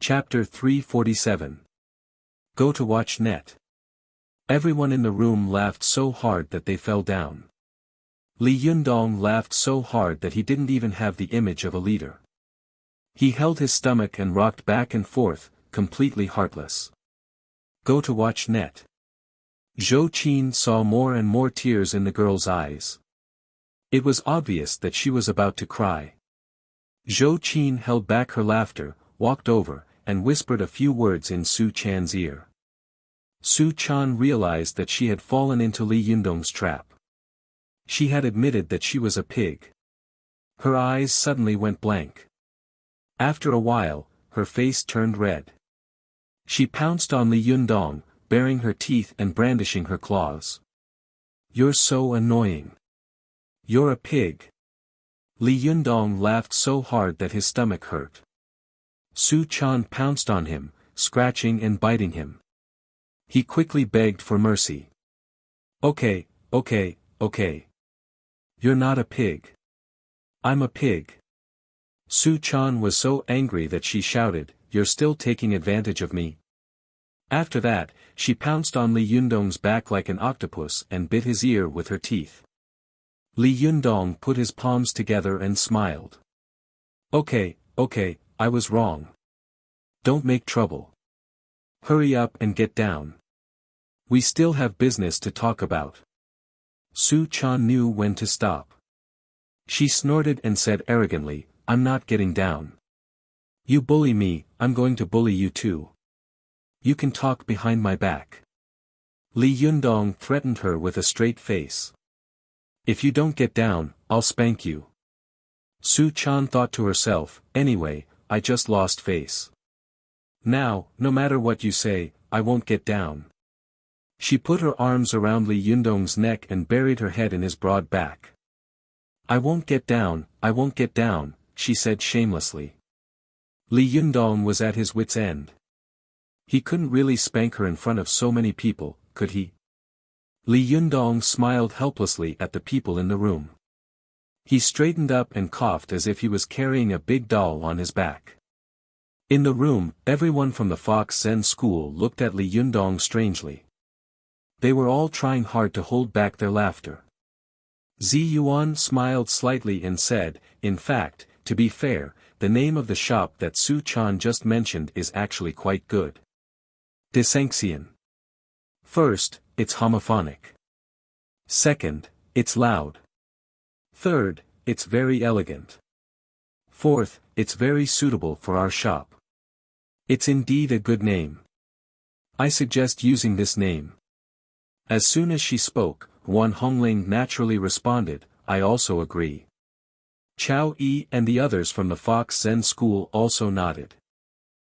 Chapter 347. Go to watch net. Everyone in the room laughed so hard that they fell down. Li Yundong laughed so hard that he didn't even have the image of a leader. He held his stomach and rocked back and forth, completely heartless. Go to watch net. Zhou Qin saw more and more tears in the girl's eyes. It was obvious that she was about to cry. Zhou Qin held back her laughter, walked over, and whispered a few words in Su Chan's ear. Su Chan realized that she had fallen into Li Yundong's trap. She had admitted that she was a pig. Her eyes suddenly went blank. After a while, her face turned red. She pounced on Li Yundong, baring her teeth and brandishing her claws. "You're so annoying. You're a pig." Li Yundong laughed so hard that his stomach hurt. Su Chan pounced on him, scratching and biting him. He quickly begged for mercy. Okay. You're not a pig. I'm a pig." Su Chan was so angry that she shouted, "You're still taking advantage of me." After that, she pounced on Li Yundong's back like an octopus and bit his ear with her teeth. Li Yundong put his palms together and smiled. Okay, I was wrong. Don't make trouble. Hurry up and get down. We still have business to talk about. Su Chan knew when to stop. She snorted and said arrogantly, "I'm not getting down. You bully me, I'm going to bully you too. You can talk behind my back." Li Yundong threatened her with a straight face. "If you don't get down, I'll spank you." Su Chan thought to herself, "Anyway, I just lost face. Now, no matter what you say, I won't get down." She put her arms around Li Yundong's neck and buried her head in his broad back. I won't get down," she said shamelessly. Li Yundong was at his wit's end. He couldn't really spank her in front of so many people, could he? Li Yundong smiled helplessly at the people in the room. He straightened up and coughed as if he was carrying a big doll on his back. In the room, everyone from the Fox Zen school looked at Li Yundong strangely. They were all trying hard to hold back their laughter. Zi Yuan smiled slightly and said, "In fact, to be fair, the name of the shop that Su Chan just mentioned is actually quite good. Dissanxion. First, it's homophonic. Second, it's loud. Third, it's very elegant. Fourth, it's very suitable for our shop. It's indeed a good name. I suggest using this name." As soon as she spoke, Wan Hongling naturally responded, "I also agree." Chao Yi and the others from the Fox Zen school also nodded.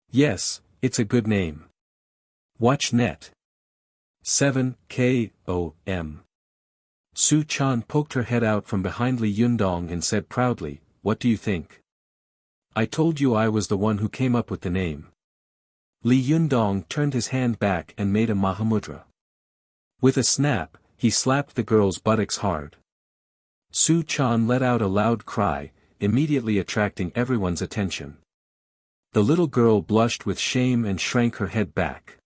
"Yes, it's a good name. Watch net. 7 KOM. Su Chan poked her head out from behind Li Yundong and said proudly, "What do you think? I told you I was the one who came up with the name." Li Yundong turned his hand back and made a Mahamudra. With a snap, he slapped the girl's buttocks hard. Su Chan let out a loud cry, immediately attracting everyone's attention. The little girl blushed with shame and shrank her head back.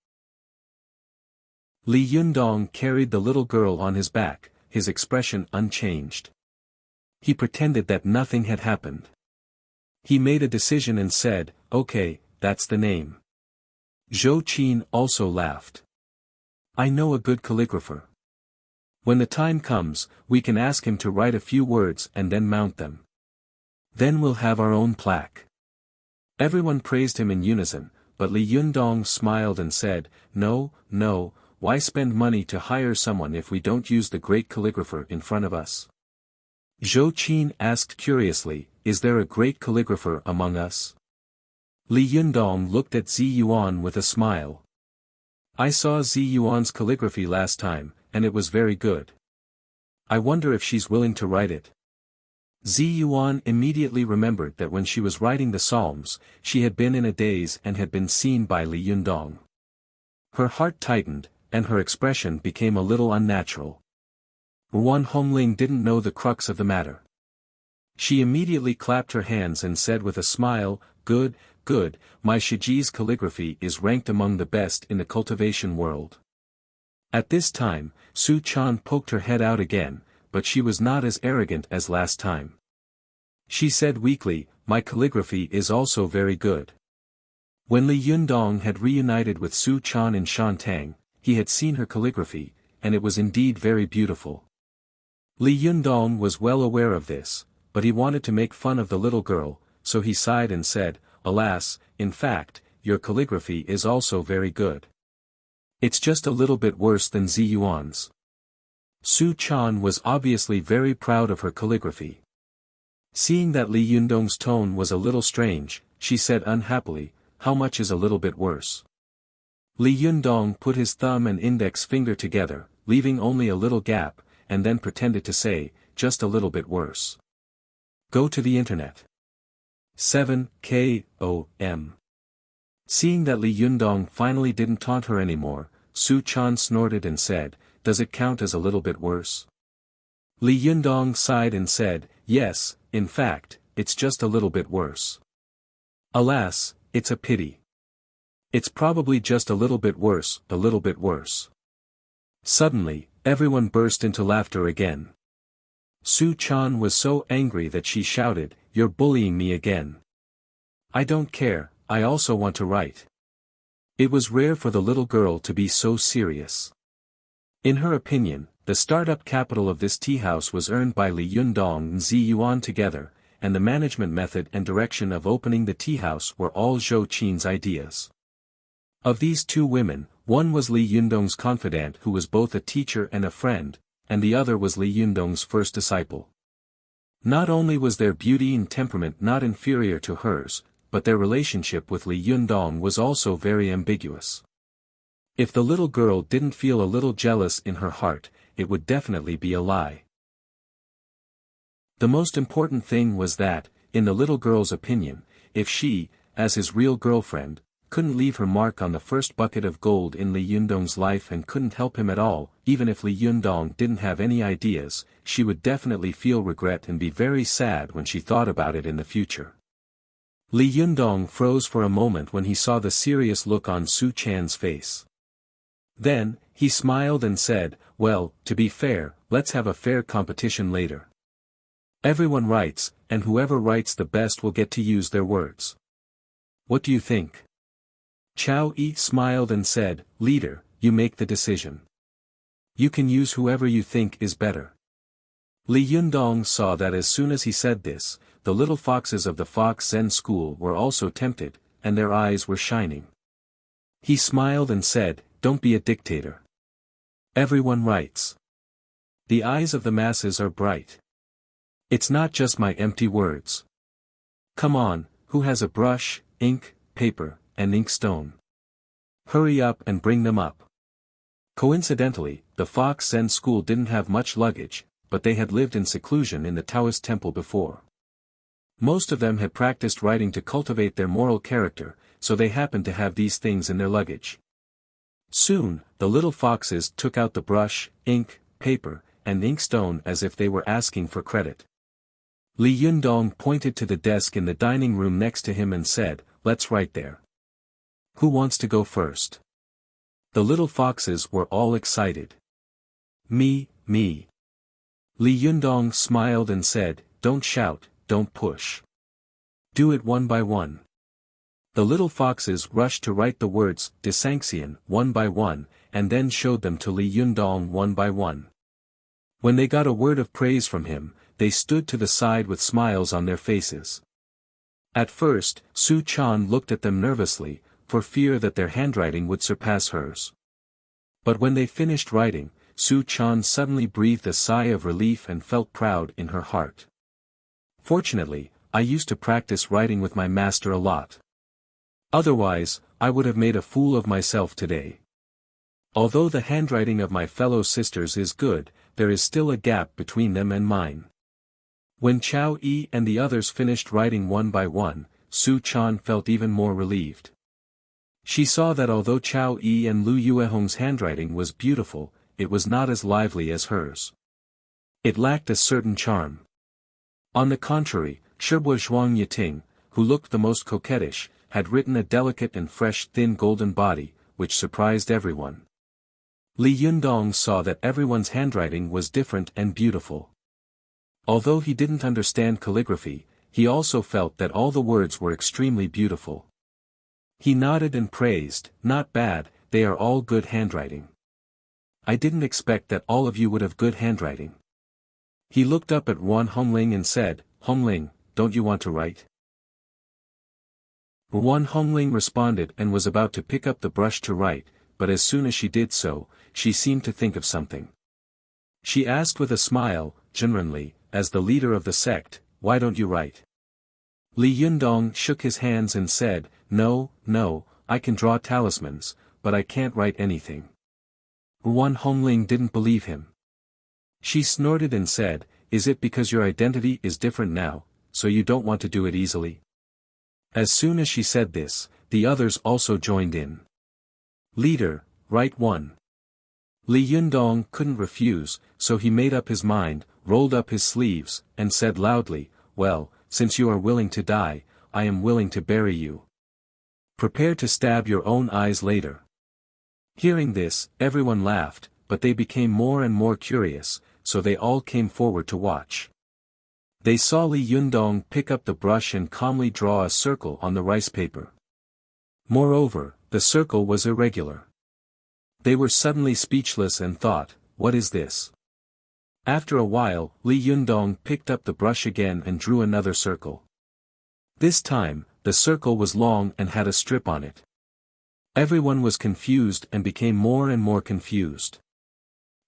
Li Yundong carried the little girl on his back, his expression unchanged. He pretended that nothing had happened. He made a decision and said, "Okay, that's the name." Zhou Qin also laughed. "I know a good calligrapher. When the time comes, we can ask him to write a few words and then mount them. Then we'll have our own plaque." Everyone praised him in unison, but Li Yundong smiled and said, No, why spend money to hire someone if we don't use the great calligrapher in front of us?" Zhou Qin asked curiously, "Is there a great calligrapher among us?" Li Yundong looked at Zi Yuan with a smile. "I saw Zi Yuan's calligraphy last time, and it was very good. I wonder if she's willing to write it." Zi Yuan immediately remembered that when she was writing the Psalms, she had been in a daze and had been seen by Li Yundong. Her heart tightened, and her expression became a little unnatural. Wan Hongling didn't know the crux of the matter. She immediately clapped her hands and said with a smile, "Good, good, my Shiji's calligraphy is ranked among the best in the cultivation world. At this time, Su Chan poked her head out again, but she was not as arrogant as last time. She said weakly, my calligraphy is also very good. When Li Yundong had reunited with Su Chan in Shantang, he had seen her calligraphy, and it was indeed very beautiful. Li Yundong was well aware of this, but he wanted to make fun of the little girl, so he sighed and said, alas, in fact, your calligraphy is also very good. It's just a little bit worse than Ziyuan's. Su Chan was obviously very proud of her calligraphy. Seeing that Li Yundong's tone was a little strange, she said unhappily, how much is a little bit worse? Li Yundong put his thumb and index finger together, leaving only a little gap, and then pretended to say, just a little bit worse. Go to the internet. 7 K.O.M. Seeing that Li Yundong finally didn't taunt her anymore, Su Chan snorted and said, does it count as a little bit worse? Li Yundong sighed and said, yes, in fact, it's just a little bit worse. Alas, it's a pity. It's probably just a little bit worse, a little bit worse. Suddenly, everyone burst into laughter again. Su Chan was so angry that she shouted, you're bullying me again. I don't care, I also want to write. It was rare for the little girl to be so serious. In her opinion, the startup capital of this tea house was earned by Li Yundong and Zi Yuan together, and the management method and direction of opening the tea house were all Zhou Qin's ideas. Of these two women, one was Li Yundong's confidant who was both a teacher and a friend, and the other was Li Yundong's first disciple. Not only was their beauty and temperament not inferior to hers, but their relationship with Li Yundong was also very ambiguous. If the little girl didn't feel a little jealous in her heart, it would definitely be a lie. The most important thing was that, in the little girl's opinion, if she, as his real girlfriend, couldn't leave her mark on the first bucket of gold in Li Yundong's life and couldn't help him at all, even if Li Yundong didn't have any ideas, she would definitely feel regret and be very sad when she thought about it in the future. Li Yundong froze for a moment when he saw the serious look on Su Chan's face. Then, he smiled and said, well, to be fair, let's have a fair competition later. Everyone writes, and whoever writes the best will get to use their words. What do you think? Chao Yi smiled and said, leader, you make the decision. You can use whoever you think is better. Li Yundong saw that as soon as he said this, the little foxes of the Fox Zen school were also tempted, and their eyes were shining. He smiled and said, don't be a dictator. Everyone writes. The eyes of the masses are bright. It's not just my empty words. Come on, who has a brush, ink, paper, and inkstone? Hurry up and bring them up. Coincidentally, the Fox Zen school didn't have much luggage, but they had lived in seclusion in the Taoist temple before. Most of them had practiced writing to cultivate their moral character, so they happened to have these things in their luggage. Soon, the little foxes took out the brush, ink, paper, and inkstone as if they were asking for credit. Li Yundong pointed to the desk in the dining room next to him and said, let's write there. Who wants to go first? The little foxes were all excited. Me. Li Yundong smiled and said, don't shout, don't push. Do it one by one. The little foxes rushed to write the words, Desanxian, one by one, and then showed them to Li Yundong one by one. When they got a word of praise from him, they stood to the side with smiles on their faces. At first, Su Chan looked at them nervously, for fear that their handwriting would surpass hers. But when they finished writing, Su Chan suddenly breathed a sigh of relief and felt proud in her heart. Fortunately, I used to practice writing with my master a lot. Otherwise, I would have made a fool of myself today. Although the handwriting of my fellow sisters is good, there is still a gap between them and mine. When Chao Yi and the others finished writing one by one, Su Chan felt even more relieved. She saw that although Chao Yi and Lu Yuehong's handwriting was beautiful, it was not as lively as hers. It lacked a certain charm. On the contrary, Shibua Zhuang Yiting, who looked the most coquettish, had written a delicate and fresh thin golden body, which surprised everyone. Li Yundong saw that everyone's handwriting was different and beautiful. Although he didn't understand calligraphy, he also felt that all the words were extremely beautiful. He nodded and praised, "Not bad, they are all good handwriting. I didn't expect that all of you would have good handwriting." He looked up at Wan Hongling and said, "Hongling, don't you want to write?" Wan Hongling responded and was about to pick up the brush to write, but as soon as she did so, she seemed to think of something. She asked with a smile, genuinely, as the leader of the sect, "Why don't you write?" Li Yundong shook his hands and said, No, I can draw talismans, but I can't write anything." Wan Hongling didn't believe him. She snorted and said, "Is it because your identity is different now, so you don't want to do it easily?" As soon as she said this, the others also joined in. "Leader, write one." Li Yundong couldn't refuse, so he made up his mind, rolled up his sleeves, and said loudly, "Well, since you are willing to die, I am willing to bury you. Prepare to stab your own eyes later." Hearing this, everyone laughed, but they became more and more curious, so they all came forward to watch. They saw Li Yundong pick up the brush and calmly draw a circle on the rice paper. Moreover, the circle was irregular. They were suddenly speechless and thought, "What is this?" After a while, Li Yundong picked up the brush again and drew another circle. This time, the circle was long and had a strip on it. Everyone was confused and became more and more confused.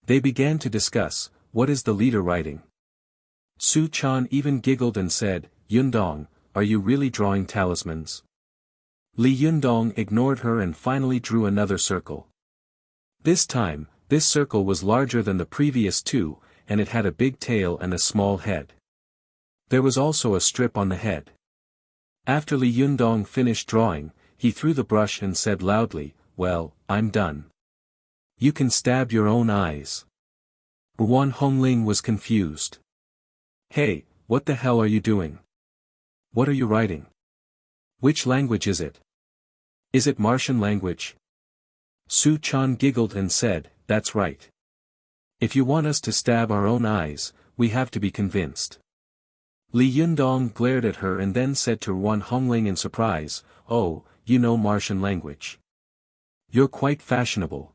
They began to discuss, "What is the leader writing?" Su Chan even giggled and said, "Yundong, are you really drawing talismans?" Li Yundong ignored her and finally drew another circle. This time, this circle was larger than the previous two, and it had a big tail and a small head. There was also a strip on the head. After Li Yundong finished drawing, he threw the brush and said loudly, "Well, I'm done. You can stab your own eyes." Wan Hongling was confused. "Hey, what the hell are you doing? What are you writing? Which language is it? Is it Martian language?" Su Chan giggled and said, "That's right. If you want us to stab our own eyes, we have to be convinced." Li Yundong glared at her and then said to Wan Hongling in surprise, "Oh, you know Martian language. You're quite fashionable."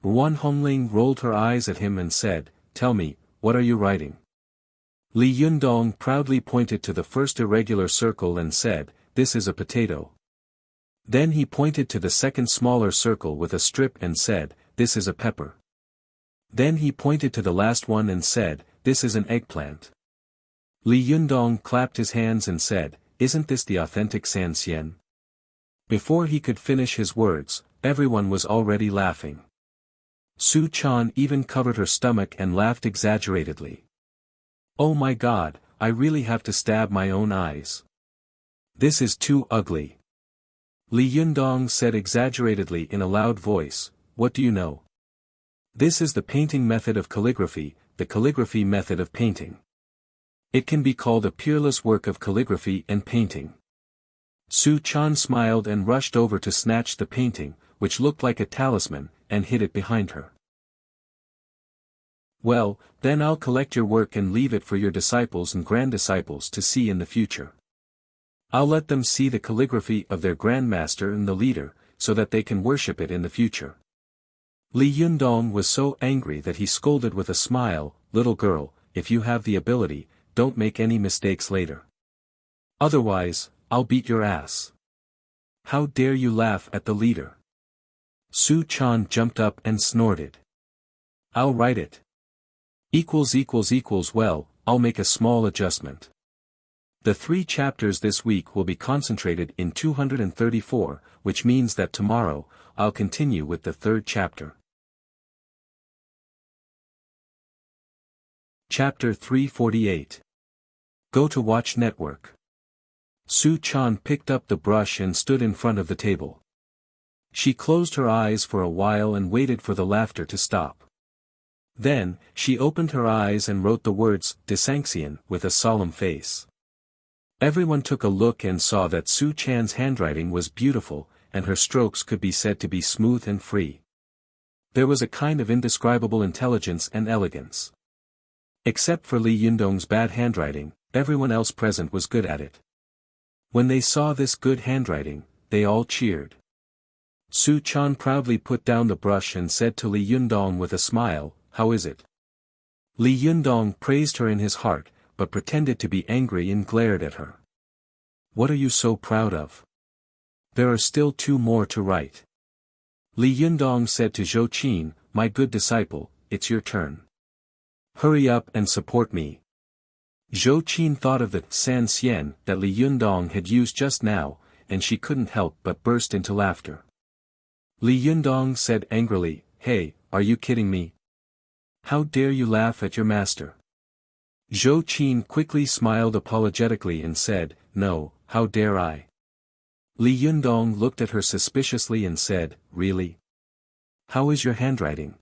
Wan Hongling rolled her eyes at him and said, "Tell me, what are you writing?" Li Yundong proudly pointed to the first irregular circle and said, "This is a potato." Then he pointed to the second smaller circle with a strip and said, "This is a pepper." Then he pointed to the last one and said, "This is an eggplant." Li Yundong clapped his hands and said, "Isn't this the authentic San Xian?" Before he could finish his words, everyone was already laughing. Su Chan even covered her stomach and laughed exaggeratedly. "Oh my God, I really have to stab my own eyes. This is too ugly." Li Yundong said exaggeratedly in a loud voice, "What do you know? This is the painting method of calligraphy, the calligraphy method of painting. It can be called a peerless work of calligraphy and painting." Su Chan smiled and rushed over to snatch the painting, which looked like a talisman, and hid it behind her. "Well, then I'll collect your work and leave it for your disciples and grand-disciples to see in the future. I'll let them see the calligraphy of their grandmaster and the leader, so that they can worship it in the future." Li Yundong was so angry that he scolded with a smile, "Little girl, if you have the ability, don't make any mistakes later. Otherwise, I'll beat your ass. How dare you laugh at the leader?" Su Chan jumped up and snorted. "I'll write it. Well, I'll make a small adjustment. The 3 chapters this week will be concentrated in 234, which means that tomorrow, I'll continue with the 3rd chapter. Chapter 348. Go to Watch Network. Su Chan picked up the brush and stood in front of the table. She closed her eyes for a while and waited for the laughter to stop. Then, she opened her eyes and wrote the words, "Desanxian," with a solemn face. Everyone took a look and saw that Su Chan's handwriting was beautiful, and her strokes could be said to be smooth and free. There was a kind of indescribable intelligence and elegance. Except for Li Yundong's bad handwriting, everyone else present was good at it. When they saw this good handwriting, they all cheered. Su Chan proudly put down the brush and said to Li Yundong with a smile, "How is it?" Li Yundong praised her in his heart, but pretended to be angry and glared at her. "What are you so proud of? There are still 2 more to write." Li Yundong said to Zhou Qin, "My good disciple, it's your turn. Hurry up and support me." Zhou Qin thought of the san xian that Li Yundong had used just now, and she couldn't help but burst into laughter. Li Yundong said angrily, "Hey, are you kidding me? How dare you laugh at your master?" Zhou Qin quickly smiled apologetically and said, "No, how dare I?" Li Yundong looked at her suspiciously and said, "Really? How is your handwriting?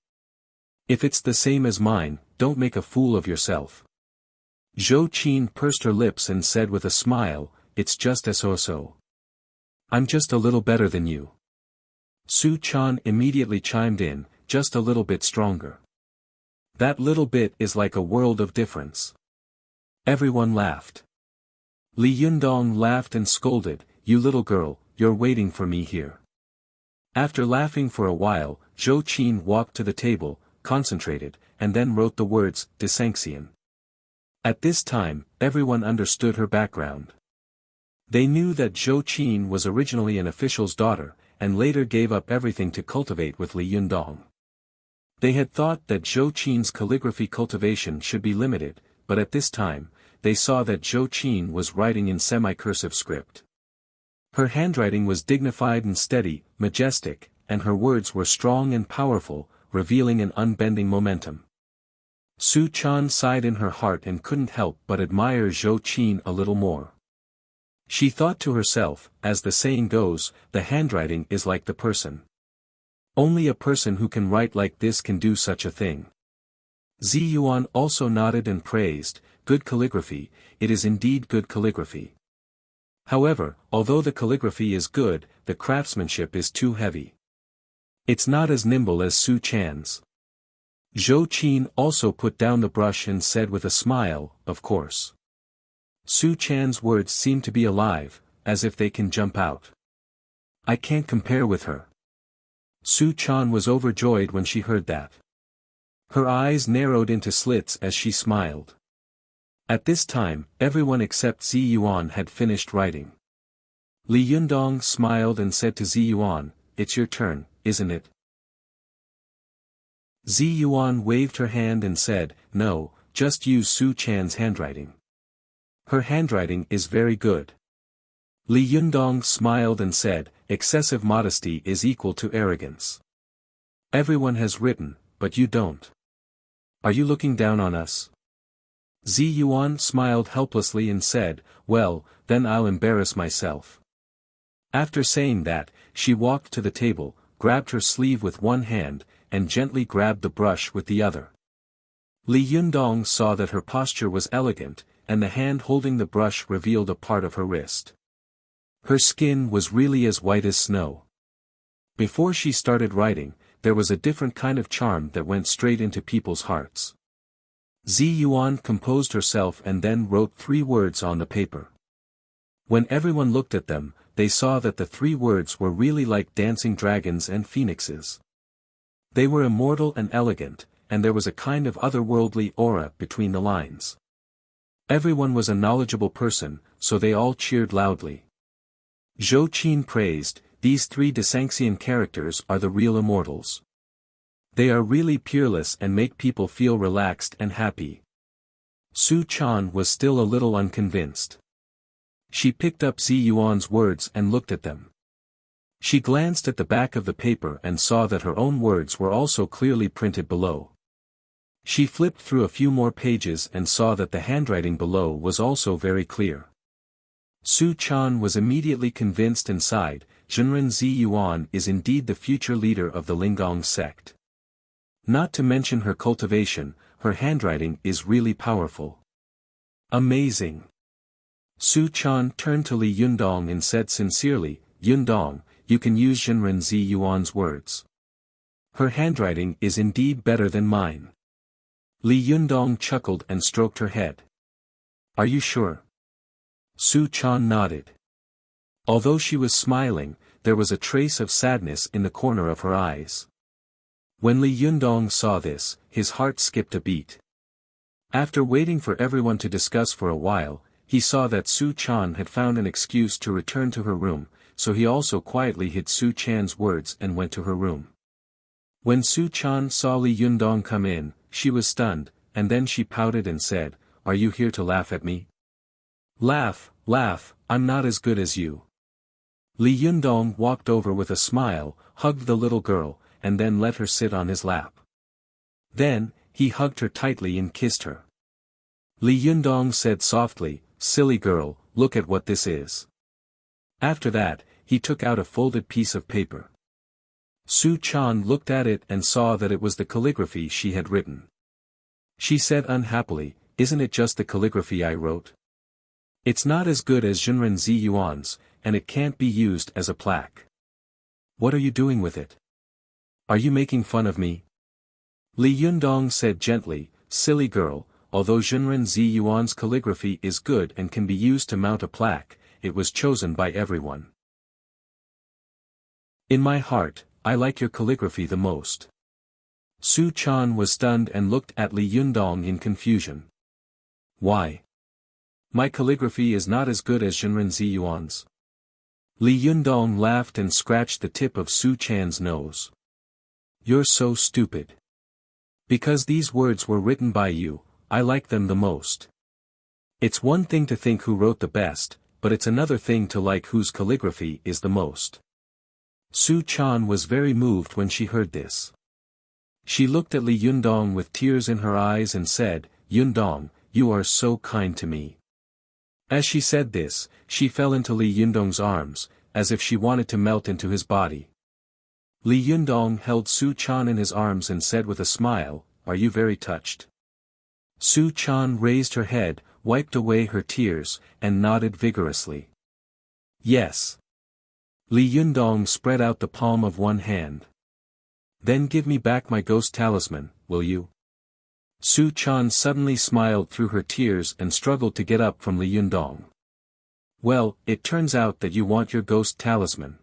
If it's the same as mine, don't make a fool of yourself." Zhou Qin pursed her lips and said with a smile, "It's just so. I'm just a little better than you." Su Chan immediately chimed in, "Just a little bit stronger. That little bit is like a world of difference." Everyone laughed. Li Yundong laughed and scolded, "You little girl, you're waiting for me here." After laughing for a while, Zhou Qin walked to the table, concentrated, and then wrote the words, "Desanxian." At this time, everyone understood her background. They knew that Zhou Qin was originally an official's daughter, and later gave up everything to cultivate with Li Yundong. They had thought that Zhou Qin's calligraphy cultivation should be limited, but at this time, they saw that Zhou Qin was writing in semi-cursive script. Her handwriting was dignified and steady, majestic, and her words were strong and powerful, revealing an unbending momentum. Su Chan sighed in her heart and couldn't help but admire Zhou Qin a little more. She thought to herself, as the saying goes, the handwriting is like the person. Only a person who can write like this can do such a thing. Zi Yuan also nodded and praised, "Good calligraphy, it is indeed good calligraphy. However, although the calligraphy is good, the craftsmanship is too heavy. It's not as nimble as Su Chan's." Zhou Qin also put down the brush and said with a smile, "Of course. Su Chan's words seem to be alive, as if they can jump out. I can't compare with her." Su Chan was overjoyed when she heard that. Her eyes narrowed into slits as she smiled. At this time, everyone except Zi Yuan had finished writing. Li Yundong smiled and said to Zi Yuan, "It's your turn, isn't it?" Zi Yuan waved her hand and said, "No, just use Su Chan's handwriting. Her handwriting is very good." Li Yundong smiled and said, "Excessive modesty is equal to arrogance. Everyone has written, but you don't. Are you looking down on us?" Zi Yuan smiled helplessly and said, "Well, then I'll embarrass myself." After saying that, she walked to the table, grabbed her sleeve with one hand, and gently grabbed the brush with the other. Li Yundong saw that her posture was elegant, and the hand holding the brush revealed a part of her wrist. Her skin was really as white as snow. Before she started writing, there was a different kind of charm that went straight into people's hearts. Zi Yuan composed herself and then wrote 3 words on the paper. When everyone looked at them, they saw that the 3 words were really like dancing dragons and phoenixes. They were immortal and elegant, and there was a kind of otherworldly aura between the lines. Everyone was a knowledgeable person, so they all cheered loudly. Zhou Qin praised, "These 3 Desanxian characters are the real immortals. They are really peerless and make people feel relaxed and happy." Su Chan was still a little unconvinced. She picked up Zi Yuan's words and looked at them. She glanced at the back of the paper and saw that her own words were also clearly printed below. She flipped through a few more pages and saw that the handwriting below was also very clear. Su Chan was immediately convinced and sighed, "Zhenren Zi Yuan is indeed the future leader of the Linggong sect. Not to mention her cultivation, her handwriting is really powerful. Amazing." Su Chan turned to Li Yundong and said sincerely, Yundong, you can use Jinren Zi Yuan's words. Her handwriting is indeed better than mine. Li Yundong chuckled and stroked her head. Are you sure? Su Chan nodded. Although she was smiling, there was a trace of sadness in the corner of her eyes. When Li Yundong saw this, his heart skipped a beat. After waiting for everyone to discuss for a while, he saw that Su Chan had found an excuse to return to her room, so he also quietly hid Su Chan's words and went to her room. When Su Chan saw Li Yundong come in, she was stunned, and then she pouted and said, Are you here to laugh at me? Laugh, laugh, I'm not as good as you. Li Yundong walked over with a smile, hugged the little girl, and then let her sit on his lap. Then, he hugged her tightly and kissed her. Li Yundong said softly, Silly girl, look at what this is. After that, he took out a folded piece of paper. Su Chan looked at it and saw that it was the calligraphy she had written. She said unhappily, Isn't it just the calligraphy I wrote? It's not as good as Jinren Zi Yuan's, and it can't be used as a plaque. What are you doing with it? Are you making fun of me? Li Yundong said gently, Silly girl, although Jinren Zi Yuan's calligraphy is good and can be used to mount a plaque, it was chosen by everyone. In my heart, I like your calligraphy the most. Su Chan was stunned and looked at Li Yundong in confusion. Why? My calligraphy is not as good as Jinren Zi Yuan's. Li Yundong laughed and scratched the tip of Su Chan's nose. You're so stupid. Because these words were written by you, I like them the most. It's one thing to think who wrote the best, but it's another thing to like whose calligraphy is the most. Su Chan was very moved when she heard this. She looked at Li Yundong with tears in her eyes and said, Yundong, you are so kind to me. As she said this, she fell into Li Yundong's arms, as if she wanted to melt into his body. Li Yundong held Su Chan in his arms and said with a smile, Are you very touched? Su Chan raised her head, wiped away her tears, and nodded vigorously. Yes. Li Yundong spread out the palm of one hand. Then give me back my ghost talisman, will you? Su Chan suddenly smiled through her tears and struggled to get up from Li Yundong. Well, it turns out that you want your ghost talisman.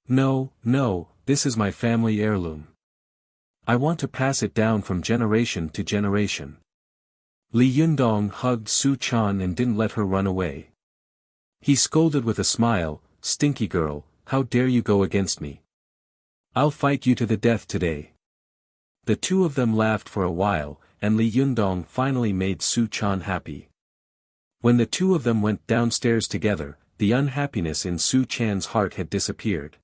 No, no, this is my family heirloom. I want to pass it down from generation to generation. Li Yundong hugged Su Chan and didn't let her run away. He scolded with a smile, Stinky girl, how dare you go against me? I'll fight you to the death today. The two of them laughed for a while, and Li Yundong finally made Su Chan happy. When the two of them went downstairs together, the unhappiness in Su Chan's heart had disappeared.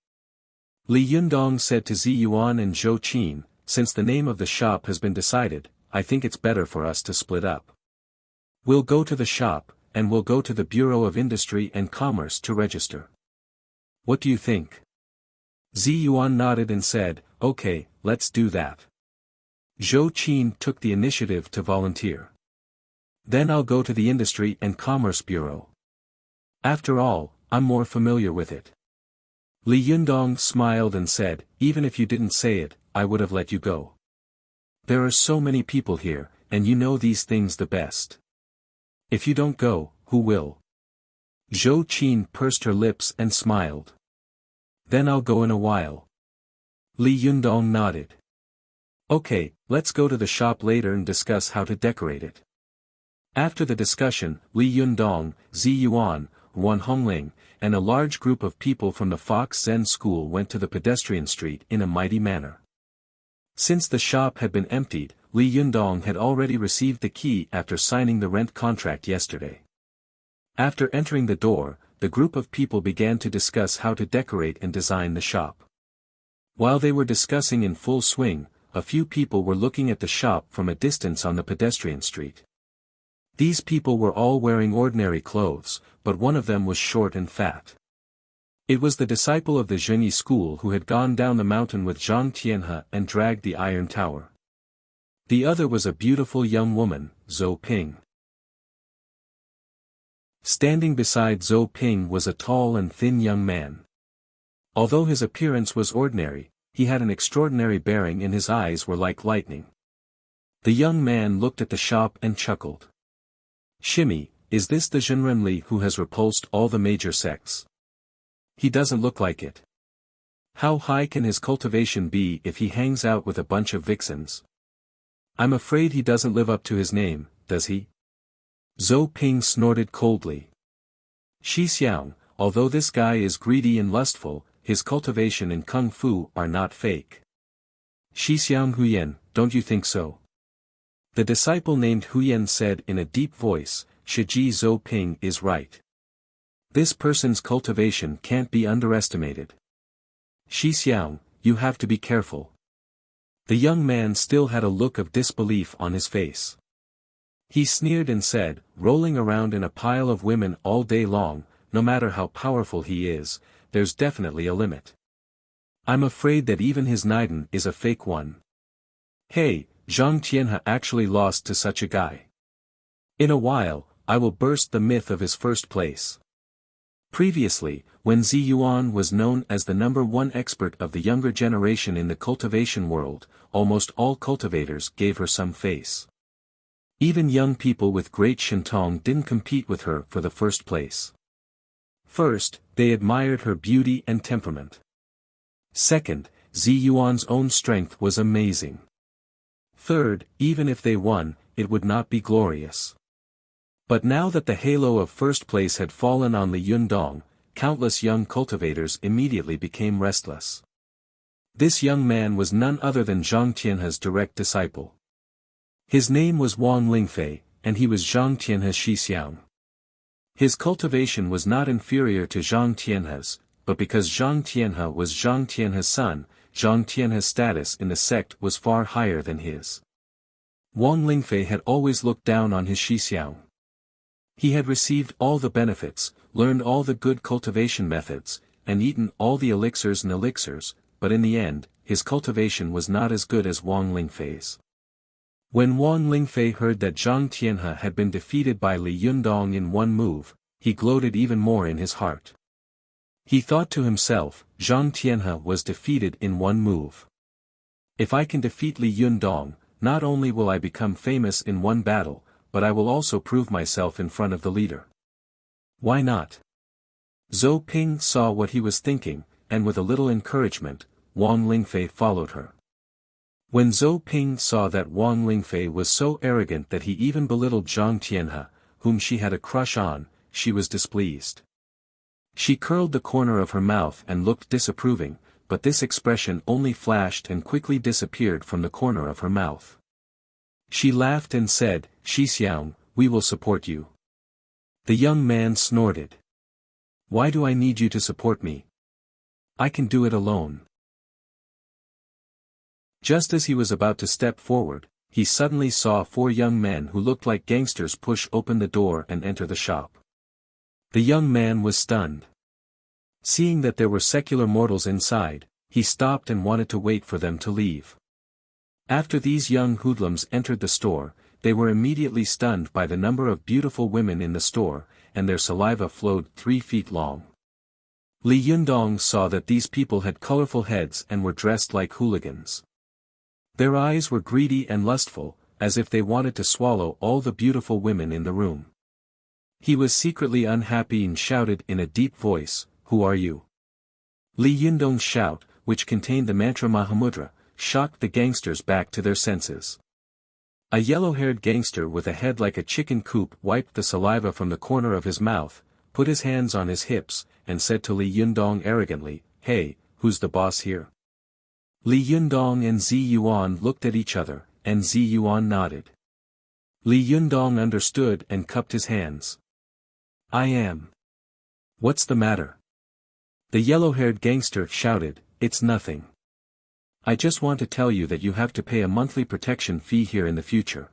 Li Yundong said to Zi Yuan and Zhou Qin, Since the name of the shop has been decided, I think it's better for us to split up. We'll go to the shop, and we'll go to the Bureau of Industry and Commerce to register. What do you think? Zi Yuan nodded and said, Okay, let's do that. Zhou Qin took the initiative to volunteer. Then I'll go to the Industry and Commerce Bureau. After all, I'm more familiar with it. Li Yundong smiled and said, Even if you didn't say it, I would have let you go. There are so many people here, and you know these things the best. If you don't go, who will? Zhou Qin pursed her lips and smiled. Then I'll go in a while. Li Yundong nodded. Okay, let's go to the shop later and discuss how to decorate it. After the discussion, Li Yundong, Zi Yuan, Wan Hongling, and a large group of people from the Fox Zen School went to the pedestrian street in a mighty manner. Since the shop had been emptied, Li Yundong had already received the key after signing the rent contract yesterday. After entering the door, the group of people began to discuss how to decorate and design the shop. While they were discussing in full swing, a few people were looking at the shop from a distance on the pedestrian street. These people were all wearing ordinary clothes, but one of them was short and fat. It was the disciple of the Zhenyi school who had gone down the mountain with Zhang Tianhe and dragged the Iron Tower. The other was a beautiful young woman, Zhou Ping. Standing beside Zhou Ping was a tall and thin young man. Although his appearance was ordinary, he had an extraordinary bearing and his eyes were like lightning. The young man looked at the shop and chuckled. Shimmy, is this the Zhenrenli who has repulsed all the major sects? He doesn't look like it. How high can his cultivation be if he hangs out with a bunch of vixens? I'm afraid he doesn't live up to his name, does he? Zhou Ping snorted coldly. Shi Xiang, although this guy is greedy and lustful, his cultivation and kung fu are not fake. Shi Xiang Huyan, don't you think so? The disciple named Huyan said in a deep voice, Shiji Zhou Ping is right. This person's cultivation can't be underestimated. Shi Xiang, you have to be careful. The young man still had a look of disbelief on his face. He sneered and said, rolling around in a pile of women all day long, no matter how powerful he is, there's definitely a limit. I'm afraid that even his Naiden is a fake one. Hey, Zhang Tianhe actually lost to such a guy. In a while, I will burst the myth of his first place. Previously, when Zi Yuan was known as the #1 expert of the younger generation in the cultivation world, almost all cultivators gave her some face. Even young people with great shintong didn't compete with her for the first place. First, they admired her beauty and temperament. Second, Zi Yuan's own strength was amazing. Third, even if they won, it would not be glorious. But now that the halo of first place had fallen on Li Yundong, countless young cultivators immediately became restless. This young man was none other than Zhang Tianhe's direct disciple. His name was Wang Lingfei, and he was Zhang Tianhe's Shi Xiang. His cultivation was not inferior to Zhang Tianhe's, but because Zhang Tianhe was Zhang Tianhe's son, Zhang Tianhe's status in the sect was far higher than his. Wang Lingfei had always looked down on his Shi Xiang. He had received all the benefits, learned all the good cultivation methods, and eaten all the elixirs and elixirs, but in the end, his cultivation was not as good as Wang Lingfei's. When Wang Lingfei heard that Zhang Tianhe had been defeated by Li Yundong in one move, he gloated even more in his heart. He thought to himself, Zhang Tianhe was defeated in one move. If I can defeat Li Yundong, not only will I become famous in one battle, but I will also prove myself in front of the leader. Why not? Zhou Ping saw what he was thinking, and with a little encouragement, Wang Lingfei followed her. When Zhou Ping saw that Wang Lingfei was so arrogant that he even belittled Zhang Tianhe, whom she had a crush on, she was displeased. She curled the corner of her mouth and looked disapproving, but this expression only flashed and quickly disappeared from the corner of her mouth. She laughed and said, Shi Xiang, we will support you. The young man snorted. Why do I need you to support me? I can do it alone. Just as he was about to step forward, he suddenly saw 4 young men who looked like gangsters push open the door and enter the shop. The young man was stunned. Seeing that there were secular mortals inside, he stopped and wanted to wait for them to leave. After these young hoodlums entered the store, they were immediately stunned by the number of beautiful women in the store, and their saliva flowed 3 feet long. Li Yundong saw that these people had colorful heads and were dressed like hooligans. Their eyes were greedy and lustful, as if they wanted to swallow all the beautiful women in the room. He was secretly unhappy and shouted in a deep voice, Who are you? Li Yundong's shout, which contained the mantra Mahamudra, shocked the gangsters back to their senses. A yellow-haired gangster with a head like a chicken coop wiped the saliva from the corner of his mouth, put his hands on his hips, and said to Li Yundong arrogantly, Hey, who's the boss here? Li Yundong and Zi Yuan looked at each other, and Zi Yuan nodded. Li Yundong understood and cupped his hands. I am. What's the matter? The yellow-haired gangster shouted, It's nothing. I just want to tell you that you have to pay a monthly protection fee here in the future.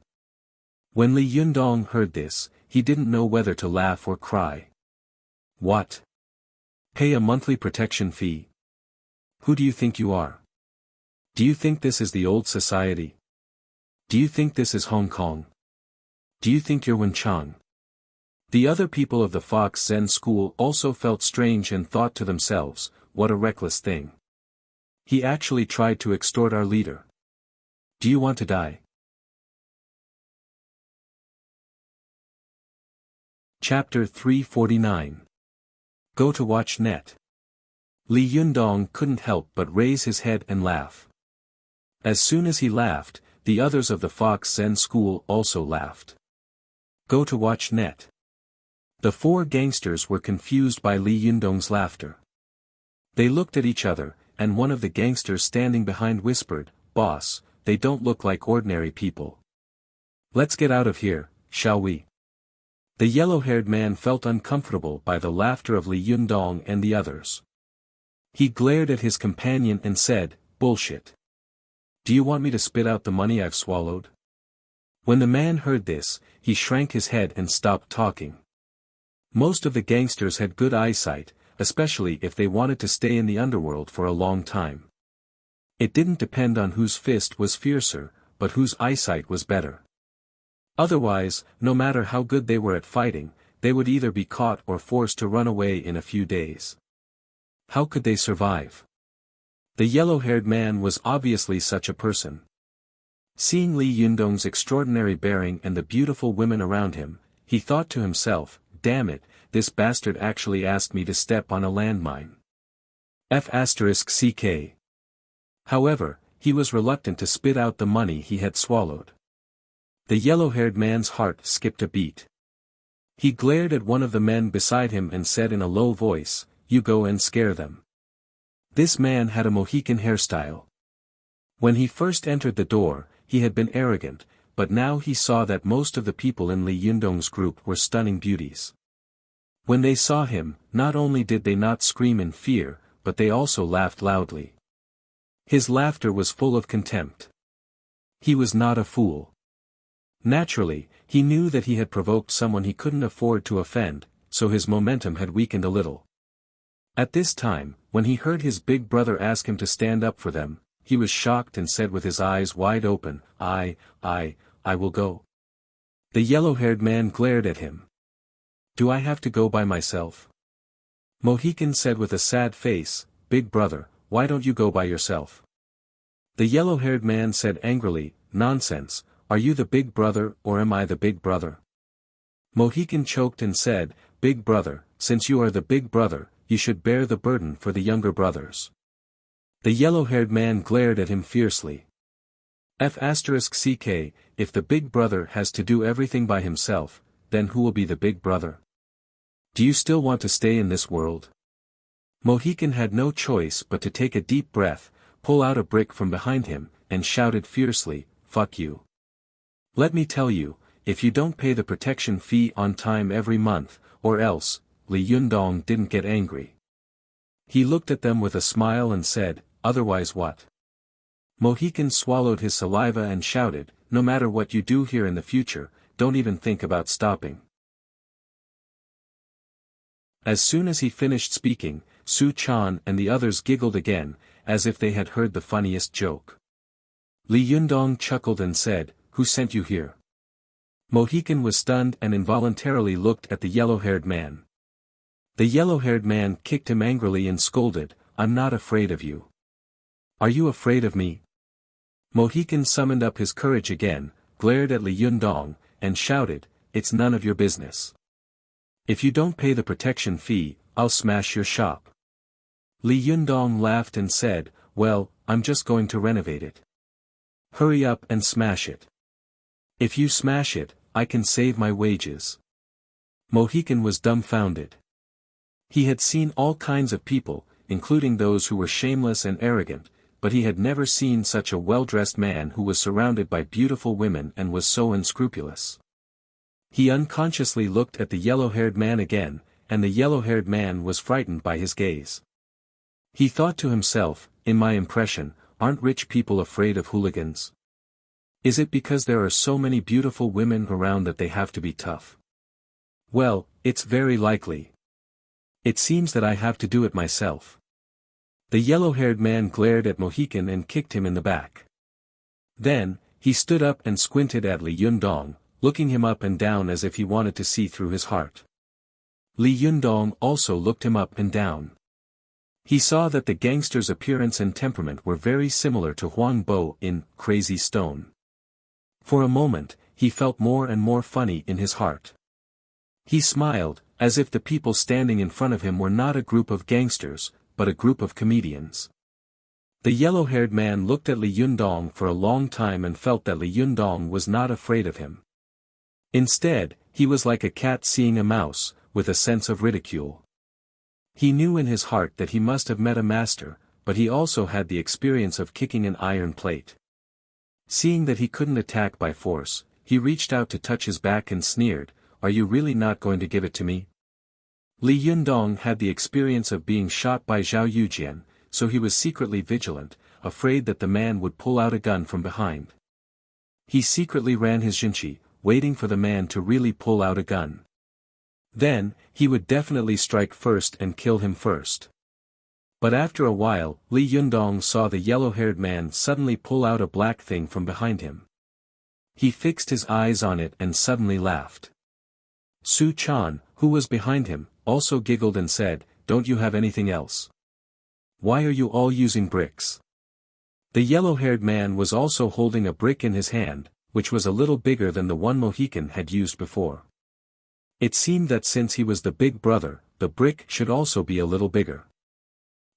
When Li Yundong heard this, he didn't know whether to laugh or cry. What? Pay a monthly protection fee? Who do you think you are? Do you think this is the old society? Do you think this is Hong Kong? Do you think you're Wenchang? The other people of the Fox Zen school also felt strange and thought to themselves, what a reckless thing. He actually tried to extort our leader. Do you want to die? Chapter 349. Go to watch net. Li Yundong couldn't help but raise his head and laugh. As soon as he laughed, the others of the Fox Zen school also laughed. Go to watch net. The four gangsters were confused by Li Yundong's laughter. They looked at each other, and one of the gangsters standing behind whispered, "Boss, they don't look like ordinary people. Let's get out of here, shall we?" The yellow-haired man felt uncomfortable by the laughter of Li Yundong and the others. He glared at his companion and said, "Bullshit. Do you want me to spit out the money I've swallowed?" When the man heard this, he shrank his head and stopped talking. Most of the gangsters had good eyesight, especially if they wanted to stay in the underworld for a long time. It didn't depend on whose fist was fiercer, but whose eyesight was better. Otherwise, no matter how good they were at fighting, they would either be caught or forced to run away in a few days. How could they survive? The yellow-haired man was obviously such a person. Seeing Li Yundong's extraordinary bearing and the beautiful women around him, he thought to himself, "Damn it, this bastard actually asked me to step on a landmine." F***ck. However, he was reluctant to spit out the money he had swallowed. The yellow-haired man's heart skipped a beat. He glared at one of the men beside him and said in a low voice, "You go and scare them." This man had a Mohican hairstyle. When he first entered the door, he had been arrogant, but now he saw that most of the people in Li Yundong's group were stunning beauties. When they saw him, not only did they not scream in fear, but they also laughed loudly. His laughter was full of contempt. He was not a fool. Naturally, he knew that he had provoked someone he couldn't afford to offend, so his momentum had weakened a little. At this time, when he heard his big brother ask him to stand up for them, he was shocked and said with his eyes wide open, I will go." The yellow-haired man glared at him. "Do I have to go by myself?" Mohican said with a sad face, "Big brother, why don't you go by yourself?" The yellow-haired man said angrily, "Nonsense, are you the big brother or am I the big brother?" Mohican choked and said, "Big brother, since you are the big brother, you should bear the burden for the younger brothers." The yellow-haired man glared at him fiercely. F***ck, if the big brother has to do everything by himself, then who will be the big brother? Do you still want to stay in this world? Mohican had no choice but to take a deep breath, pull out a brick from behind him, and shouted fiercely, "Fuck you. Let me tell you, if you don't pay the protection fee on time every month, or else," Li Yundong didn't get angry. He looked at them with a smile and said, "Otherwise what?" Mohican swallowed his saliva and shouted, "No matter what you do here in the future, don't even think about stopping." As soon as he finished speaking, Su Chan and the others giggled again, as if they had heard the funniest joke. Li Yundong chuckled and said, "Who sent you here?" Mohican was stunned and involuntarily looked at the yellow-haired man. The yellow-haired man kicked him angrily and scolded, "I'm not afraid of you." "Are you afraid of me?" Mohican summoned up his courage again, glared at Li Yundong, and shouted, "It's none of your business. If you don't pay the protection fee, I'll smash your shop." Li Yundong laughed and said, "Well, I'm just going to renovate it." "Hurry up and smash it. If you smash it, I can save my wages." Mohican was dumbfounded. He had seen all kinds of people, including those who were shameless and arrogant, but he had never seen such a well-dressed man who was surrounded by beautiful women and was so unscrupulous. He unconsciously looked at the yellow-haired man again, and the yellow-haired man was frightened by his gaze. He thought to himself, "In my impression, aren't rich people afraid of hooligans? Is it because there are so many beautiful women around that they have to be tough? Well, it's very likely. It seems that I have to do it myself." The yellow-haired man glared at Mohican and kicked him in the back. Then, he stood up and squinted at Li Yundong, looking him up and down as if he wanted to see through his heart. Li Yundong also looked him up and down. He saw that the gangster's appearance and temperament were very similar to Huang Bo in Crazy Stone. For a moment, he felt more and more funny in his heart. He smiled, as if the people standing in front of him were not a group of gangsters, but a group of comedians. The yellow-haired man looked at Li Yundong for a long time and felt that Li Yundong was not afraid of him. Instead, he was like a cat seeing a mouse, with a sense of ridicule. He knew in his heart that he must have met a master, but he also had the experience of kicking an iron plate. Seeing that he couldn't attack by force, he reached out to touch his back and sneered, "Are you really not going to give it to me?" Li Yundong had the experience of being shot by Zhao Yujian, so he was secretly vigilant, afraid that the man would pull out a gun from behind. He secretly ran his jinchi, waiting for the man to really pull out a gun. Then, he would definitely strike first and kill him first. But after a while, Li Yundong saw the yellow-haired man suddenly pull out a black thing from behind him. He fixed his eyes on it and suddenly laughed. Su Chan, who was behind him, also giggled and said, "Don't you have anything else? Why are you all using bricks?" The yellow-haired man was also holding a brick in his hand, which was a little bigger than the one Mohican had used before. It seemed that since he was the big brother, the brick should also be a little bigger.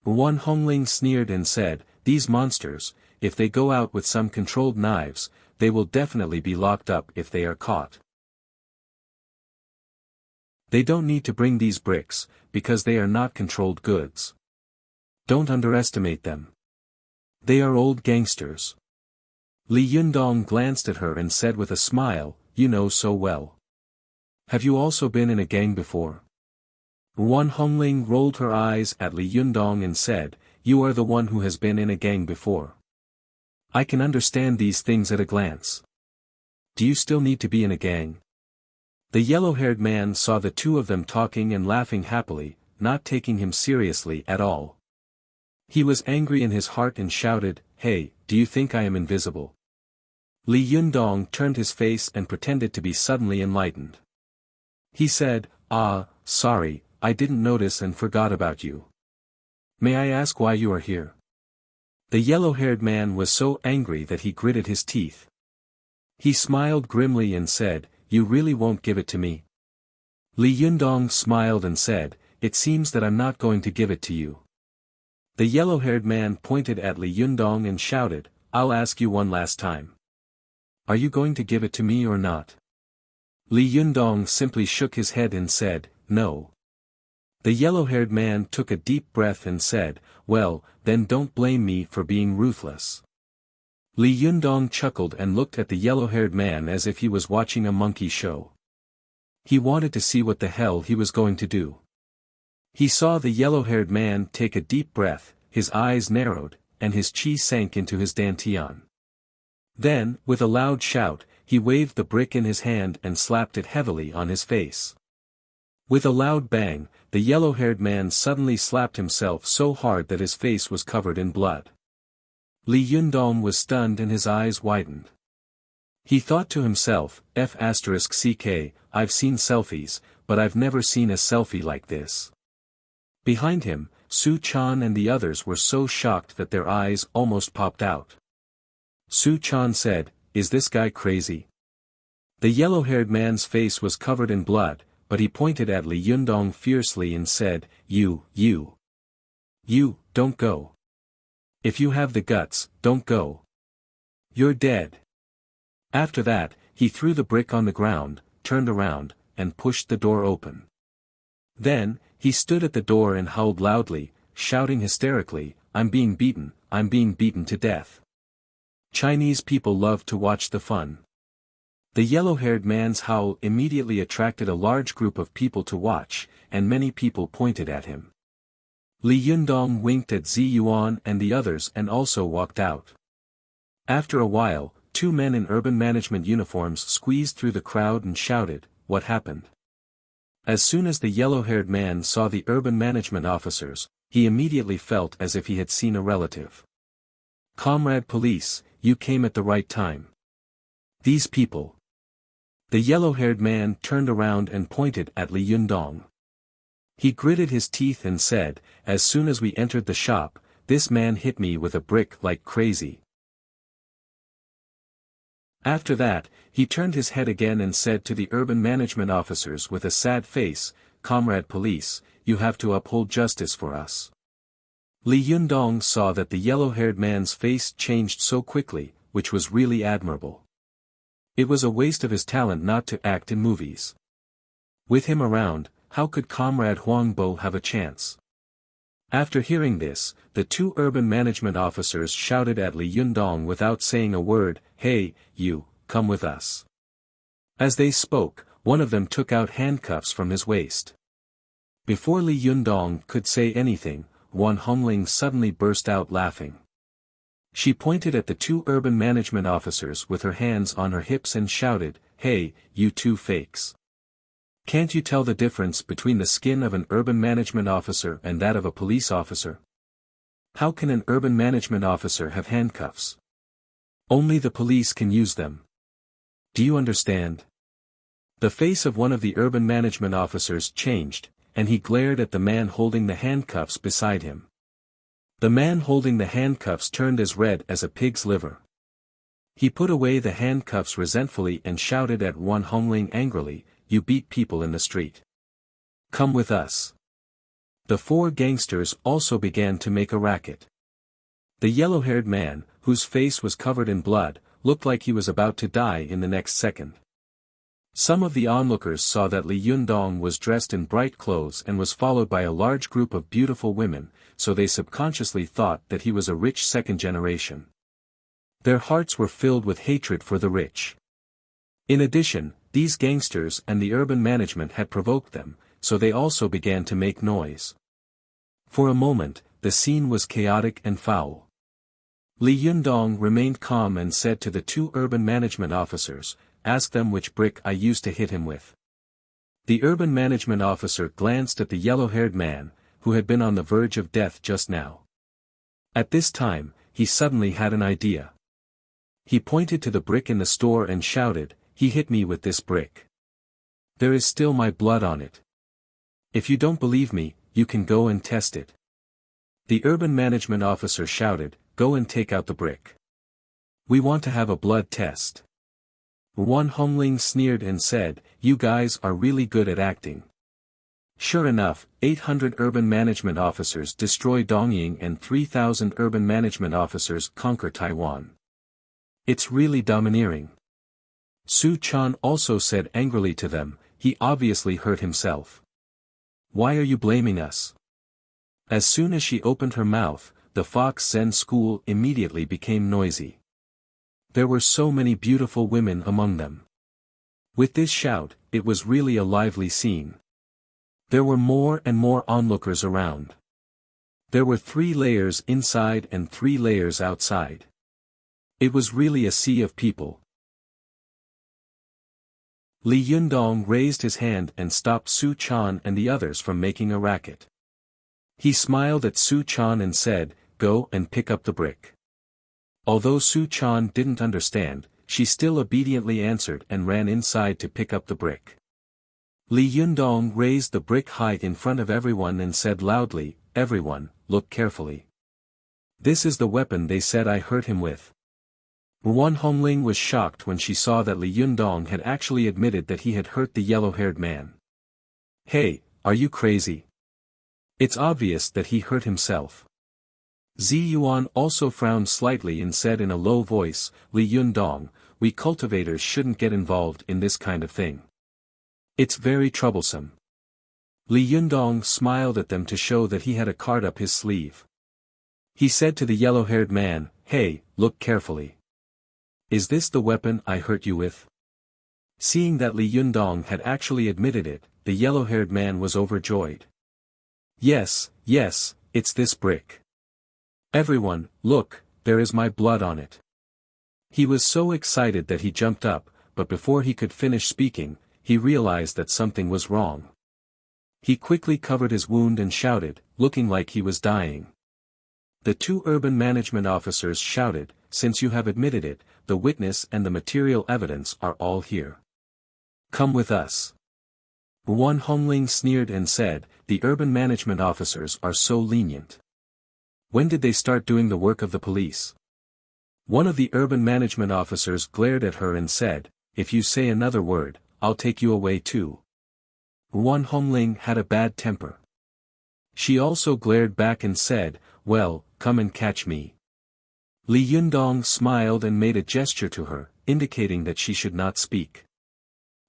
One Hongling sneered and said, "These monsters, if they go out with some controlled knives, they will definitely be locked up if they are caught. They don't need to bring these bricks, because they are not controlled goods. Don't underestimate them. They are old gangsters." Li Yundong glanced at her and said with a smile, "You know so well. Have you also been in a gang before?" One Hongling rolled her eyes at Li Yundong and said, "You are the one who has been in a gang before. I can understand these things at a glance. Do you still need to be in a gang?" The yellow-haired man saw the two of them talking and laughing happily, not taking him seriously at all. He was angry in his heart and shouted, "Hey, do you think I am invisible?" Li Yundong turned his face and pretended to be suddenly enlightened. He said, "Ah, sorry, I didn't notice and forgot about you. May I ask why you are here?" The yellow-haired man was so angry that he gritted his teeth. He smiled grimly and said, "You really won't give it to me?" Li Yundong smiled and said, "It seems that I'm not going to give it to you." The yellow-haired man pointed at Li Yundong and shouted, "I'll ask you one last time. Are you going to give it to me or not?" Li Yundong simply shook his head and said, "No." The yellow-haired man took a deep breath and said, "Well, then don't blame me for being ruthless." Li Yundong chuckled and looked at the yellow-haired man as if he was watching a monkey show. He wanted to see what the hell he was going to do. He saw the yellow-haired man take a deep breath, his eyes narrowed, and his chi sank into his dantian. Then, with a loud shout, he waved the brick in his hand and slapped it heavily on his face. With a loud bang, the yellow-haired man suddenly slapped himself so hard that his face was covered in blood. Li Yundong was stunned and his eyes widened. He thought to himself, F***ck, I've seen selfies, but I've never seen a selfie like this. Behind him, Su Chan and the others were so shocked that their eyes almost popped out. Su Chan said, "Is this guy crazy?" The yellow-haired man's face was covered in blood, but he pointed at Li Yundong fiercely and said, You, don't go. If you have the guts, don't go. You're dead." After that, he threw the brick on the ground, turned around, and pushed the door open. Then, he stood at the door and howled loudly, shouting hysterically, I'm being beaten to death." Chinese people love to watch the fun. The yellow-haired man's howl immediately attracted a large group of people to watch, and many people pointed at him. Li Yundong winked at Zi Yuan and the others and also walked out. After a while, two men in urban management uniforms squeezed through the crowd and shouted, "What happened?" As soon as the yellow-haired man saw the urban management officers, he immediately felt as if he had seen a relative. "Comrade police, you came at the right time. These people. The yellow-haired man turned around and pointed at Li Yundong. He gritted his teeth and said, "As soon as we entered the shop, this man hit me with a brick like crazy." After that, he turned his head again and said to the urban management officers with a sad face, "Comrade police, you have to uphold justice for us." Li Yundong saw that the yellow-haired man's face changed so quickly, which was really admirable. It was a waste of his talent not to act in movies. With him around, how could Comrade Huangbo have a chance? After hearing this, the two urban management officers shouted at Li Yundong without saying a word, "Hey, you, come with us." As they spoke, one of them took out handcuffs from his waist. Before Li Yundong could say anything, Wan Hongling suddenly burst out laughing. She pointed at the two urban management officers with her hands on her hips and shouted, "Hey, you two fakes. Can't you tell the difference between the skin of an urban management officer and that of a police officer? How can an urban management officer have handcuffs? Only the police can use them. Do you understand?" The face of one of the urban management officers changed, and he glared at the man holding the handcuffs beside him. The man holding the handcuffs turned as red as a pig's liver. He put away the handcuffs resentfully and shouted at Wan Hongling angrily, "You beat people in the street. Come with us." The four gangsters also began to make a racket. The yellow-haired man, whose face was covered in blood, looked like he was about to die in the next second. Some of the onlookers saw that Li Yundong was dressed in bright clothes and was followed by a large group of beautiful women, so they subconsciously thought that he was a rich second generation. Their hearts were filled with hatred for the rich. In addition, these gangsters and the urban management had provoked them, so they also began to make noise. For a moment, the scene was chaotic and foul. Li Yundong remained calm and said to the two urban management officers, "Ask them which brick I used to hit him with." The urban management officer glanced at the yellow-haired man, who had been on the verge of death just now. At this time, he suddenly had an idea. He pointed to the brick in the store and shouted, "He hit me with this brick. There is still my blood on it. If you don't believe me, you can go and test it." The urban management officer shouted, "Go and take out the brick. We want to have a blood test." Wan Hongling sneered and said, "You guys are really good at acting." Sure enough, 800 urban management officers destroy Dongying and 3,000 urban management officers conquer Taiwan. It's really domineering. Su Chan also said angrily to them, "He obviously hurt himself. Why are you blaming us?" As soon as she opened her mouth, the Fox Zen school immediately became noisy. There were so many beautiful women among them. With this shout, it was really a lively scene. There were more and more onlookers around. There were 3 layers inside and 3 layers outside. It was really a sea of people. Li Yundong raised his hand and stopped Su Chan and the others from making a racket. He smiled at Su Chan and said, "Go and pick up the brick." Although Su Chan didn't understand, she still obediently answered and ran inside to pick up the brick. Li Yundong raised the brick high in front of everyone and said loudly, "Everyone, look carefully. This is the weapon they said I hurt him with." Wan Hongling was shocked when she saw that Li Yundong had actually admitted that he had hurt the yellow-haired man. "Hey, are you crazy? It's obvious that he hurt himself." Zi Yuan also frowned slightly and said in a low voice, "Li Yundong, we cultivators shouldn't get involved in this kind of thing. It's very troublesome." Li Yundong smiled at them to show that he had a card up his sleeve. He said to the yellow-haired man, "Hey, look carefully. Is this the weapon I hurt you with?" Seeing that Li Yundong had actually admitted it, the yellow-haired man was overjoyed. Yes, it's this brick. Everyone, look, there is my blood on it." He was so excited that he jumped up, but before he could finish speaking, he realized that something was wrong. He quickly covered his wound and shouted, looking like he was dying. The 2 urban management officers shouted, "Since you have admitted it, the witness and the material evidence are all here. Come with us. One Hongling sneered and said, the urban management officers are so lenient. When did they start doing the work of the police? One of the urban management officers glared at her and said, if you say another word, I'll take you away too. One Hongling had a bad temper. She also glared back and said, well, come and catch me. Li Yundong smiled and made a gesture to her, indicating that she should not speak.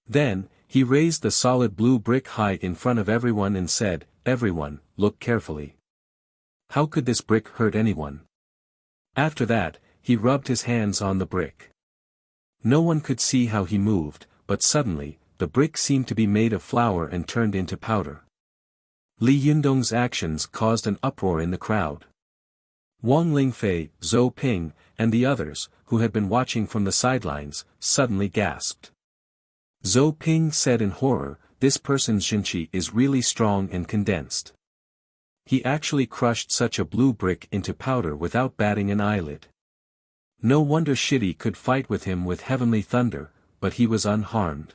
Then, he raised the solid blue brick high in front of everyone and said, everyone, look carefully. How could this brick hurt anyone? After that, he rubbed his hands on the brick. No one could see how he moved, but suddenly, the brick seemed to be made of flour and turned into powder. Li Yundong's actions caused an uproar in the crowd. Wang Lingfei, Zhou Ping, and the others, who had been watching from the sidelines, suddenly gasped. Zhou Ping said in horror, this person's jinqi is really strong and condensed. He actually crushed such a blue brick into powder without batting an eyelid. No wonder Shitty could fight with him with heavenly thunder, but he was unharmed.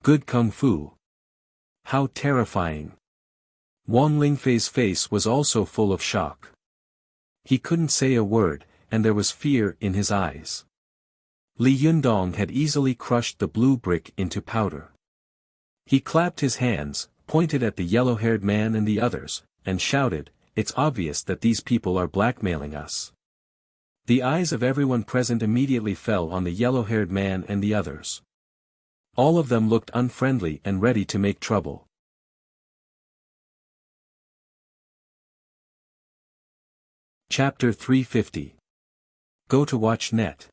Good kung fu. How terrifying. Wang Lingfei's face was also full of shock. He couldn't say a word, and there was fear in his eyes. Li Yundong had easily crushed the blue brick into powder. He clapped his hands, pointed at the yellow-haired man and the others, and shouted, it's obvious that these people are blackmailing us. The eyes of everyone present immediately fell on the yellow-haired man and the others. All of them looked unfriendly and ready to make trouble. Chapter 350. Go to watch net.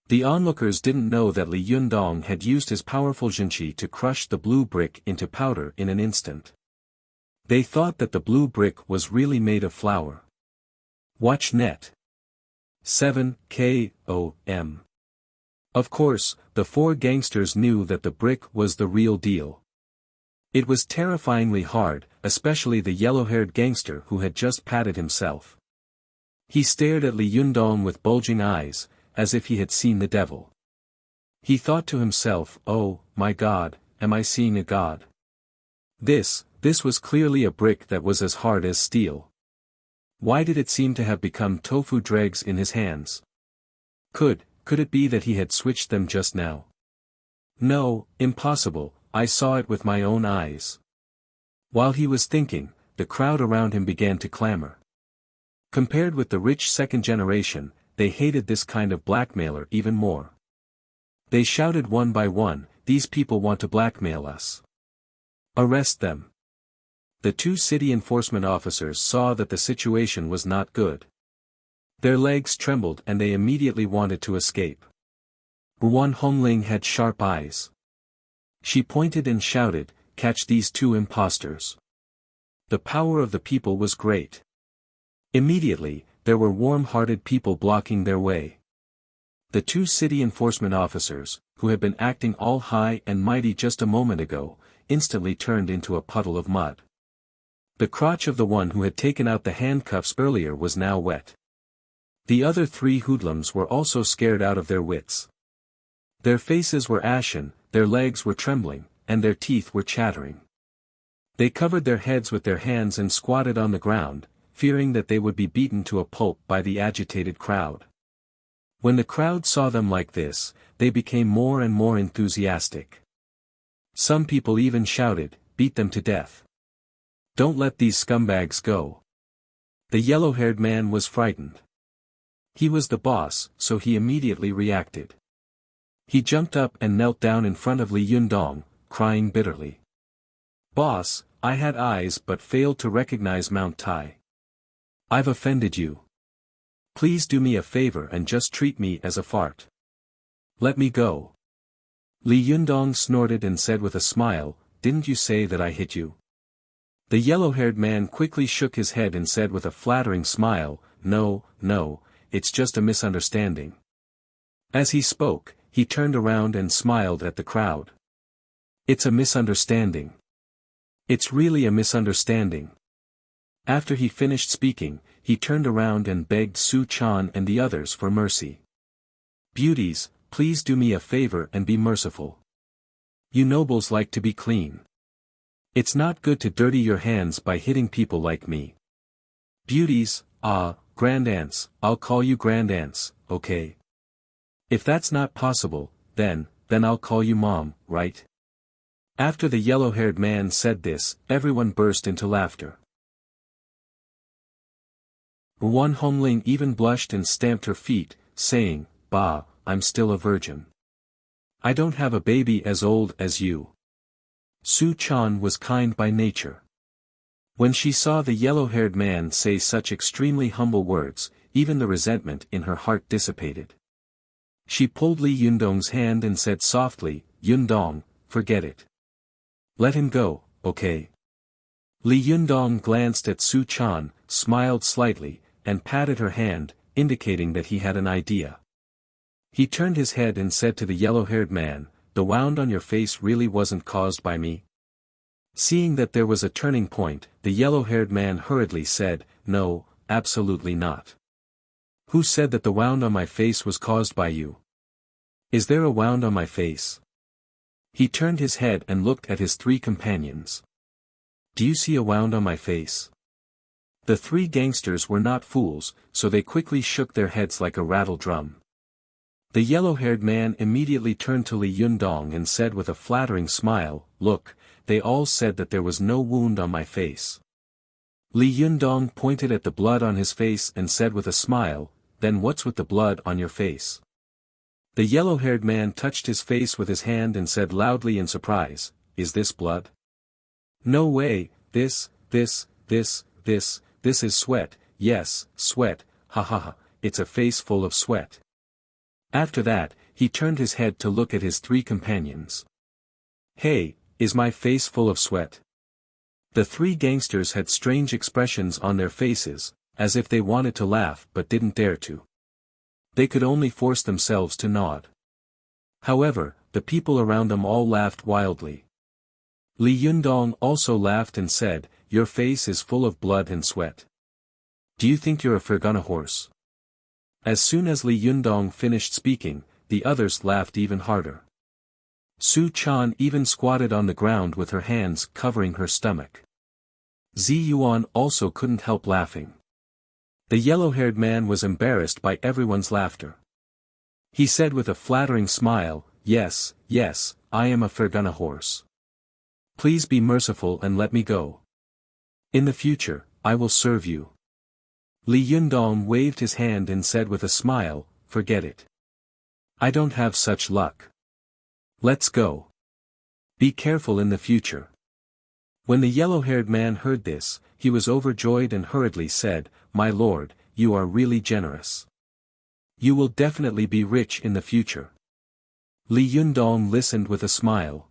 The onlookers didn't know that Li Yundong had used his powerful jinqi to crush the blue brick into powder in an instant. They thought that the blue brick was really made of flour. Watch net. 7 KOM. Of course, the four gangsters knew that the brick was the real deal. It was terrifyingly hard, especially the yellow-haired gangster who had just patted himself. He stared at Li Yundong with bulging eyes, as if he had seen the devil. He thought to himself, oh, my God, am I seeing a god? This was clearly a brick that was as hard as steel. Why did it seem to have become tofu dregs in his hands? Could it be that he had switched them just now? No, impossible, I saw it with my own eyes. While he was thinking, the crowd around him began to clamor. Compared with the rich second generation, they hated this kind of blackmailer even more. They shouted one by one, these people want to blackmail us. Arrest them. The two city enforcement officers saw that the situation was not good. Their legs trembled and they immediately wanted to escape. Wan Hongling had sharp eyes. She pointed and shouted, catch these two imposters. The power of the people was great. Immediately, there were warm-hearted people blocking their way. The two city enforcement officers, who had been acting all high and mighty just a moment ago, instantly turned into a puddle of mud. The crotch of the one who had taken out the handcuffs earlier was now wet. The other three hoodlums were also scared out of their wits. Their faces were ashen, their legs were trembling, and their teeth were chattering. They covered their heads with their hands and squatted on the ground, fearing that they would be beaten to a pulp by the agitated crowd. When the crowd saw them like this, they became more and more enthusiastic. Some people even shouted, beat them to death. Don't let these scumbags go. The yellow-haired man was frightened. He was the boss, so he immediately reacted. He jumped up and knelt down in front of Li Yundong, crying bitterly. Boss, I had eyes but failed to recognize Mount Tai. I've offended you. Please do me a favor and just treat me as a fart. Let me go. Li Yundong snorted and said with a smile, didn't you say that I hit you? The yellow-haired man quickly shook his head and said with a flattering smile, no, it's just a misunderstanding. As he spoke, he turned around and smiled at the crowd. It's a misunderstanding. It's really a misunderstanding. After he finished speaking, he turned around and begged Su Chan and the others for mercy. Beauties, please do me a favor and be merciful. You nobles like to be clean. It's not good to dirty your hands by hitting people like me. Beauties, grand-aunts, I'll call you grand-aunts, okay? If that's not possible, then I'll call you mom, right? After the yellow-haired man said this, everyone burst into laughter. One Hongling even blushed and stamped her feet, saying, "Bah, I'm still a virgin. I don't have a baby as old as you." Su Chan was kind by nature. When she saw the yellow-haired man say such extremely humble words, even the resentment in her heart dissipated. She pulled Li Yundong's hand and said softly, "Yundong, forget it. Let him go, okay?" Li Yundong glanced at Su Chan, smiled slightly, and patted her hand, indicating that he had an idea. He turned his head and said to the yellow-haired man, "The wound on your face really wasn't caused by me?" Seeing that there was a turning point, the yellow-haired man hurriedly said, "No, absolutely not. Who said that the wound on my face was caused by you? Is there a wound on my face?" He turned his head and looked at his three companions. "Do you see a wound on my face?" The three gangsters were not fools, so they quickly shook their heads like a rattle drum. The yellow-haired man immediately turned to Li Yundong and said with a flattering smile, "Look, they all said that there was no wound on my face." Li Yundong pointed at the blood on his face and said with a smile, "Then what's with the blood on your face?" The yellow-haired man touched his face with his hand and said loudly in surprise, "Is this blood? No way, this is sweat, yes, sweat, ha ha ha, it's a face full of sweat." After that, he turned his head to look at his three companions. "Hey, is my face full of sweat?" The three gangsters had strange expressions on their faces, as if they wanted to laugh but didn't dare to. They could only force themselves to nod. However, the people around them all laughed wildly. Li Yundong also laughed and said, "Your face is full of blood and sweat. Do you think you're a Fergana horse?" As soon as Li Yundong finished speaking, the others laughed even harder. Su Chan even squatted on the ground with her hands covering her stomach. Zi Yuan also couldn't help laughing. The yellow-haired man was embarrassed by everyone's laughter. He said with a flattering smile, yes, I am a Fergana horse. Please be merciful and let me go. In the future, I will serve you." Li Yundong waved his hand and said with a smile, "Forget it. I don't have such luck. Let's go. Be careful in the future." When the yellow-haired man heard this, he was overjoyed and hurriedly said, "My lord, you are really generous. You will definitely be rich in the future." Li Yundong listened with a smile.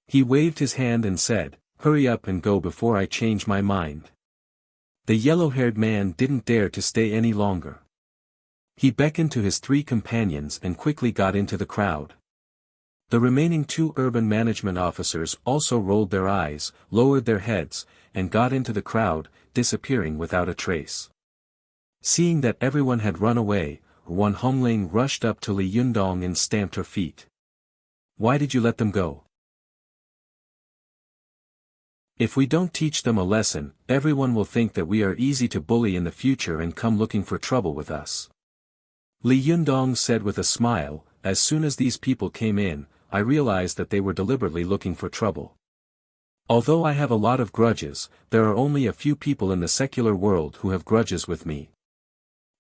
He waved his hand and said, "Hurry up and go before I change my mind." The yellow-haired man didn't dare to stay any longer. He beckoned to his three companions and quickly got into the crowd. The remaining two urban management officers also rolled their eyes, lowered their heads, and got into the crowd, disappearing without a trace. Seeing that everyone had run away, Wan Hongling rushed up to Li Yundong and stamped her feet. "Why did you let them go? If we don't teach them a lesson, everyone will think that we are easy to bully in the future and come looking for trouble with us." Li Yundong said with a smile, "As soon as these people came in, I realized that they were deliberately looking for trouble. Although I have a lot of grudges, there are only a few people in the secular world who have grudges with me.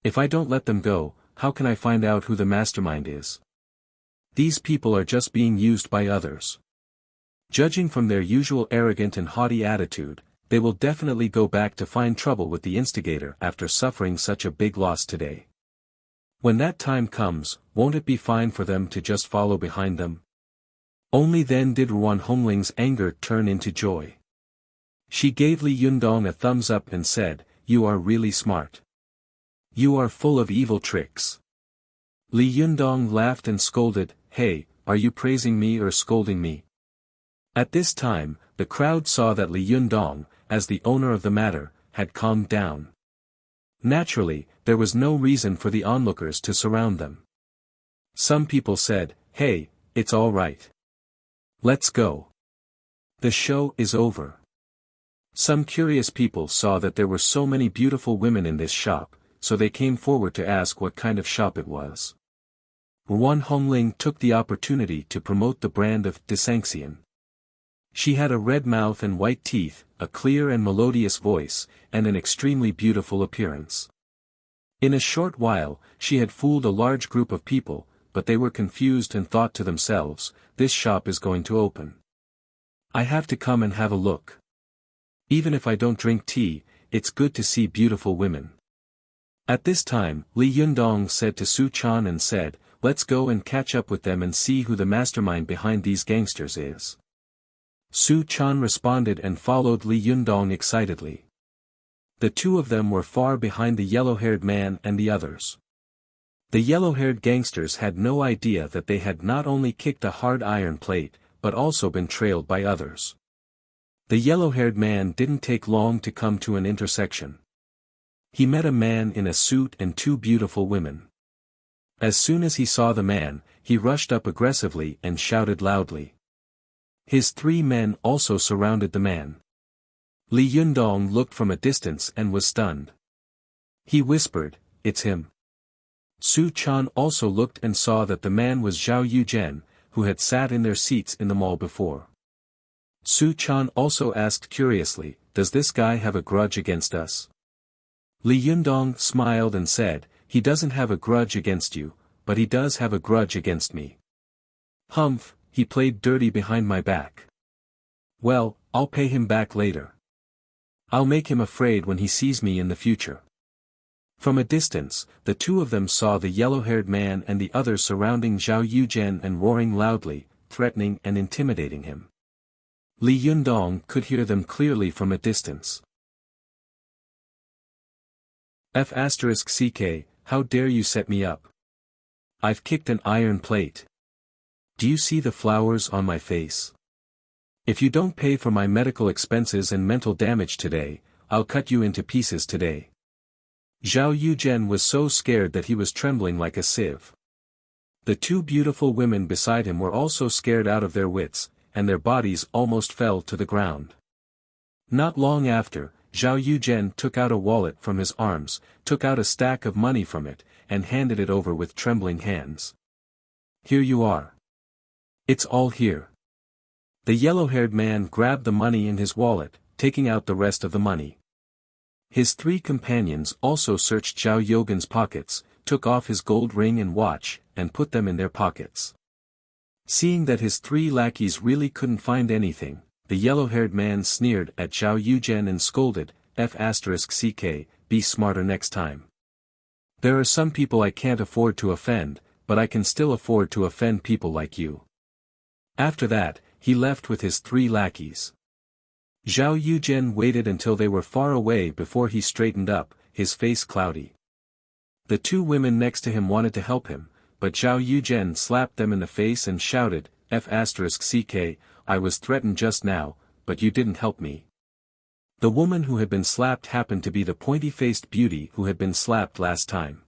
If I don't let them go, how can I find out who the mastermind is? These people are just being used by others. Judging from their usual arrogant and haughty attitude, they will definitely go back to find trouble with the instigator after suffering such a big loss today. When that time comes, won't it be fine for them to just follow behind them?" Only then did Ruan Hongling's anger turn into joy. She gave Li Yundong a thumbs up and said, "You are really smart. You are full of evil tricks." Li Yundong laughed and scolded, "Hey, are you praising me or scolding me?" At this time, the crowd saw that Li Yundong, as the owner of the matter, had calmed down. Naturally, there was no reason for the onlookers to surround them. Some people said, "Hey, it's all right. Let's go. The show is over. Some curious people saw that there were so many beautiful women in this shop, so they came forward to ask what kind of shop it was. Wan Hongling took the opportunity to promote the brand of Desanxian. She had a red mouth and white teeth, a clear and melodious voice, and an extremely beautiful appearance. In a short while, she had fooled a large group of people, but they were confused and thought to themselves, this shop is going to open. I have to come and have a look. Even if I don't drink tea, it's good to see beautiful women. At this time, Li Yundong said to Su Chan and said, let's go and catch up with them and see who the mastermind behind these gangsters is. Su Chan responded and followed Li Yundong excitedly. The two of them were far behind the yellow-haired man and the others. The yellow-haired gangsters had no idea that they had not only kicked a hard iron plate, but also been trailed by others. The yellow-haired man didn't take long to come to an intersection. He met a man in a suit and two beautiful women. As soon as he saw the man, he rushed up aggressively and shouted loudly. His three men also surrounded the man. Li Yundong looked from a distance and was stunned. He whispered, it's him. Su Chan also looked and saw that the man was Zhao Yuzhen, who had sat in their seats in the mall before. Su Chan also asked curiously, does this guy have a grudge against us? Li Yundong smiled and said, he doesn't have a grudge against you, but he does have a grudge against me. Humph, he played dirty behind my back. Well, I'll pay him back later. I'll make him afraid when he sees me in the future. From a distance, the two of them saw the yellow-haired man and the others surrounding Zhao Yuzhen and roaring loudly, threatening and intimidating him. Li Yundong could hear them clearly from a distance. F***ck, how dare you set me up? I've kicked an iron plate. Do you see the flowers on my face? If you don't pay for my medical expenses and mental damage today, I'll cut you into pieces today. Zhao Yuzhen was so scared that he was trembling like a sieve. The two beautiful women beside him were also scared out of their wits, and their bodies almost fell to the ground. Not long after, Zhao Yuzhen took out a wallet from his arms, took out a stack of money from it, and handed it over with trembling hands. Here you are. It's all here. The yellow-haired man grabbed the money in his wallet, taking out the rest of the money. His three companions also searched Zhao Yuzhen's pockets, took off his gold ring and watch, and put them in their pockets. Seeing that his three lackeys really couldn't find anything, the yellow-haired man sneered at Zhao Yuzhen and scolded, F***ck, be smarter next time. There are some people I can't afford to offend, but I can still afford to offend people like you. After that, he left with his three lackeys. Zhao Yuzhen waited until they were far away before he straightened up, his face cloudy. The two women next to him wanted to help him, but Zhao Yuzhen slapped them in the face and shouted, F***ck, I was threatened just now, but you didn't help me. The woman who had been slapped happened to be the pointy-faced beauty who had been slapped last time.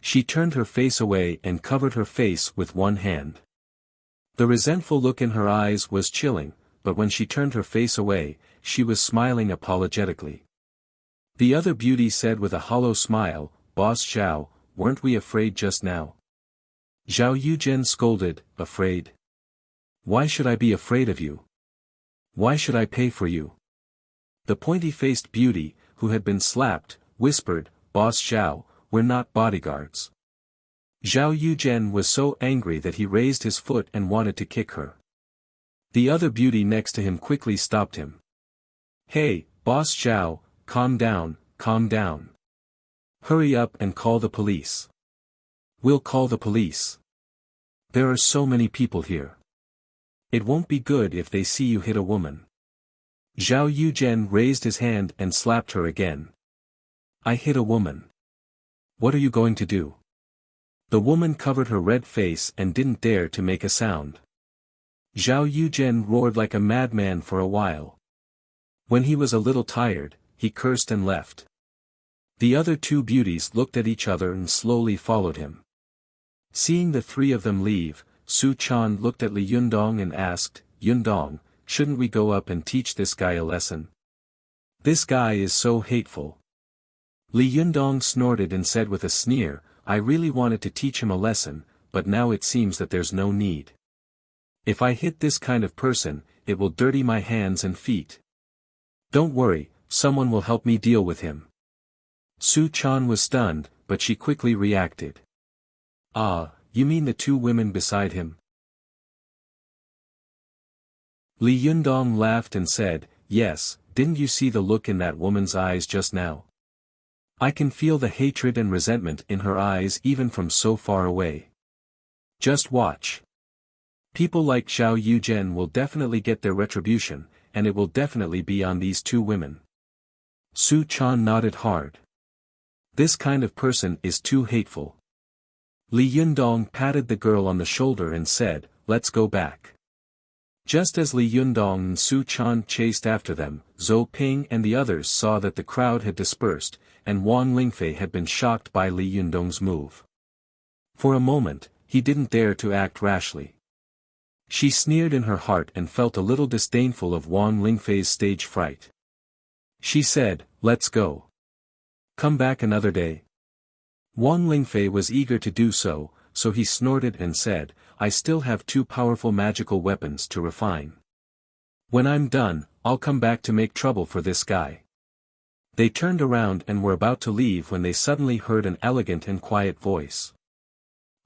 She turned her face away and covered her face with one hand. The resentful look in her eyes was chilling, but when she turned her face away, she was smiling apologetically. The other beauty said with a hollow smile, Boss Zhao, weren't we afraid just now? Zhao Yuzhen scolded, afraid? Why should I be afraid of you? Why should I pay for you? The pointy-faced beauty, who had been slapped, whispered, Boss Zhao, we're not bodyguards. Zhao Yuzhen was so angry that he raised his foot and wanted to kick her. The other beauty next to him quickly stopped him. Hey, Boss Zhao, calm down, calm down. Hurry up and call the police. We'll call the police. There are so many people here. It won't be good if they see you hit a woman. Zhao Yuzhen raised his hand and slapped her again. I hit a woman. What are you going to do? The woman covered her red face and didn't dare to make a sound. Zhao Yuzhen roared like a madman for a while. When he was a little tired, he cursed and left. The other two beauties looked at each other and slowly followed him. Seeing the three of them leave, Su Chan looked at Li Yundong and asked, Yundong, shouldn't we go up and teach this guy a lesson? This guy is so hateful. Li Yundong snorted and said with a sneer, I really wanted to teach him a lesson, but now it seems that there's no need. If I hit this kind of person, it will dirty my hands and feet. Don't worry, someone will help me deal with him. Su Chan was stunned, but she quickly reacted. Ah, you mean the two women beside him? Li Yundong laughed and said, yes, didn't you see the look in that woman's eyes just now? I can feel the hatred and resentment in her eyes even from so far away. Just watch. People like Zhao Yuzhen will definitely get their retribution, and it will definitely be on these two women. Su Chan nodded hard. This kind of person is too hateful. Li Yundong patted the girl on the shoulder and said, let's go back. Just as Li Yundong and Su Chan chased after them, Zhou Ping and the others saw that the crowd had dispersed, and Wang Lingfei had been shocked by Li Yundong's move. For a moment, he didn't dare to act rashly. She sneered in her heart and felt a little disdainful of Wang Lingfei's stage fright. She said, let's go. Come back another day. Wang Lingfei was eager to do so, so he snorted and said, I still have two powerful magical weapons to refine. When I'm done, I'll come back to make trouble for this guy. They turned around and were about to leave when they suddenly heard an elegant and quiet voice.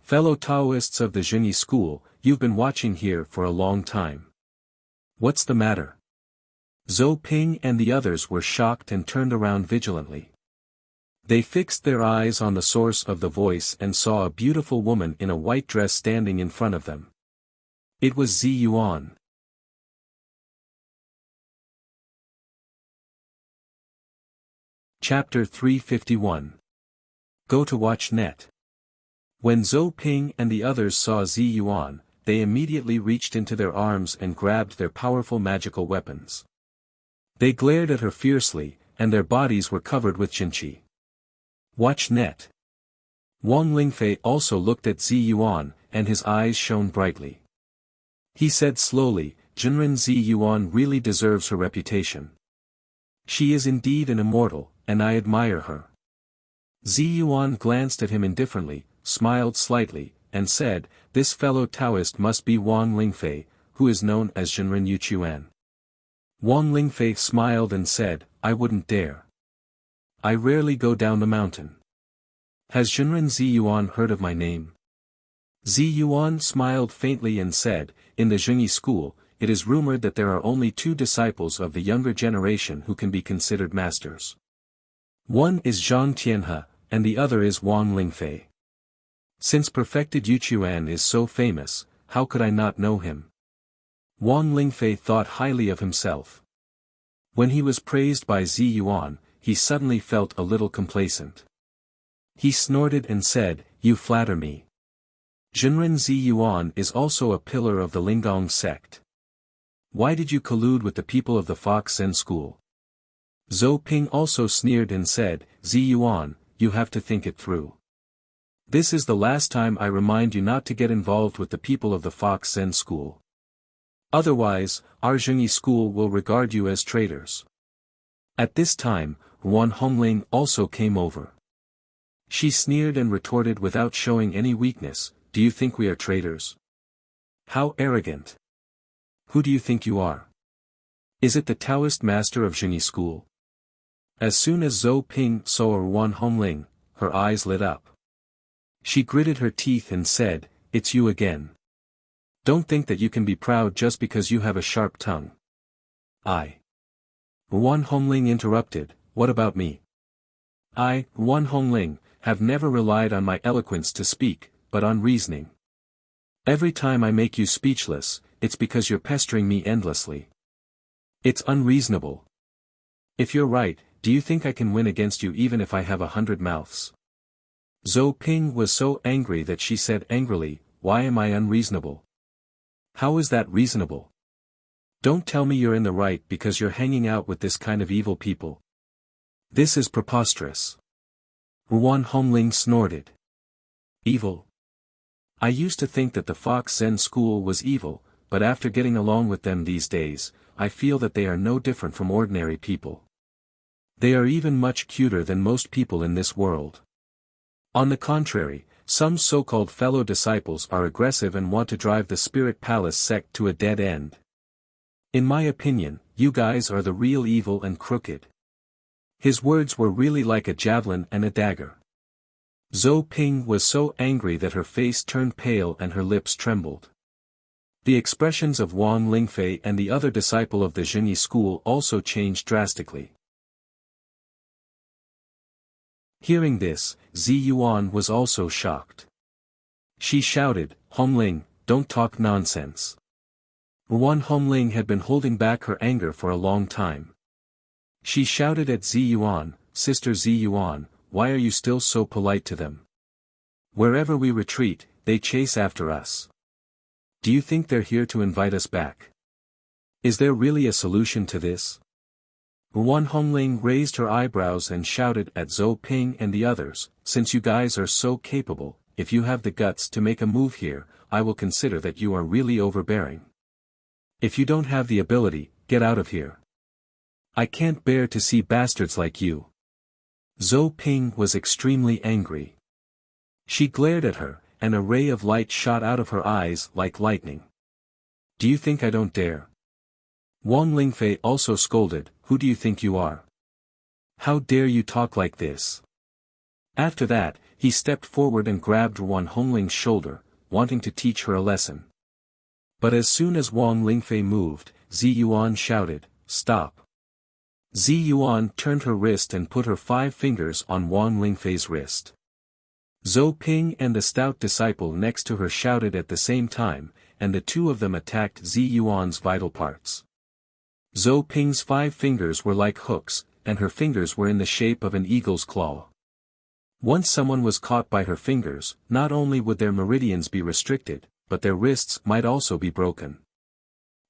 Fellow Taoists of the Zhenyi school, you've been watching here for a long time. What's the matter? Zhou Ping and the others were shocked and turned around vigilantly. They fixed their eyes on the source of the voice and saw a beautiful woman in a white dress standing in front of them. It was Zi Yuan. Chapter 351. Go to watch net. When Zhou Ping and the others saw Zi Yuan, they immediately reached into their arms and grabbed their powerful magical weapons. They glared at her fiercely, and their bodies were covered with qinqi. Watch net. Wang Lingfei also looked at Zi Yuan, and his eyes shone brightly. He said slowly, Jinren Zi Yuan really deserves her reputation. She is indeed an immortal, and I admire her. Zi Yuan glanced at him indifferently, smiled slightly, and said, this fellow Taoist must be Wang Lingfei, who is known as Jinren Yuchuan. Wang Lingfei smiled and said, I wouldn't dare. I rarely go down the mountain. Has Jinren Zi Yuan heard of my name? Zi Yuan smiled faintly and said, in the Zhenyi school, it is rumored that there are only two disciples of the younger generation who can be considered masters. One is Zhang Tianhe, and the other is Wang Lingfei. Since perfected Yuchuan is so famous, how could I not know him? Wang Lingfei thought highly of himself. When he was praised by Zi Yuan, he suddenly felt a little complacent. He snorted and said, you flatter me. Jinren Zi Yuan is also a pillar of the Linggong sect. Why did you collude with the people of the Fox Zen school? Zhou Ping also sneered and said, Zi Yuan, you have to think it through. This is the last time I remind you not to get involved with the people of the Fox Zen school. Otherwise, our Zhenyi school will regard you as traitors. At this time, Wan Hongling also came over. She sneered and retorted without showing any weakness, do you think we are traitors? How arrogant. Who do you think you are? Is it the Taoist master of Zhenyi school? As soon as Zhou Ping saw Wan Hongling, her eyes lit up. She gritted her teeth and said, it's you again. Don't think that you can be proud just because you have a sharp tongue. Wan Hongling interrupted, what about me? I, Wan Hongling, have never relied on my eloquence to speak, but on reasoning. Every time I make you speechless, it's because you're pestering me endlessly. It's unreasonable. If you're right, do you think I can win against you even if I have 100 mouths? Zhou Ping was so angry that she said angrily, why am I unreasonable? How is that reasonable? Don't tell me you're in the right because you're hanging out with this kind of evil people. This is preposterous. Wan Hongling snorted. Evil? I used to think that the Fox Zen school was evil, but after getting along with them these days, I feel that they are no different from ordinary people. They are even much cuter than most people in this world. On the contrary, some so-called fellow disciples are aggressive and want to drive the Spirit Palace sect to a dead end. In my opinion, you guys are the real evil and crooked. His words were really like a javelin and a dagger. Zhou Ping was so angry that her face turned pale and her lips trembled. The expressions of Wang Lingfei and the other disciple of the Zhenyi school also changed drastically. Hearing this, Zi Yuan was also shocked. She shouted, "Hongling, don't talk nonsense." Wan Hongling had been holding back her anger for a long time. She shouted at Zi Yuan, "Sister Zi Yuan, why are you still so polite to them? Wherever we retreat, they chase after us. Do you think they're here to invite us back? Is there really a solution to this?" Wan Hongling raised her eyebrows and shouted at Zhou Ping and the others, "Since you guys are so capable, if you have the guts to make a move here, I will consider that you are really overbearing. If you don't have the ability, get out of here. I can't bear to see bastards like you." Zhou Ping was extremely angry. She glared at her, and a ray of light shot out of her eyes like lightning. "Do you think I don't dare?" Wang Lingfei also scolded, "Who do you think you are? How dare you talk like this?" After that, he stepped forward and grabbed Wan Hongling's shoulder, wanting to teach her a lesson. But as soon as Wang Lingfei moved, Zi Yuan shouted, "Stop." Zi Yuan turned her wrist and put her 5 fingers on Wang Lingfei's wrist. Zhou Ping and the stout disciple next to her shouted at the same time, and the two of them attacked Zi Yuan's vital parts. Zhou Ping's 5 fingers were like hooks, and her fingers were in the shape of an eagle's claw. Once someone was caught by her fingers, not only would their meridians be restricted, but their wrists might also be broken.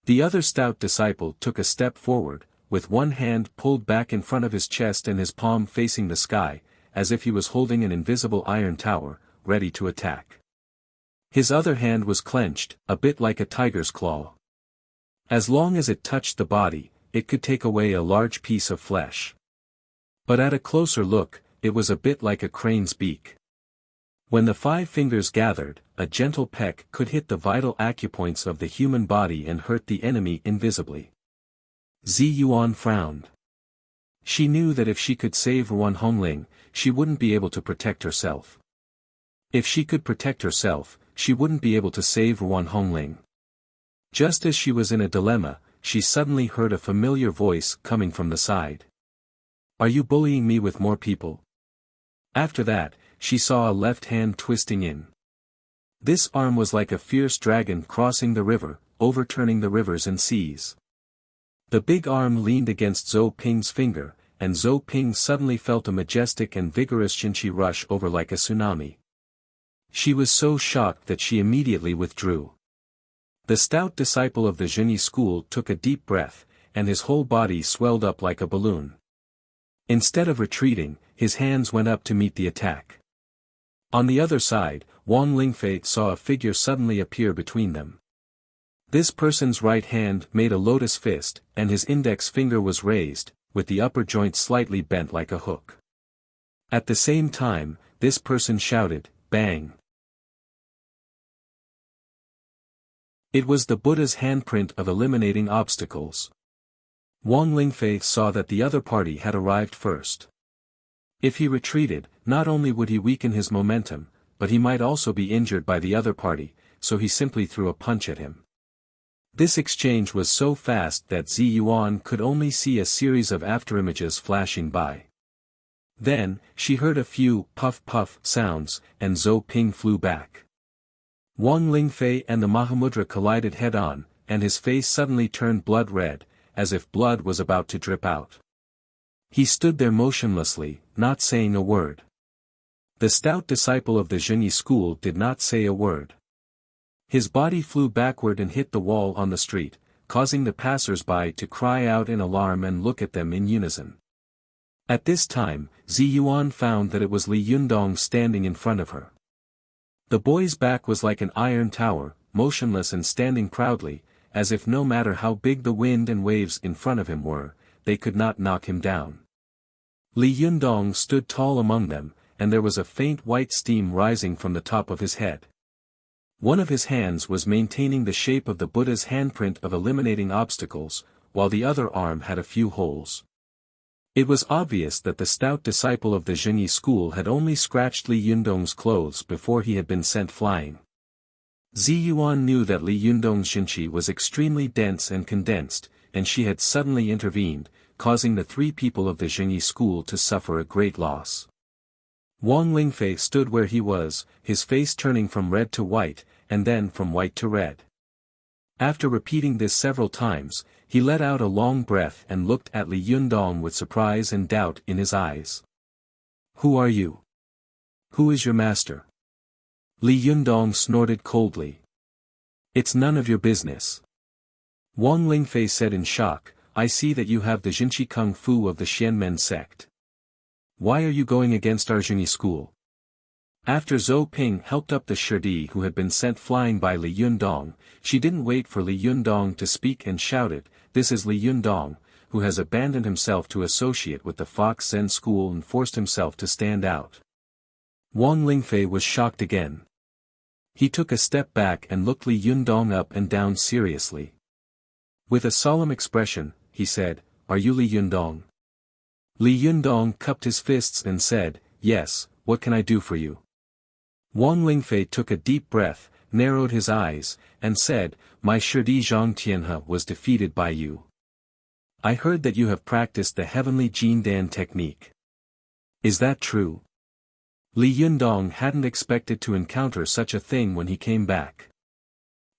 The other stout disciple took a step forward, with one hand pulled back in front of his chest and his palm facing the sky, as if he was holding an invisible iron tower, ready to attack. His other hand was clenched, a bit like a tiger's claw. As long as it touched the body, it could take away a large piece of flesh. But at a closer look, it was a bit like a crane's beak. When the 5 fingers gathered, a gentle peck could hit the vital acupoints of the human body and hurt the enemy invisibly. Zi Yuan frowned. She knew that if she could save Wan Hongling, she wouldn't be able to protect herself. If she could protect herself, she wouldn't be able to save Wan Hongling. Just as she was in a dilemma, she suddenly heard a familiar voice coming from the side. "Are you bullying me with more people?" After that, she saw a left hand twisting in. This arm was like a fierce dragon crossing the river, overturning the rivers and seas. The big arm leaned against Zhou Ping's finger, and Zhou Ping suddenly felt a majestic and vigorous qinqi rush over like a tsunami. She was so shocked that she immediately withdrew. The stout disciple of the Zhenyi school took a deep breath, and his whole body swelled up like a balloon. Instead of retreating, his hands went up to meet the attack. On the other side, Wang Lingfei saw a figure suddenly appear between them. This person's right hand made a lotus fist, and his index finger was raised, with the upper joint slightly bent like a hook. At the same time, this person shouted, "Bang!" It was the Buddha's handprint of eliminating obstacles. Wang Lingfei saw that the other party had arrived first. If he retreated, not only would he weaken his momentum, but he might also be injured by the other party, so he simply threw a punch at him. This exchange was so fast that Zi Yuan could only see a series of afterimages flashing by. Then, she heard a few puff-puff sounds, and Zhou Ping flew back. Wang Lingfei and the Mahamudra collided head-on, and his face suddenly turned blood-red, as if blood was about to drip out. He stood there motionlessly, not saying a word. The stout disciple of the Zhenyi school did not say a word. His body flew backward and hit the wall on the street, causing the passers-by to cry out in alarm and look at them in unison. At this time, Zi Yuan found that it was Li Yundong standing in front of her. The boy's back was like an iron tower, motionless and standing proudly, as if no matter how big the wind and waves in front of him were, they could not knock him down. Li Yundong stood tall among them, and there was a faint white steam rising from the top of his head. One of his hands was maintaining the shape of the Buddha's handprint of eliminating obstacles, while the other arm had a few holes. It was obvious that the stout disciple of the Zhengyi school had only scratched Li Yundong's clothes before he had been sent flying. Ziyuan knew that Li Yundong's Xinqi was extremely dense and condensed, and she had suddenly intervened, causing the 3 people of the Zhengyi school to suffer a great loss. Wang Lingfei stood where he was, his face turning from red to white, and then from white to red. After repeating this several times, he let out a long breath and looked at Li Yundong with surprise and doubt in his eyes. "Who are you? Who is your master?" Li Yundong snorted coldly. "It's none of your business." Wang Lingfei said in shock, "I see that you have the Xinqi Kung Fu of the Xianmen sect. Why are you going against our Zhengyi school?" After Zhou Ping helped up the Shirdi who had been sent flying by Li Yundong, she didn't wait for Li Yundong to speak and shouted, "This is Li Yundong, who has abandoned himself to associate with the Fox Zen school and forced himself to stand out." Wang Lingfei was shocked again. He took a step back and looked Li Yundong up and down seriously. With a solemn expression, he said, "Are you Li Yundong?" Li Yundong cupped his fists and said, "Yes, what can I do for you?" Wang Lingfei took a deep breath, narrowed his eyes, and said, "My Shirdi Zhang Tianhe was defeated by you. I heard that you have practiced the heavenly Jindan technique. Is that true?" Li Yundong hadn't expected to encounter such a thing when he came back.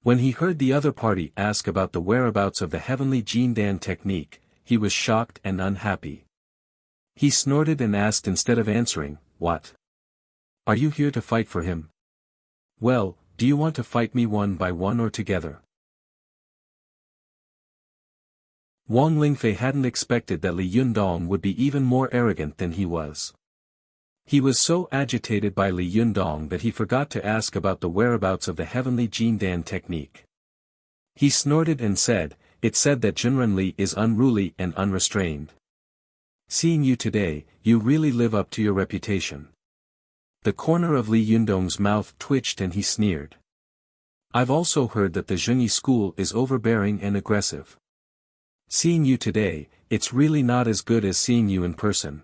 When he heard the other party ask about the whereabouts of the heavenly Jindan technique, he was shocked and unhappy. He snorted and asked instead of answering, "What? Are you here to fight for him? Well, do you want to fight me one by one or together?" Wang Lingfei hadn't expected that Li Yundong would be even more arrogant than he was. He was so agitated by Li Yundong that he forgot to ask about the whereabouts of the heavenly Jindan technique. He snorted and said, "It said that Junren Li is unruly and unrestrained. Seeing you today, you really live up to your reputation." The corner of Li Yundong's mouth twitched and he sneered. "I've also heard that the Zhengyi school is overbearing and aggressive. Seeing you today, it's really not as good as seeing you in person."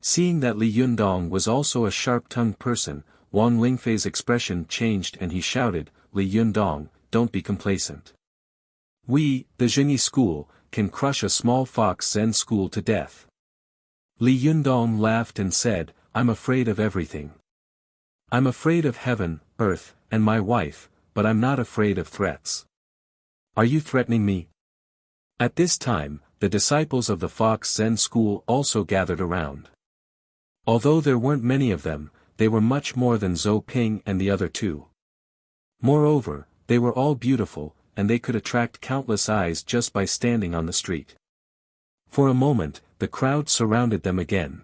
Seeing that Li Yundong was also a sharp-tongued person, Wang Lingfei's expression changed and he shouted, "Li Yundong, don't be complacent. We, the Zhengyi school, can crush a small Fox Zen school to death." Li Yundong laughed and said, "I'm afraid of everything. I'm afraid of heaven, earth, and my wife, but I'm not afraid of threats. Are you threatening me?" At this time, the disciples of the Fox Zen school also gathered around. Although there weren't many of them, they were much more than Zhou Ping and the other 2. Moreover, they were all beautiful, and they could attract countless eyes just by standing on the street. For a moment, the crowd surrounded them again.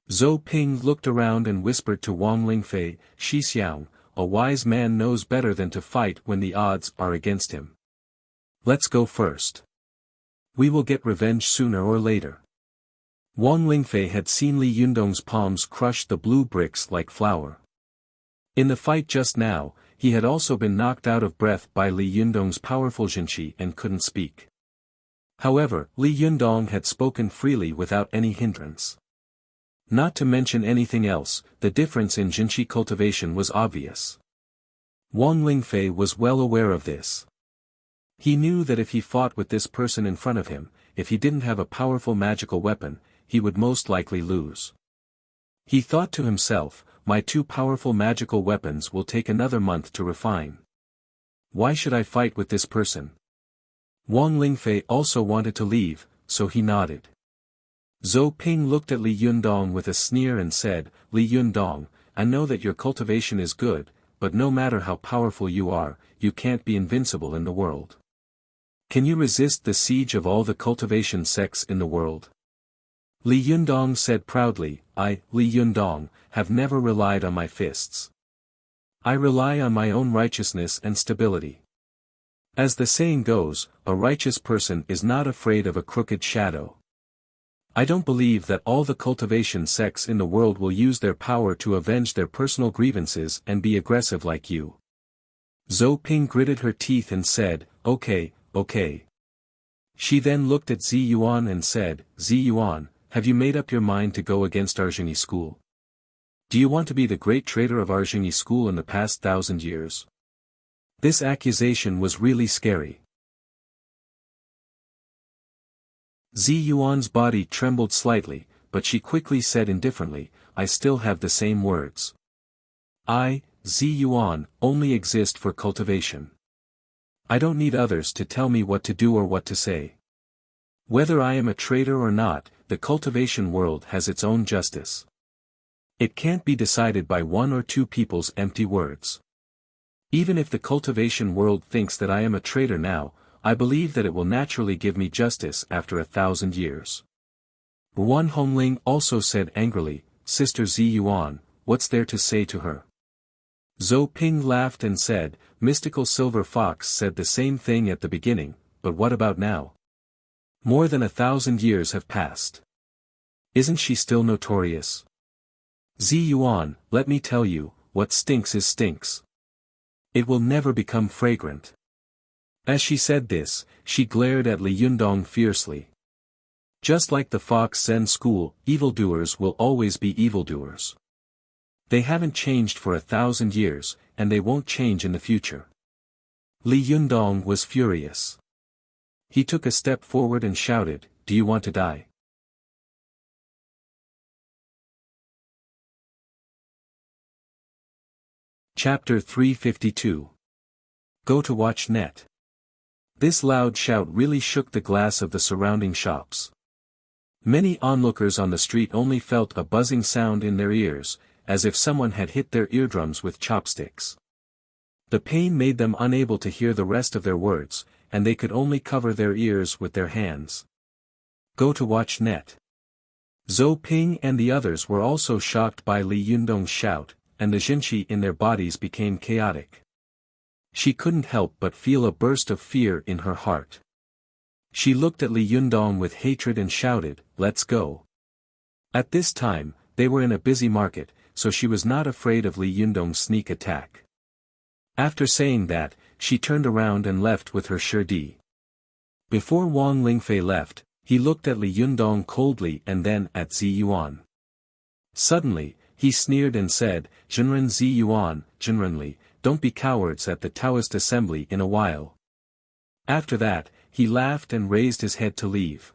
Zhou Ping looked around and whispered to Wang Lingfei, "Shi Xiang, a wise man knows better than to fight when the odds are against him. Let's go first. We will get revenge sooner or later." Wang Lingfei had seen Li Yundong's palms crush the blue bricks like flour. In the fight just now, he had also been knocked out of breath by Li Yundong's powerful Xinqi and couldn't speak. However, Li Yundong had spoken freely without any hindrance. Not to mention anything else, the difference in Xinqi cultivation was obvious. Wang Lingfei was well aware of this. He knew that if he fought with this person in front of him, if he didn't have a powerful magical weapon, he would most likely lose. He thought to himself, "My 2 powerful magical weapons will take another month to refine. Why should I fight with this person?" Wang Lingfei also wanted to leave, so he nodded. Zhou Ping looked at Li Yundong with a sneer and said, "Li Yundong, I know that your cultivation is good, but no matter how powerful you are, you can't be invincible in the world. Can you resist the siege of all the cultivation sects in the world?" Li Yundong said proudly, "I, Li Yundong, have never relied on my fists. I rely on my own righteousness and stability. As the saying goes, a righteous person is not afraid of a crooked shadow. I don't believe that all the cultivation sects in the world will use their power to avenge their personal grievances and be aggressive like you. Zhou Ping gritted her teeth and said, okay, okay. She then looked at Zi Yuan and said, Zi Yuan, have you made up your mind to go against Arjuni school? Do you want to be the great traitor of Arjuni school in the past 1,000 years? This accusation was really scary. Zi Yuan's body trembled slightly, but she quickly said indifferently, I still have the same words. I, Zi Yuan, only exist for cultivation. I don't need others to tell me what to do or what to say. Whether I am a traitor or not, the cultivation world has its own justice. It can't be decided by one or two people's empty words. Even if the cultivation world thinks that I am a traitor now, I believe that it will naturally give me justice after 1,000 years. Wan Hongling also said angrily, Sister Zi Yuan, what's there to say to her? Zhou Ping laughed and said, Mystical Silver Fox said the same thing at the beginning, but what about now? More than 1,000 years have passed. Isn't she still notorious? Zi Yuan, let me tell you, what stinks is stinks. It will never become fragrant. As she said this, she glared at Li Yundong fiercely. Just like the Fox Zen school, evildoers will always be evildoers. They haven't changed for 1,000 years, and they won't change in the future. Li Yundong was furious. He took a step forward and shouted, Do you want to die? Chapter 352. Go to watch net. This loud shout really shook the glass of the surrounding shops. Many onlookers on the street only felt a buzzing sound in their ears, as if someone had hit their eardrums with chopsticks. The pain made them unable to hear the rest of their words, and they could only cover their ears with their hands. Go to watch net. Zhou Ping and the others were also shocked by Li Yundong's shout, and the Jinqi in their bodies became chaotic. She couldn't help but feel a burst of fear in her heart. She looked at Li Yundong with hatred and shouted, Let's go. At this time, they were in a busy market, so she was not afraid of Li Yundong's sneak attack. After saying that, she turned around and left with her Shirdi. Before Wang Lingfei left, he looked at Li Yundong coldly and then at Zi Yuan. Suddenly, he sneered and said, Jinren Zi Yuan, Jinrenli, don't be cowards at the Taoist assembly in a while. After that, he laughed and raised his head to leave.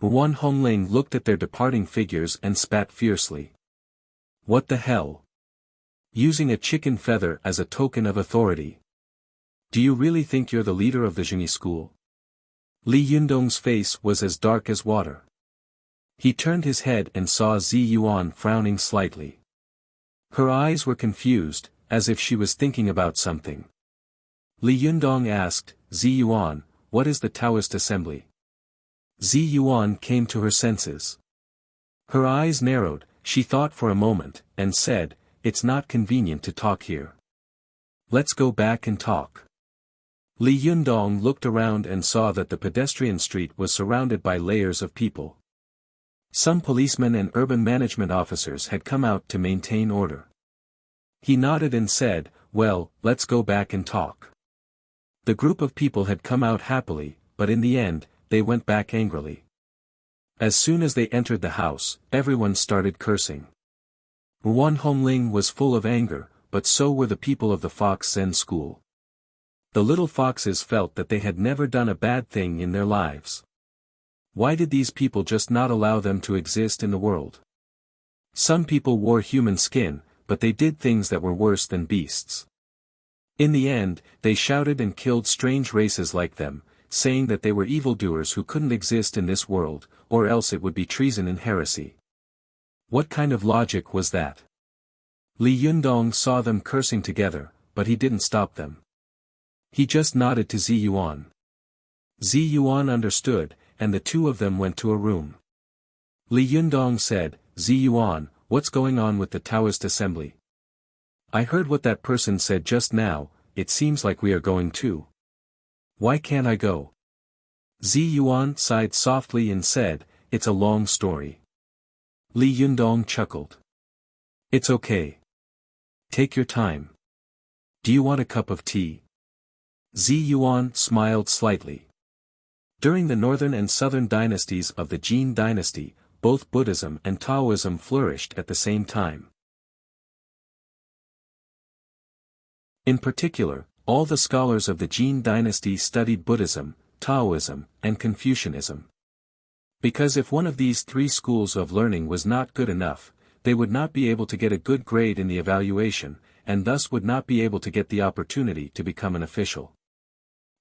Wan Hongling looked at their departing figures and spat fiercely. What the hell? Using a chicken feather as a token of authority. Do you really think you're the leader of the Jingyi school? Li Yundong's face was as dark as water. He turned his head and saw Zi Yuan frowning slightly. Her eyes were confused, as if she was thinking about something. Li Yundong asked, Zi Yuan, what is the Taoist assembly? Zi Yuan came to her senses. Her eyes narrowed, she thought for a moment, and said, It's not convenient to talk here. Let's go back and talk. Li Yundong looked around and saw that the pedestrian street was surrounded by layers of people. Some policemen and urban management officers had come out to maintain order. He nodded and said, Well, let's go back and talk. The group of people had come out happily, but in the end, they went back angrily. As soon as they entered the house, everyone started cursing. Wan Hongling was full of anger, but so were the people of the Fox Zen school. The little foxes felt that they had never done a bad thing in their lives. Why did these people just not allow them to exist in the world? Some people wore human skin, but they did things that were worse than beasts. In the end, they shouted and killed strange races like them, saying that they were evildoers who couldn't exist in this world, or else it would be treason and heresy. What kind of logic was that? Li Yundong saw them cursing together, but he didn't stop them. He just nodded to Zi Yuan. Zi Yuan understood, and the two of them went to a room. Li Yundong said, Zi Yuan, what's going on with the Taoist assembly? I heard what that person said just now, it seems like we are going too. Why can't I go? Zi Yuan sighed softly and said, it's a long story. Li Yundong chuckled. It's okay. Take your time. Do you want a cup of tea? Zi Yuan smiled slightly. During the northern and southern dynasties of the Jin dynasty, both Buddhism and Taoism flourished at the same time. In particular, all the scholars of the Jin dynasty studied Buddhism, Taoism, and Confucianism. Because if one of these three schools of learning was not good enough, they would not be able to get a good grade in the evaluation, and thus would not be able to get the opportunity to become an official.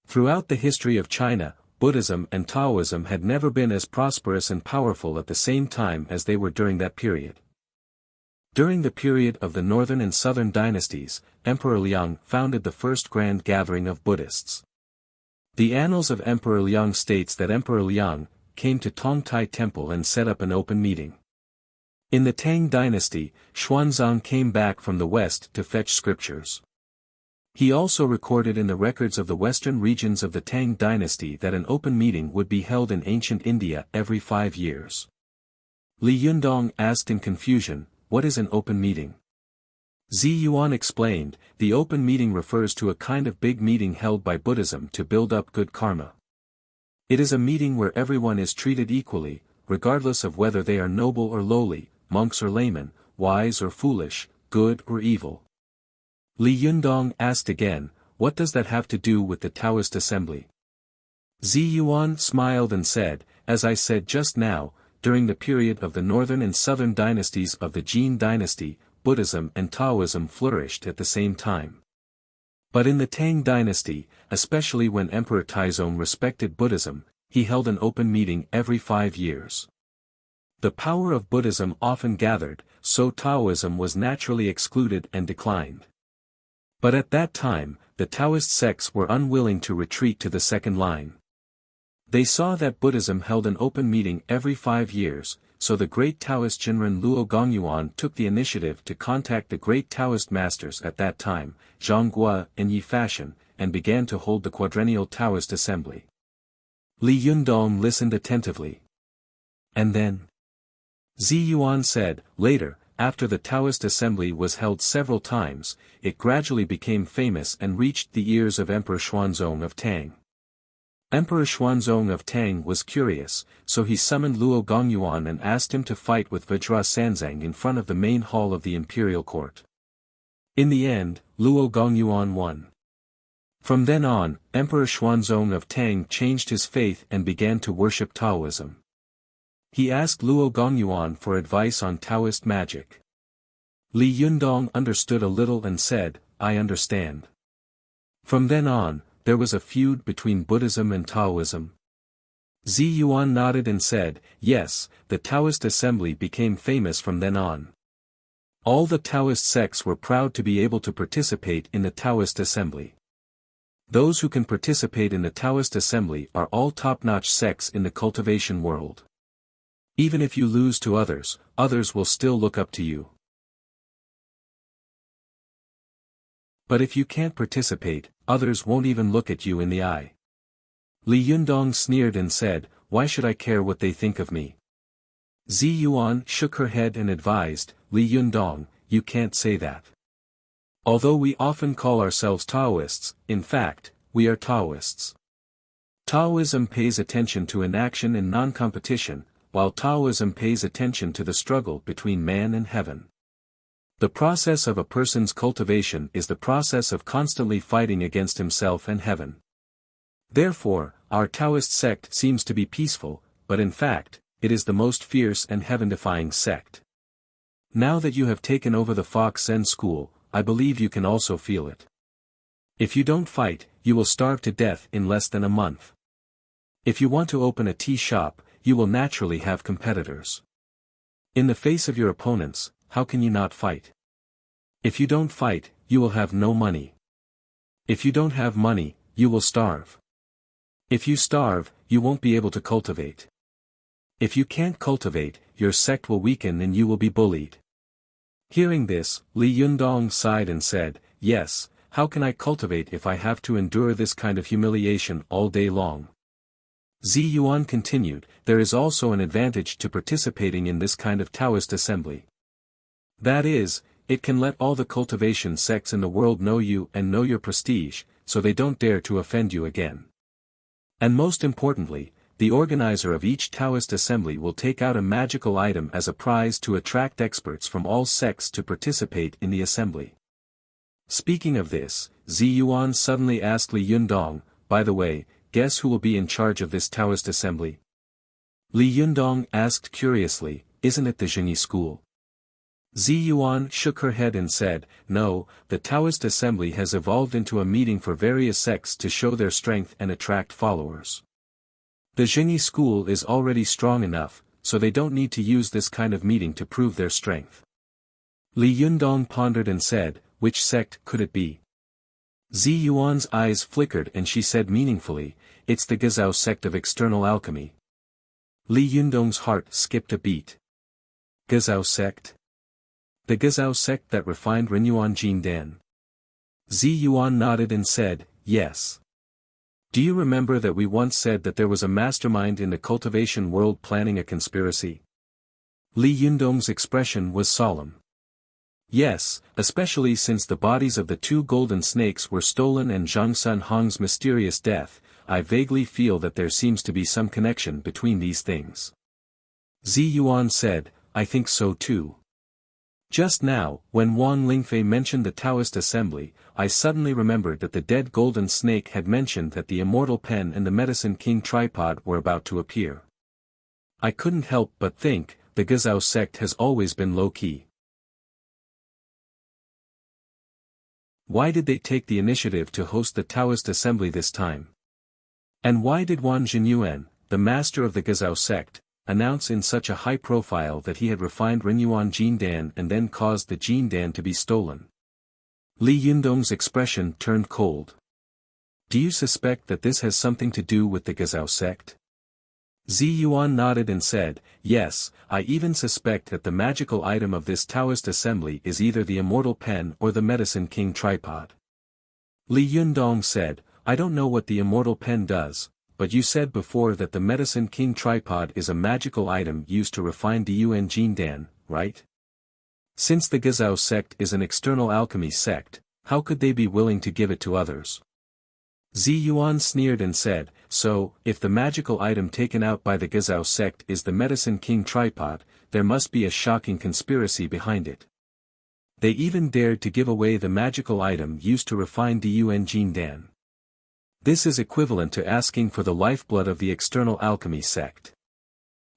Throughout the history of China, Buddhism and Taoism had never been as prosperous and powerful at the same time as they were during that period. During the period of the northern and southern dynasties, Emperor Liang founded the first grand gathering of Buddhists. The Annals of Emperor Liang states that Emperor Liang came to Tongtai Temple and set up an open meeting. In the Tang dynasty, Xuanzang came back from the west to fetch scriptures. He also recorded in the records of the western regions of the Tang dynasty that an open meeting would be held in ancient India every 5 years. Li Yundong asked in confusion, what is an open meeting? Zi Yuan explained, the open meeting refers to a kind of big meeting held by Buddhism to build up good karma. It is a meeting where everyone is treated equally, regardless of whether they are noble or lowly, monks or laymen, wise or foolish, good or evil. Li Yundong asked again, what does that have to do with the Taoist assembly? Zi Yuan smiled and said, as I said just now, during the period of the northern and southern dynasties of the Jin dynasty, Buddhism and Taoism flourished at the same time. But in the Tang dynasty, especially when Emperor Taizong respected Buddhism, he held an open meeting every 5 years. The power of Buddhism often gathered, so Taoism was naturally excluded and declined. But at that time, the Taoist sects were unwilling to retreat to the second line. They saw that Buddhism held an open meeting every 5 years, so the great Taoist Jinren Luo Gongyuan took the initiative to contact the great Taoist masters at that time, Zhang Guo and Yi Fashion, and began to hold the quadrennial Taoist assembly. Li Yundong listened attentively. And then? Zi Yuan said, later, after the Taoist assembly was held several times, it gradually became famous and reached the ears of Emperor Xuanzong of Tang. Emperor Xuanzong of Tang was curious, so he summoned Luo Gongyuan and asked him to fight with Vajra Sanzang in front of the main hall of the imperial court. In the end, Luo Gongyuan won. From then on, Emperor Xuanzong of Tang changed his faith and began to worship Taoism. He asked Luo Gongyuan for advice on Taoist magic. Li Yundong understood a little and said, I understand. From then on, there was a feud between Buddhism and Taoism. Zi Yuan nodded and said, yes, the Taoist assembly became famous from then on. All the Taoist sects were proud to be able to participate in the Taoist assembly. Those who can participate in the Taoist assembly are all top-notch sects in the cultivation world. Even if you lose to others, others will still look up to you. But if you can't participate, others won't even look at you in the eye. Li Yundong sneered and said, why should I care what they think of me? Zi Yuan shook her head and advised, Li Yundong, you can't say that. Although we often call ourselves Taoists, in fact, we are Taoists. Taoism pays attention to inaction and non-competition, while Taoism pays attention to the struggle between man and heaven. The process of a person's cultivation is the process of constantly fighting against himself and heaven. Therefore, our Taoist sect seems to be peaceful, but in fact, it is the most fierce and heaven-defying sect. Now that you have taken over the Fox Zen school, I believe you can also feel it. If you don't fight, you will starve to death in less than a month. If you want to open a tea shop, you will naturally have competitors. In the face of your opponents, how can you not fight? If you don't fight, you will have no money. If you don't have money, you will starve. If you starve, you won't be able to cultivate. If you can't cultivate, your sect will weaken and you will be bullied. Hearing this, Li Yundong sighed and said, "Yes, how can I cultivate if I have to endure this kind of humiliation all day long?" Zi Yuan continued, "There is also an advantage to participating in this kind of Taoist assembly. That is, it can let all the cultivation sects in the world know you and know your prestige, so they don't dare to offend you again. And most importantly, the organizer of each Taoist assembly will take out a magical item as a prize to attract experts from all sects to participate in the assembly." Speaking of this, Zi Yuan suddenly asked Li Yundong, "By the way, guess who will be in charge of this Taoist assembly?" Li Yundong asked curiously, "Isn't it the Zhengyi school?" Zi Yuan shook her head and said, "No, the Taoist assembly has evolved into a meeting for various sects to show their strength and attract followers. The Zhengyi school is already strong enough, so they don't need to use this kind of meeting to prove their strength." Li Yundong pondered and said, "Which sect could it be?" Zi Yuan's eyes flickered and she said meaningfully, "It's the Gezhou sect of external alchemy." Li Yundong's heart skipped a beat. Gezhou sect? The Gezhou sect that refined Renyuan Jindan. Zi Yuan nodded and said, "Yes. Do you remember that we once said that there was a mastermind in the cultivation world planning a conspiracy?" Li Yundong's expression was solemn. "Yes, especially since the bodies of the two golden snakes were stolen and Zhang Sun Hong's mysterious death, I vaguely feel that there seems to be some connection between these things." Zi Yuan said, "I think so too. Just now, when Wang Lingfei mentioned the Taoist assembly, I suddenly remembered that the dead golden snake had mentioned that the immortal pen and the medicine king tripod were about to appear. I couldn't help but think, the Gezhou sect has always been low-key. Why did they take the initiative to host the Taoist assembly this time? And why did Wan Zhenyuan, the master of the Gezhou sect, announce in such a high profile that he had refined Renyuan Jindan and then caused the Jindan to be stolen?" Li Yundong's expression turned cold. "Do you suspect that this has something to do with the Gezhou sect?" Zi Yuan nodded and said, "Yes, I even suspect that the magical item of this Taoist assembly is either the immortal pen or the medicine king tripod." Li Yundong said, "I don't know what the immortal pen does, but you said before that the medicine king tripod is a magical item used to refine Diyuan Jindan, right? Since the Gezhou sect is an external alchemy sect, how could they be willing to give it to others?" Zi Yuan sneered and said, "So, if the magical item taken out by the Gezhou sect is the medicine king tripod, there must be a shocking conspiracy behind it. They even dared to give away the magical item used to refine Diyuan Jindan. This is equivalent to asking for the lifeblood of the external alchemy sect.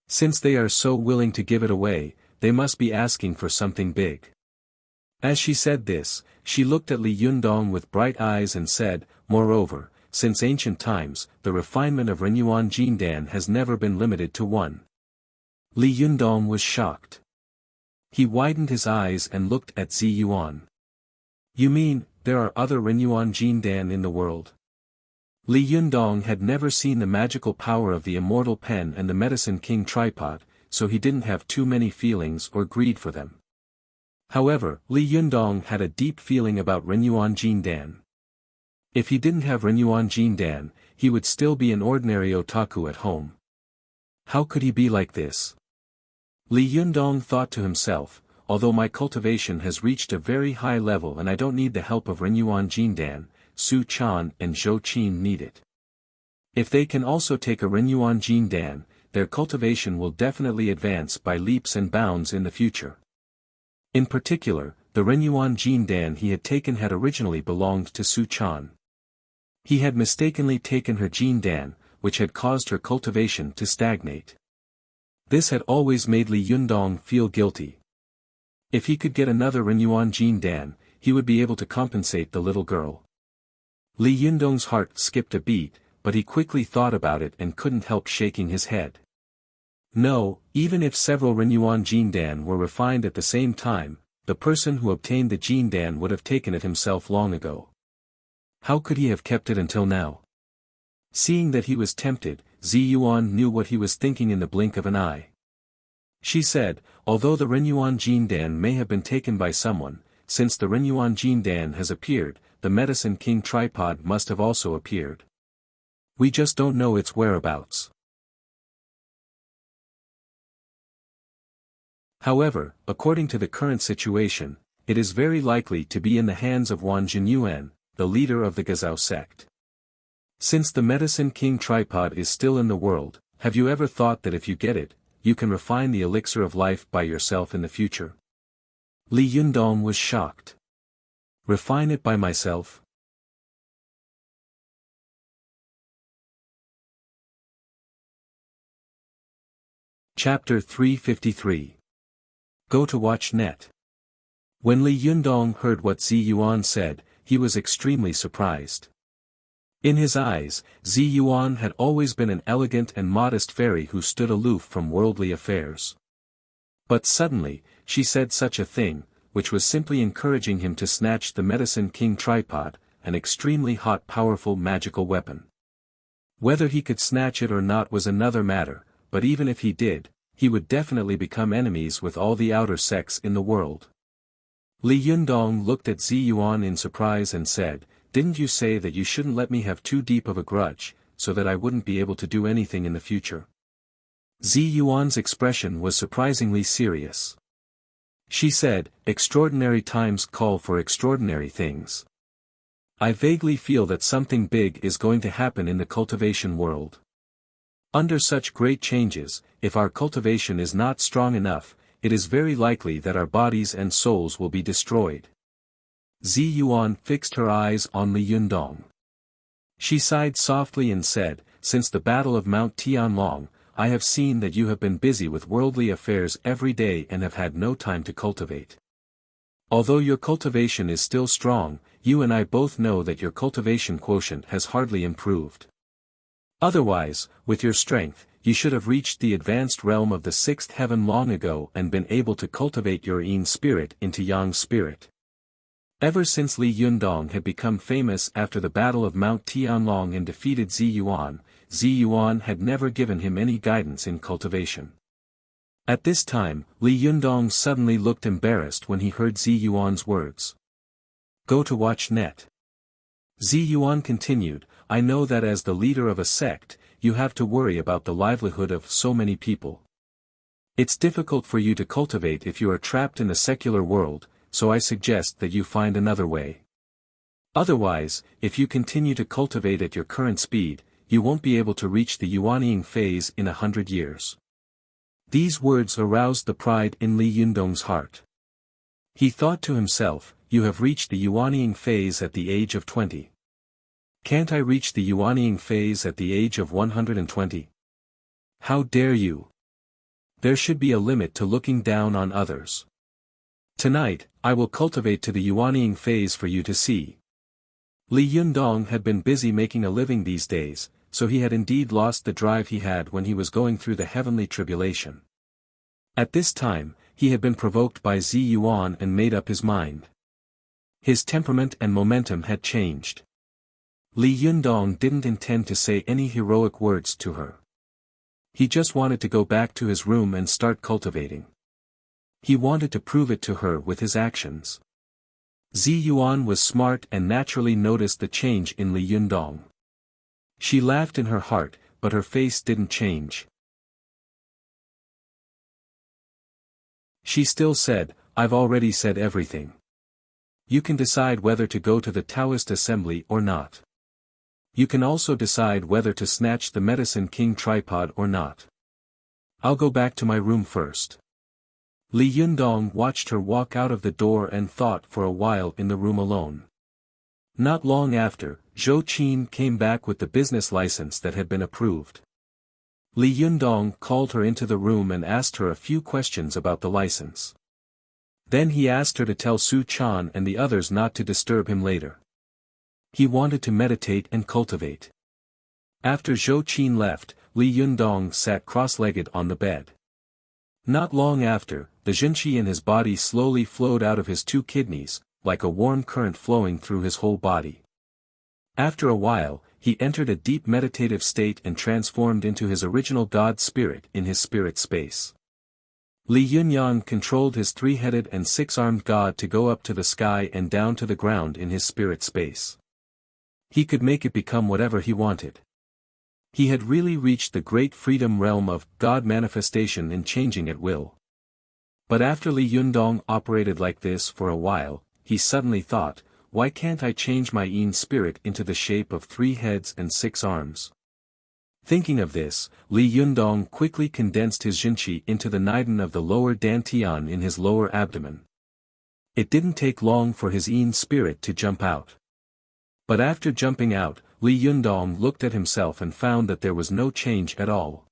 Since they are so willing to give it away, they must be asking for something big." As she said this, she looked at Li Yundong with bright eyes and said, "Moreover, since ancient times, the refinement of Renyuan Jindan has never been limited to one." Li Yundong was shocked. He widened his eyes and looked at Zi Yuan. "You mean, there are other Renyuan Jindan in the world?" Li Yundong had never seen the magical power of the immortal pen and the medicine king tripod, so he didn't have too many feelings or greed for them. However, Li Yundong had a deep feeling about Renyuan Jindan. If he didn't have Renyuan Jindan, he would still be an ordinary otaku at home. How could he be like this? Li Yundong thought to himself, although my cultivation has reached a very high level and I don't need the help of Renyuan Jindan, Su Chan and Zhou Qin need it. If they can also take a Renyuan Jindan, their cultivation will definitely advance by leaps and bounds in the future. In particular, the Renyuan Jindan he had taken had originally belonged to Su Chan. He had mistakenly taken her Jindan, which had caused her cultivation to stagnate. This had always made Li Yundong feel guilty. If he could get another Renyuan Jindan, he would be able to compensate the little girl. Li Yundong's heart skipped a beat, but he quickly thought about it and couldn't help shaking his head. No, even if several Renyuan Jindan were refined at the same time, the person who obtained the Jindan would have taken it himself long ago. How could he have kept it until now? Seeing that he was tempted, Zi Yuan knew what he was thinking in the blink of an eye. She said, although the Renyuan Jindan may have been taken by someone, since the Renyuan Jindan has appeared, the Medicine King tripod must have also appeared. We just don't know its whereabouts. However, according to the current situation, it is very likely to be in the hands of Wan Jinyuan, the leader of the Gazao sect. Since the Medicine King tripod is still in the world, have you ever thought that if you get it, you can refine the elixir of life by yourself in the future? Li Yundong was shocked. Refine it by myself? Chapter 353. Go to watch net. When Li Yundong heard what Zi Yuan said, he was extremely surprised. In his eyes, Zi Yuan had always been an elegant and modest fairy who stood aloof from worldly affairs. But suddenly, she said such a thing, which was simply encouraging him to snatch the Medicine King tripod, an extremely hot powerful magical weapon. Whether he could snatch it or not was another matter, but even if he did, he would definitely become enemies with all the outer sects in the world. Li Yundong looked at Zi Yuan in surprise and said, "Didn't you say that you shouldn't let me have too deep of a grudge, so that I wouldn't be able to do anything in the future?" Zi Yuan's expression was surprisingly serious. She said, "Extraordinary times call for extraordinary things. I vaguely feel that something big is going to happen in the cultivation world. Under such great changes, if our cultivation is not strong enough, it is very likely that our bodies and souls will be destroyed." Zi Yuan fixed her eyes on Li Yundong. She sighed softly and said, "Since the battle of Mount Tianlong, I have seen that you have been busy with worldly affairs every day and have had no time to cultivate. Although your cultivation is still strong, you and I both know that your cultivation quotient has hardly improved. Otherwise, with your strength, you should have reached the advanced realm of the sixth heaven long ago and been able to cultivate your Yin spirit into Yang spirit." Ever since Li Yundong had become famous after the Battle of Mount Tianlong and defeated Zi Yuan had never given him any guidance in cultivation. At this time, Li Yundong suddenly looked embarrassed when he heard Zi Yuan's words. Go to watch net. Zi Yuan continued, "I know that as the leader of a sect, you have to worry about the livelihood of so many people. It's difficult for you to cultivate if you are trapped in the secular world, so I suggest that you find another way. Otherwise, if you continue to cultivate at your current speed, you won't be able to reach the Yuanying phase in 100 years. These words aroused the pride in Li Yundong's heart. He thought to himself, "You have reached the Yuanying phase at the age of 20. Can't I reach the Yuanying phase at the age of 120? How dare you? There should be a limit to looking down on others. Tonight, I will cultivate to the Yuanying phase for you to see." Li Yundong had been busy making a living these days, so he had indeed lost the drive he had when he was going through the heavenly tribulation. At this time, he had been provoked by Zi Yuan and made up his mind. His temperament and momentum had changed. Li Yundong didn't intend to say any heroic words to her. He just wanted to go back to his room and start cultivating. He wanted to prove it to her with his actions. Zi Yuan was smart and naturally noticed the change in Li Yundong. She laughed in her heart, but her face didn't change. She still said, "I've already said everything. You can decide whether to go to the Taoist assembly or not. You can also decide whether to snatch the Medicine King tripod or not. I'll go back to my room first." Li Yundong watched her walk out of the door and thought for a while in the room alone. Not long after, Zhou Qin came back with the business license that had been approved. Li Yundong called her into the room and asked her a few questions about the license. Then he asked her to tell Su Chan and the others not to disturb him later. He wanted to meditate and cultivate. After Zhou Qin left, Li Yundong sat cross-legged on the bed. Not long after, the Jinqi in his body slowly flowed out of his 2 kidneys, like a warm current flowing through his whole body. After a while, he entered a deep meditative state and transformed into his original God spirit in his spirit space. Li Yunyang controlled his three-headed and six-armed god to go up to the sky and down to the ground in his spirit space. He could make it become whatever he wanted. He had really reached the great freedom realm of God manifestation and changing at will. But after Li Yundong operated like this for a while, he suddenly thought, why can't I change my Yin spirit into the shape of 3 heads and 6 arms? Thinking of this, Li Yundong quickly condensed his Jinqi into the Niden of the lower Dantian in his lower abdomen. It didn't take long for his Yin spirit to jump out. But after jumping out, Li Yundong looked at himself and found that there was no change at all.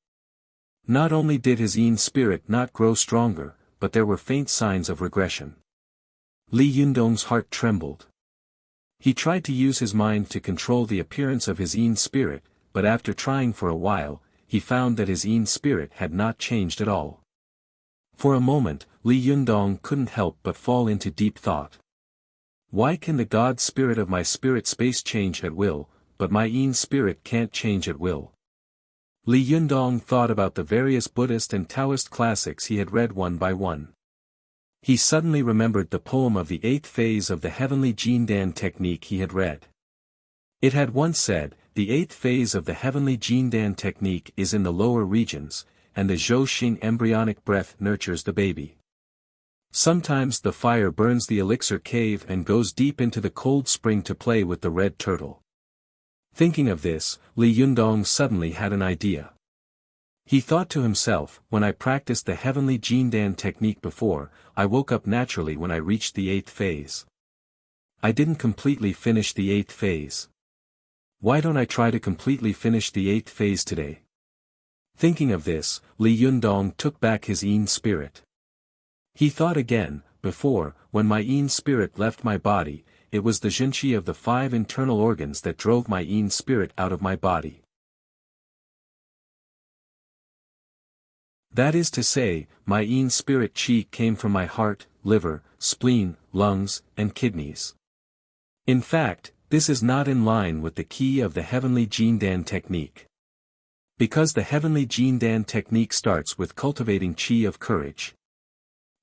Not only did his Yin spirit not grow stronger, but there were faint signs of regression. Li Yundong's heart trembled. He tried to use his mind to control the appearance of his Yin spirit, but after trying for a while, he found that his Yin spirit had not changed at all. For a moment, Li Yundong couldn't help but fall into deep thought. Why can the God spirit of my spirit space change at will, but my Yin spirit can't change at will? Li Yundong thought about the various Buddhist and Taoist classics he had read one by one. He suddenly remembered the poem of the 8th phase of the heavenly Jindan technique he had read. It had once said, the 8th phase of the heavenly Jindan technique is in the lower regions, and the Zhou Xing embryonic breath nurtures the baby. Sometimes the fire burns the elixir cave and goes deep into the cold spring to play with the red turtle. Thinking of this, Li Yundong suddenly had an idea. He thought to himself, when I practiced the heavenly Jindan technique before, I woke up naturally when I reached the 8th phase. I didn't completely finish the 8th phase. Why don't I try to completely finish the 8th phase today? Thinking of this, Li Yundong took back his Yin spirit. He thought again, before, when my Yin spirit left my body, it was the Jinqi of the 5 internal organs that drove my Yin spirit out of my body. That is to say, my Yin spirit qi came from my heart, liver, spleen, lungs, and kidneys. In fact, this is not in line with the key of the heavenly Jindan technique. Because the heavenly Jindan technique starts with cultivating qi of courage.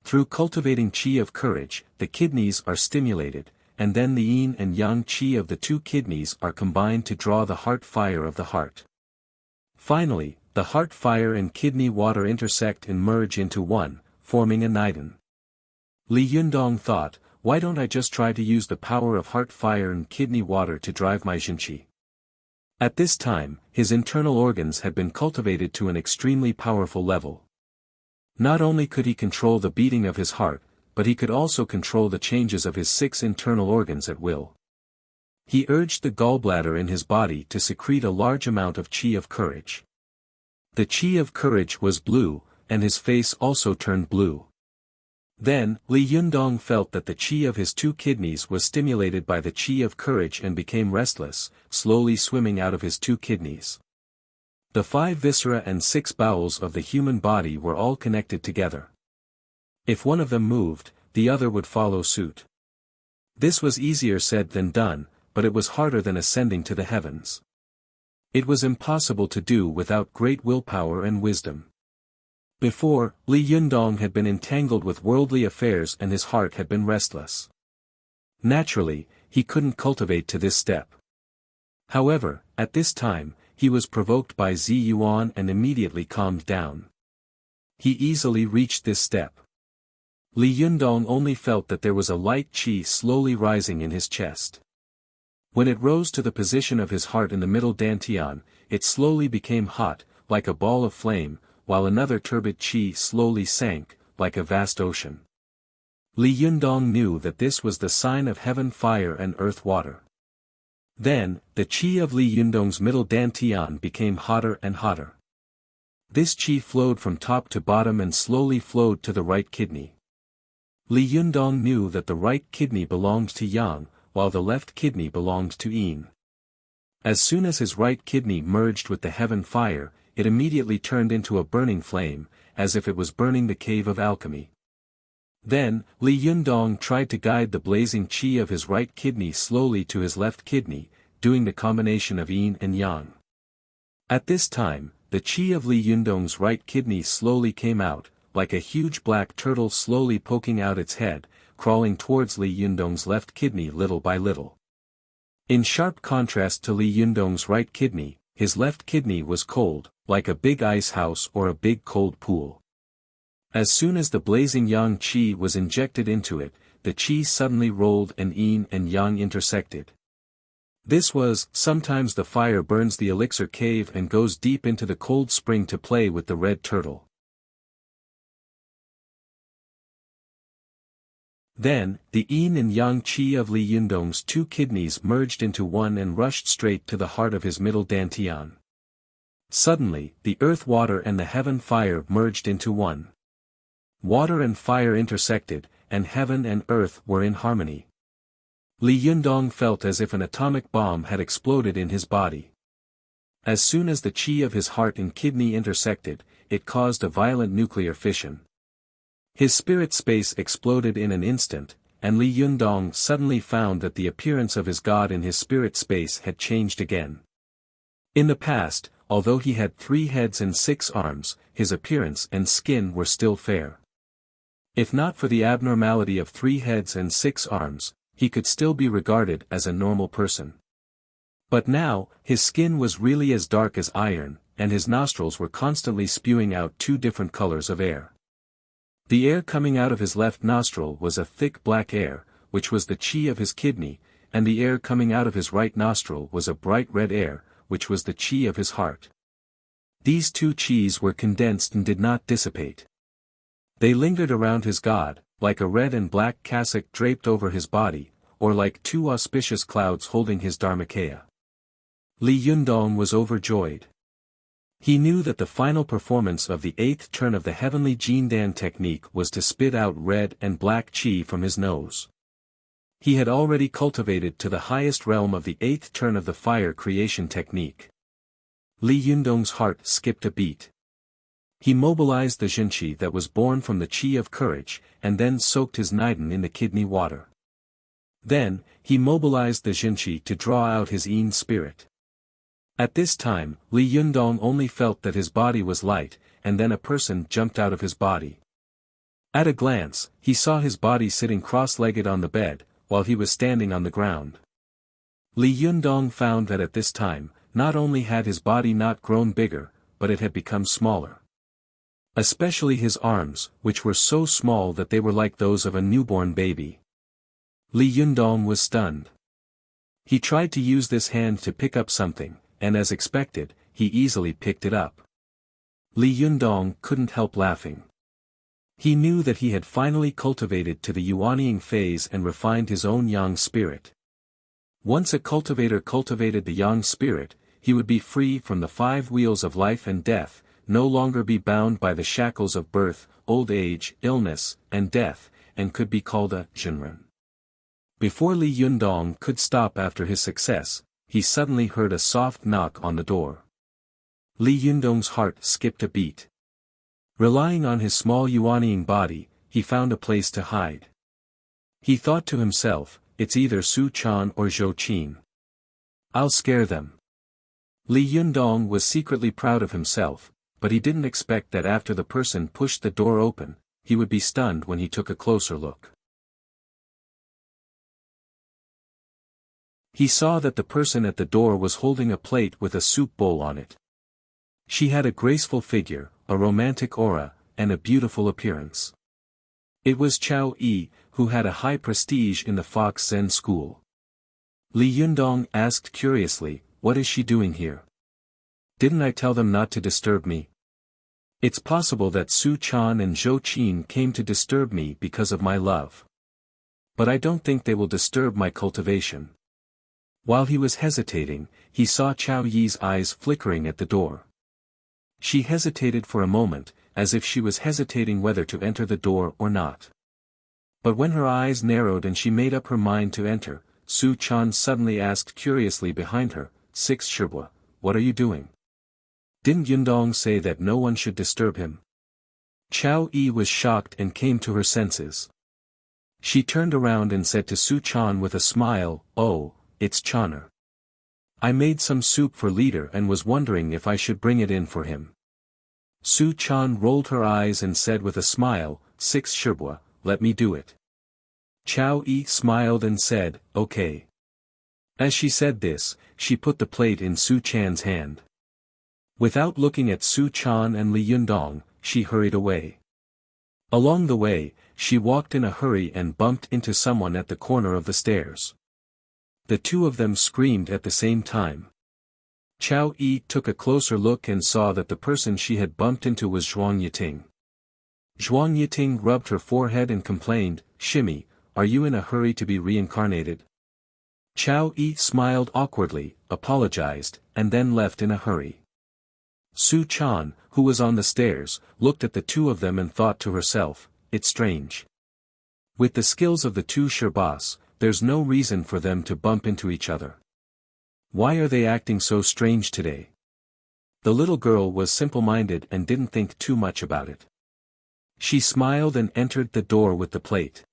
Through cultivating qi of courage, the kidneys are stimulated, and then the yin and yang qi of the 2 kidneys are combined to draw the heart fire of the heart. Finally, the heart fire and kidney water intersect and merge into one, forming a Niden. Li Yundong thought, why don't I just try to use the power of heart fire and kidney water to drive my Jinqi? At this time, his internal organs had been cultivated to an extremely powerful level. Not only could he control the beating of his heart, but he could also control the changes of his 6 internal organs at will. He urged the gallbladder in his body to secrete a large amount of qi of courage. The qi of courage was blue, and his face also turned blue. Then, Li Yundong felt that the qi of his 2 kidneys was stimulated by the qi of courage and became restless, slowly swimming out of his 2 kidneys. The 5 viscera and 6 bowels of the human body were all connected together. If one of them moved, the other would follow suit. This was easier said than done, but it was harder than ascending to the heavens. It was impossible to do without great willpower and wisdom. Before, Li Yundong had been entangled with worldly affairs and his heart had been restless. Naturally, he couldn't cultivate to this step. However, at this time, he was provoked by Zi Yuan and immediately calmed down. He easily reached this step. Li Yundong only felt that there was a light qi slowly rising in his chest. When it rose to the position of his heart in the middle dantian, it slowly became hot, like a ball of flame, while another turbid qi slowly sank, like a vast ocean. Li Yundong knew that this was the sign of heaven fire and earth water. Then, the qi of Li Yundong's middle dantian became hotter and hotter. This qi flowed from top to bottom and slowly flowed to the right kidney. Li Yundong knew that the right kidney belonged to yang, while the left kidney belonged to yin. As soon as his right kidney merged with the heaven fire, it immediately turned into a burning flame, as if it was burning the cave of alchemy. Then, Li Yundong tried to guide the blazing qi of his right kidney slowly to his left kidney, doing the combination of yin and yang. At this time, the qi of Li Yundong's right kidney slowly came out, like a huge black turtle slowly poking out its head, crawling towards Li Yundong's left kidney little by little. In sharp contrast to Li Yundong's right kidney, his left kidney was cold, like a big ice house or a big cold pool. As soon as the blazing yang qi was injected into it, the qi suddenly rolled and yin and yang intersected. This was, sometimes the fire burns the elixir cave and goes deep into the cold spring to play with the red turtle. Then, the yin and yang qi of Li Yundong's two kidneys merged into one and rushed straight to the heart of his middle dantian. Suddenly, the earth water and the heaven fire merged into one. Water and fire intersected, and heaven and earth were in harmony. Li Yundong felt as if an atomic bomb had exploded in his body. As soon as the qi of his heart and kidney intersected, it caused a violent nuclear fission. His spirit space exploded in an instant, and Li Yundong suddenly found that the appearance of his god in his spirit space had changed again. In the past, although he had 3 heads and 6 arms, his appearance and skin were still fair. If not for the abnormality of 3 heads and 6 arms, he could still be regarded as a normal person. But now, his skin was really as dark as iron, and his nostrils were constantly spewing out 2 different colors of air. The air coming out of his left nostril was a thick black air, which was the qi of his kidney, and the air coming out of his right nostril was a bright red air, which was the qi of his heart. These 2 qis were condensed and did not dissipate. They lingered around his god, like a red and black cassock draped over his body, or like 2 auspicious clouds holding his dharmakaya. Li Yundong was overjoyed. He knew that the final performance of the 8th turn of the heavenly Jindan technique was to spit out red and black qi from his nose. He had already cultivated to the highest realm of the 8th turn of the fire creation technique. Li Yundong's heart skipped a beat. He mobilized the jinqi that was born from the qi of courage, and then soaked his niden in the kidney water. Then, he mobilized the jinqi to draw out his yin spirit. At this time, Li Yundong only felt that his body was light, and then a person jumped out of his body. At a glance, he saw his body sitting cross-legged on the bed, while he was standing on the ground. Li Yundong found that at this time, not only had his body not grown bigger, but it had become smaller. Especially his arms, which were so small that they were like those of a newborn baby. Li Yundong was stunned. He tried to use this hand to pick up something, and as expected, he easily picked it up. Li Yundong couldn't help laughing. He knew that he had finally cultivated to the yuanying phase and refined his own yang spirit. Once a cultivator cultivated the yang spirit, he would be free from the 5 wheels of life and death, no longer be bound by the shackles of birth, old age, illness, and death, and could be called a Jinren. Before Li Yundong could stop after his success, he suddenly heard a soft knock on the door. Li Yundong's heart skipped a beat. Relying on his small yuanying body, he found a place to hide. He thought to himself, it's either Su Chan or Zhou Qin. I'll scare them. Li Yundong was secretly proud of himself, but he didn't expect that after the person pushed the door open, he would be stunned when he took a closer look. He saw that the person at the door was holding a plate with a soup bowl on it. She had a graceful figure, a romantic aura, and a beautiful appearance. It was Chao Yi, who had a high prestige in the Fox Zen school. Li Yundong asked curiously, "What is she doing here? Didn't I tell them not to disturb me? It's possible that Su Chan and Zhou Qin came to disturb me because of my love. But I don't think they will disturb my cultivation." While he was hesitating, he saw Chao Yi's eyes flickering at the door. She hesitated for a moment, as if she was hesitating whether to enter the door or not. But when her eyes narrowed and she made up her mind to enter, Su Chan suddenly asked curiously behind her, "Six Shibwa, what are you doing? Didn't Yundong say that no one should disturb him?" Chao Yi was shocked and came to her senses. She turned around and said to Su Chan with a smile, "Oh, it's Chaner. I made some soup for leader and was wondering if I should bring it in for him." Su Chan rolled her eyes and said with a smile, 6 Shirbua, let me do it. Chow Yi smiled and said, okay. As she said this, she put the plate in Su Chan's hand. Without looking at Su Chan and Li Yundong, she hurried away. Along the way, she walked in a hurry and bumped into someone at the corner of the stairs. The two of them screamed at the same time. Chow Yi took a closer look and saw that the person she had bumped into was Zhuang Yiting. Zhuang Yiting rubbed her forehead and complained, Shimmy, are you in a hurry to be reincarnated? Chow Yi smiled awkwardly, apologized, and then left in a hurry. Su Chan, who was on the stairs, looked at the two of them and thought to herself, it's strange. With the skills of the two Shirbas, there's no reason for them to bump into each other. Why are they acting so strange today? The little girl was simple-minded and didn't think too much about it. She smiled and entered the door with the plate.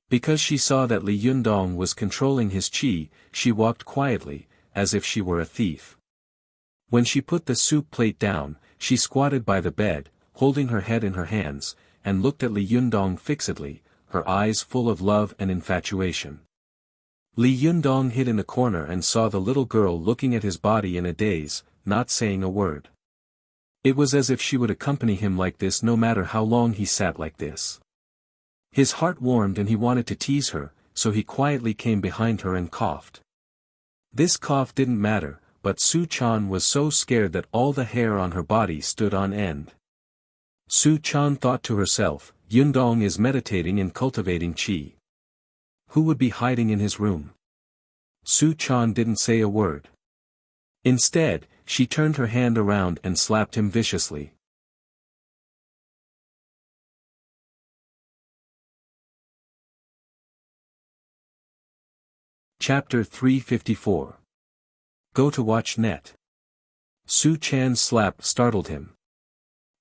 Because she saw that Li Yundong was controlling his qi, she walked quietly, as if she were a thief. When she put the soup plate down, she squatted by the bed, holding her head in her hands, and looked at Li Yundong fixedly, her eyes full of love and infatuation. Li Yundong hid in a corner and saw the little girl looking at his body in a daze, not saying a word. It was as if she would accompany him like this no matter how long he sat like this. His heart warmed and he wanted to tease her, so he quietly came behind her and coughed. This cough didn't matter, but Su Chan was so scared that all the hair on her body stood on end. Su Chan thought to herself, Yundong is meditating and cultivating qi. Who would be hiding in his room? Su Chan didn't say a word. Instead, she turned her hand around and slapped him viciously. Chapter 354. Go to watch net. Su Chan's slap startled him.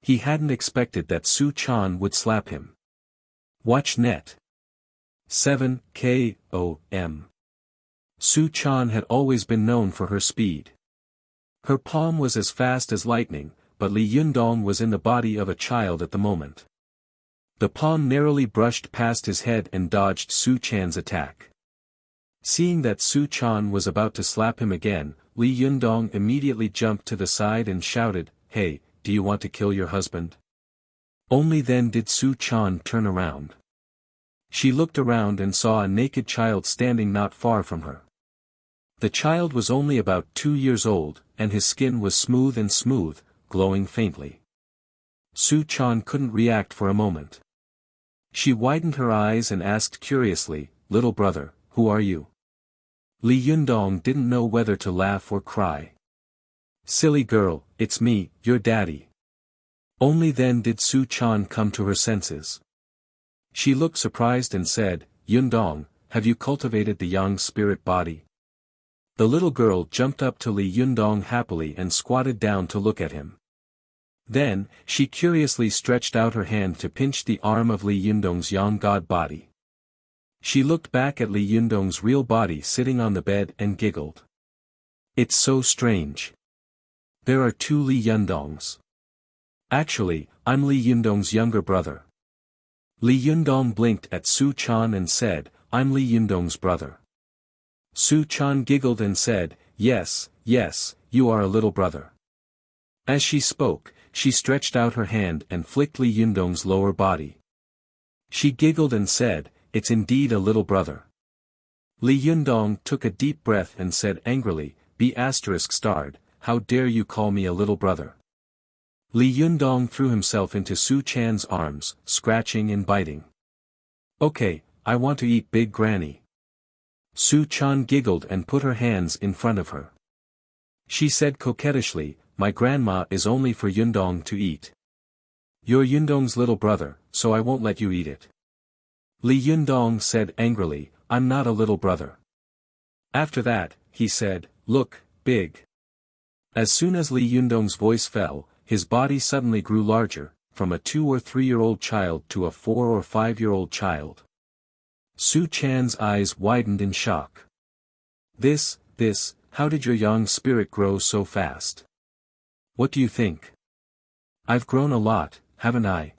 He hadn't expected that Su Chan would slap him. Watch net. 7 K.O.M. Su Chan had always been known for her speed. Her palm was as fast as lightning, but Li Yundong was in the body of a child at the moment. The palm narrowly brushed past his head and dodged Su Chan's attack. Seeing that Su Chan was about to slap him again, Li Yundong immediately jumped to the side and shouted, Hey, do you want to kill your husband? Only then did Su Chan turn around. She looked around and saw a naked child standing not far from her. The child was only about 2 years old, and his skin was smooth, glowing faintly. Su Chan couldn't react for a moment. She widened her eyes and asked curiously, Little brother, who are you? Li Yundong didn't know whether to laugh or cry. Silly girl, it's me, your daddy. Only then did Su Chan come to her senses. She looked surprised and said, Yundong, have you cultivated the yang spirit body? The little girl jumped up to Li Yundong happily and squatted down to look at him. Then, she curiously stretched out her hand to pinch the arm of Li Yundong's yang god body. She looked back at Li Yundong's real body sitting on the bed and giggled. It's so strange. There are 2 Li Yundongs. Actually, I'm Li Yundong's younger brother. Li Yundong blinked at Su Chan and said, I'm Li Yundong's brother. Su Chan giggled and said, Yes, you are a little brother. As she spoke, she stretched out her hand and flicked Li Yundong's lower body. She giggled and said, It's indeed a little brother. Li Yundong took a deep breath and said angrily, B****, how dare you call me a little brother? Li Yundong threw himself into Su Chan's arms, scratching and biting. Okay, I want to eat big granny. Su Chan giggled and put her hands in front of her. She said coquettishly, My grandma is only for Yundong to eat. You're Yundong's little brother, so I won't let you eat it. Li Yundong said angrily, I'm not a little brother. After that, he said, Look, big. As soon as Li Yundong's voice fell, his body suddenly grew larger, from a 2 or 3-year-old child to a 4 or 5-year-old child. Su Chan's eyes widened in shock. This, how did your yang spirit grow so fast? What do you think? I've grown a lot, haven't I?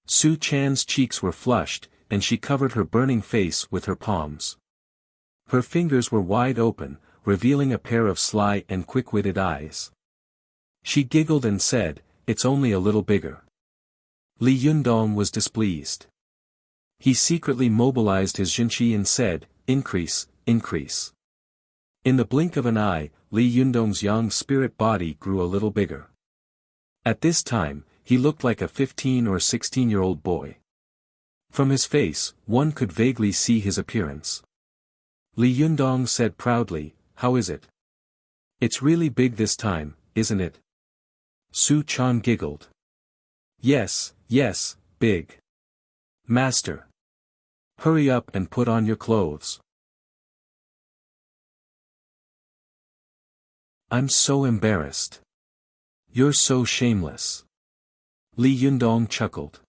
Su Chan's cheeks were flushed, and she covered her burning face with her palms. Her fingers were wide open, revealing a pair of sly and quick-witted eyes. She giggled and said, "It's only a little bigger." Li Yundong was displeased. He secretly mobilized his Jinqi and said, "Increase, increase." In the blink of an eye, Li Yundong's young spirit body grew a little bigger. At this time, he looked like a 15 or 16-year-old boy. From his face, one could vaguely see his appearance. Li Yundong said proudly, "How is it? It's really big this time, isn't it?" Su Chan giggled. Yes, yes, big. Master. Hurry up and put on your clothes. I'm so embarrassed. You're so shameless. Li Yundong chuckled.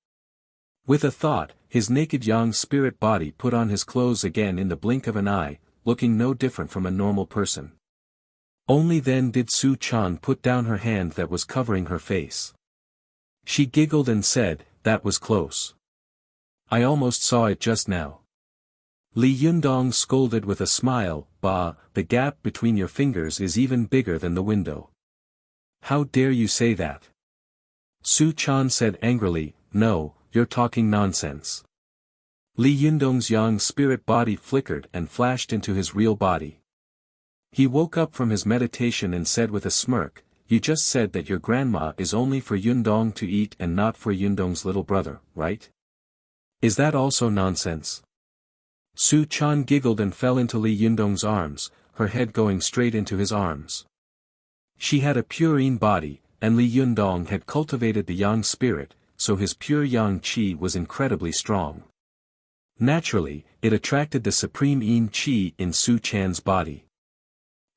With a thought, his naked young spirit body put on his clothes again in the blink of an eye, looking no different from a normal person. Only then did Su Chan put down her hand that was covering her face. She giggled and said, "That was close. I almost saw it just now." Li Yundong scolded with a smile, "Bah, the gap between your fingers is even bigger than the window. How dare you say that?" Su Chan said angrily, "No, you're talking nonsense." Li Yundong's young spirit body flickered and flashed into his real body. He woke up from his meditation and said with a smirk, "You just said that your grandma is only for Yundong to eat and not for Yundong's little brother, right? Is that also nonsense?" Su Chan giggled and fell into Li Yundong's arms, her head going straight into his arms. She had a purine body, and Li Yundong had cultivated the yang spirit, so his pure yang qi was incredibly strong. Naturally, it attracted the supreme yin qi in Su Chan's body.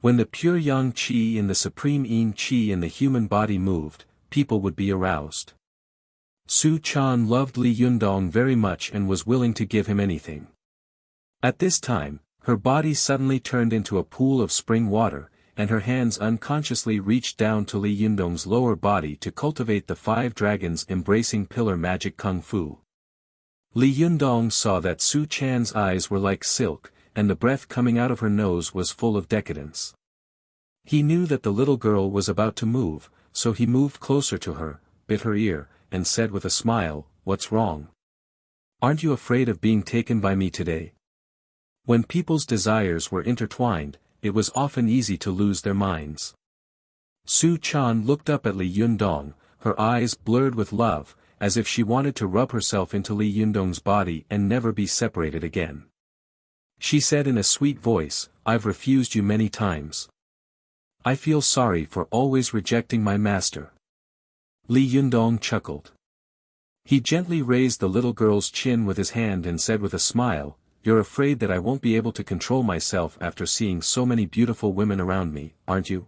When the pure yang qi and the supreme yin qi in the human body moved, people would be aroused. Su Chan loved Li Yundong very much and was willing to give him anything. At this time, her body suddenly turned into a pool of spring water, and her hands unconsciously reached down to Li Yundong's lower body to cultivate the 5 dragons embracing pillar magic kung fu. Li Yundong saw that Su Chan's eyes were like silk, and the breath coming out of her nose was full of decadence. He knew that the little girl was about to move, so he moved closer to her, bit her ear, and said with a smile, "What's wrong? Aren't you afraid of being taken by me today?" When people's desires were intertwined, it was often easy to lose their minds. Su Chan looked up at Li Yundong, her eyes blurred with love, as if she wanted to rub herself into Li Yundong's body and never be separated again. She said in a sweet voice, "I've refused you many times. I feel sorry for always rejecting my master." Li Yundong chuckled. He gently raised the little girl's chin with his hand and said with a smile, "You're afraid that I won't be able to control myself after seeing so many beautiful women around me, aren't you?"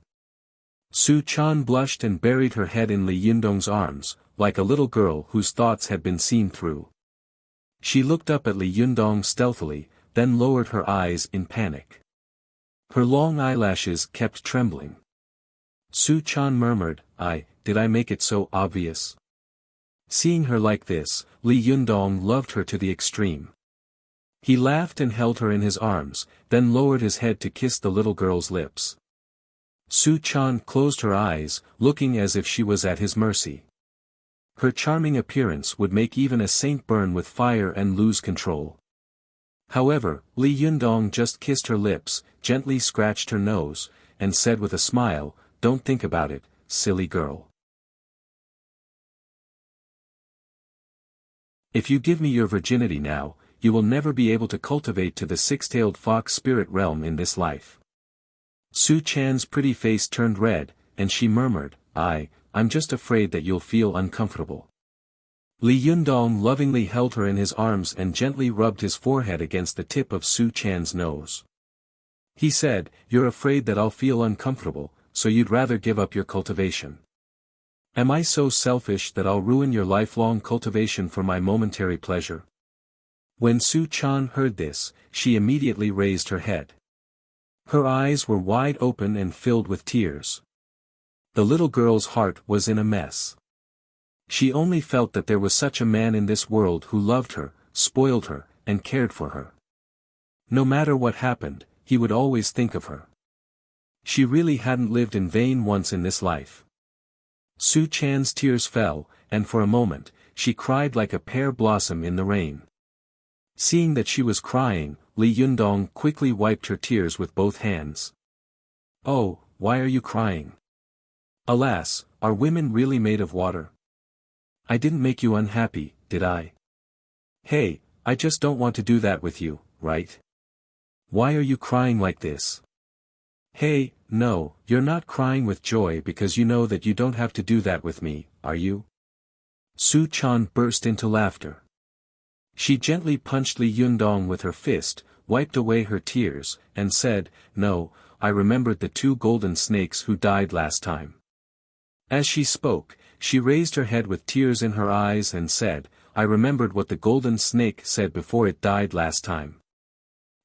Su Chan blushed and buried her head in Li Yundong's arms, like a little girl whose thoughts had been seen through. She looked up at Li Yundong stealthily, then lowered her eyes in panic. Her long eyelashes kept trembling. Su Chan murmured, Did I make it so obvious?" Seeing her like this, Li Yundong loved her to the extreme. He laughed and held her in his arms, then lowered his head to kiss the little girl's lips. Su Chan closed her eyes, looking as if she was at his mercy. Her charming appearance would make even a saint burn with fire and lose control. However, Li Yundong just kissed her lips, gently scratched her nose, and said with a smile, "Don't think about it, silly girl. If you give me your virginity now, you will never be able to cultivate to the 6-tailed fox spirit realm in this life." Su Chan's pretty face turned red, and she murmured, I'm just afraid that you'll feel uncomfortable." Li Yundong lovingly held her in his arms and gently rubbed his forehead against the tip of Su Chan's nose. He said, "You're afraid that I'll feel uncomfortable, so you'd rather give up your cultivation. Am I so selfish that I'll ruin your lifelong cultivation for my momentary pleasure?" When Su Chan heard this, she immediately raised her head. Her eyes were wide open and filled with tears. The little girl's heart was in a mess. She only felt that there was such a man in this world who loved her, spoiled her, and cared for her. No matter what happened, he would always think of her. She really hadn't lived in vain once in this life. Su Chan's tears fell, and for a moment, she cried like a pear blossom in the rain. Seeing that she was crying, Li Yundong quickly wiped her tears with both hands. "Oh, why are you crying? Alas, are women really made of water? I didn't make you unhappy, did I? Hey, I just don't want to do that with you, right? Why are you crying like this? Hey, no, you're not crying with joy because you know that you don't have to do that with me, are you?" Su Chan burst into laughter. She gently punched Li Yundong with her fist, wiped away her tears, and said, "No, I remembered the 2 golden snakes who died last time." As she spoke, she raised her head with tears in her eyes and said, "I remembered what the golden snake said before it died last time.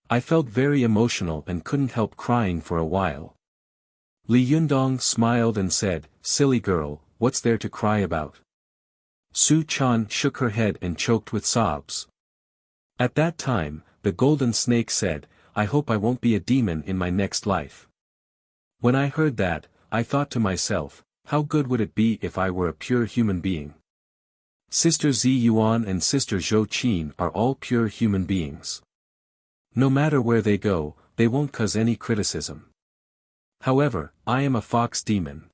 I felt very emotional and couldn't help crying for a while." Li Yundong smiled and said, "Silly girl, what's there to cry about?" Su Chan shook her head and choked with sobs. At that time, the golden snake said, "I hope I won't be a demon in my next life." When I heard that, I thought to myself, how good would it be if I were a pure human being? Sister Zi Yuan and Sister Zhou Qin are all pure human beings. No matter where they go, they won't cause any criticism. However, I am a fox demon.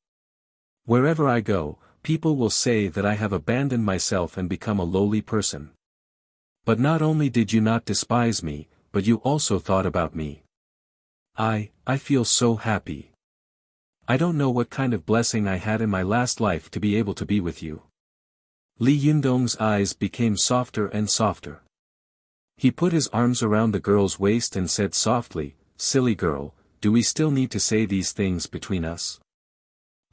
Wherever I go, people will say that I have abandoned myself and become a lowly person. But not only did you not despise me, but you also thought about me. I feel so happy. I don't know what kind of blessing I had in my last life to be able to be with you." Li Yundong's eyes became softer and softer. He put his arms around the girl's waist and said softly, "Silly girl, do we still need to say these things between us?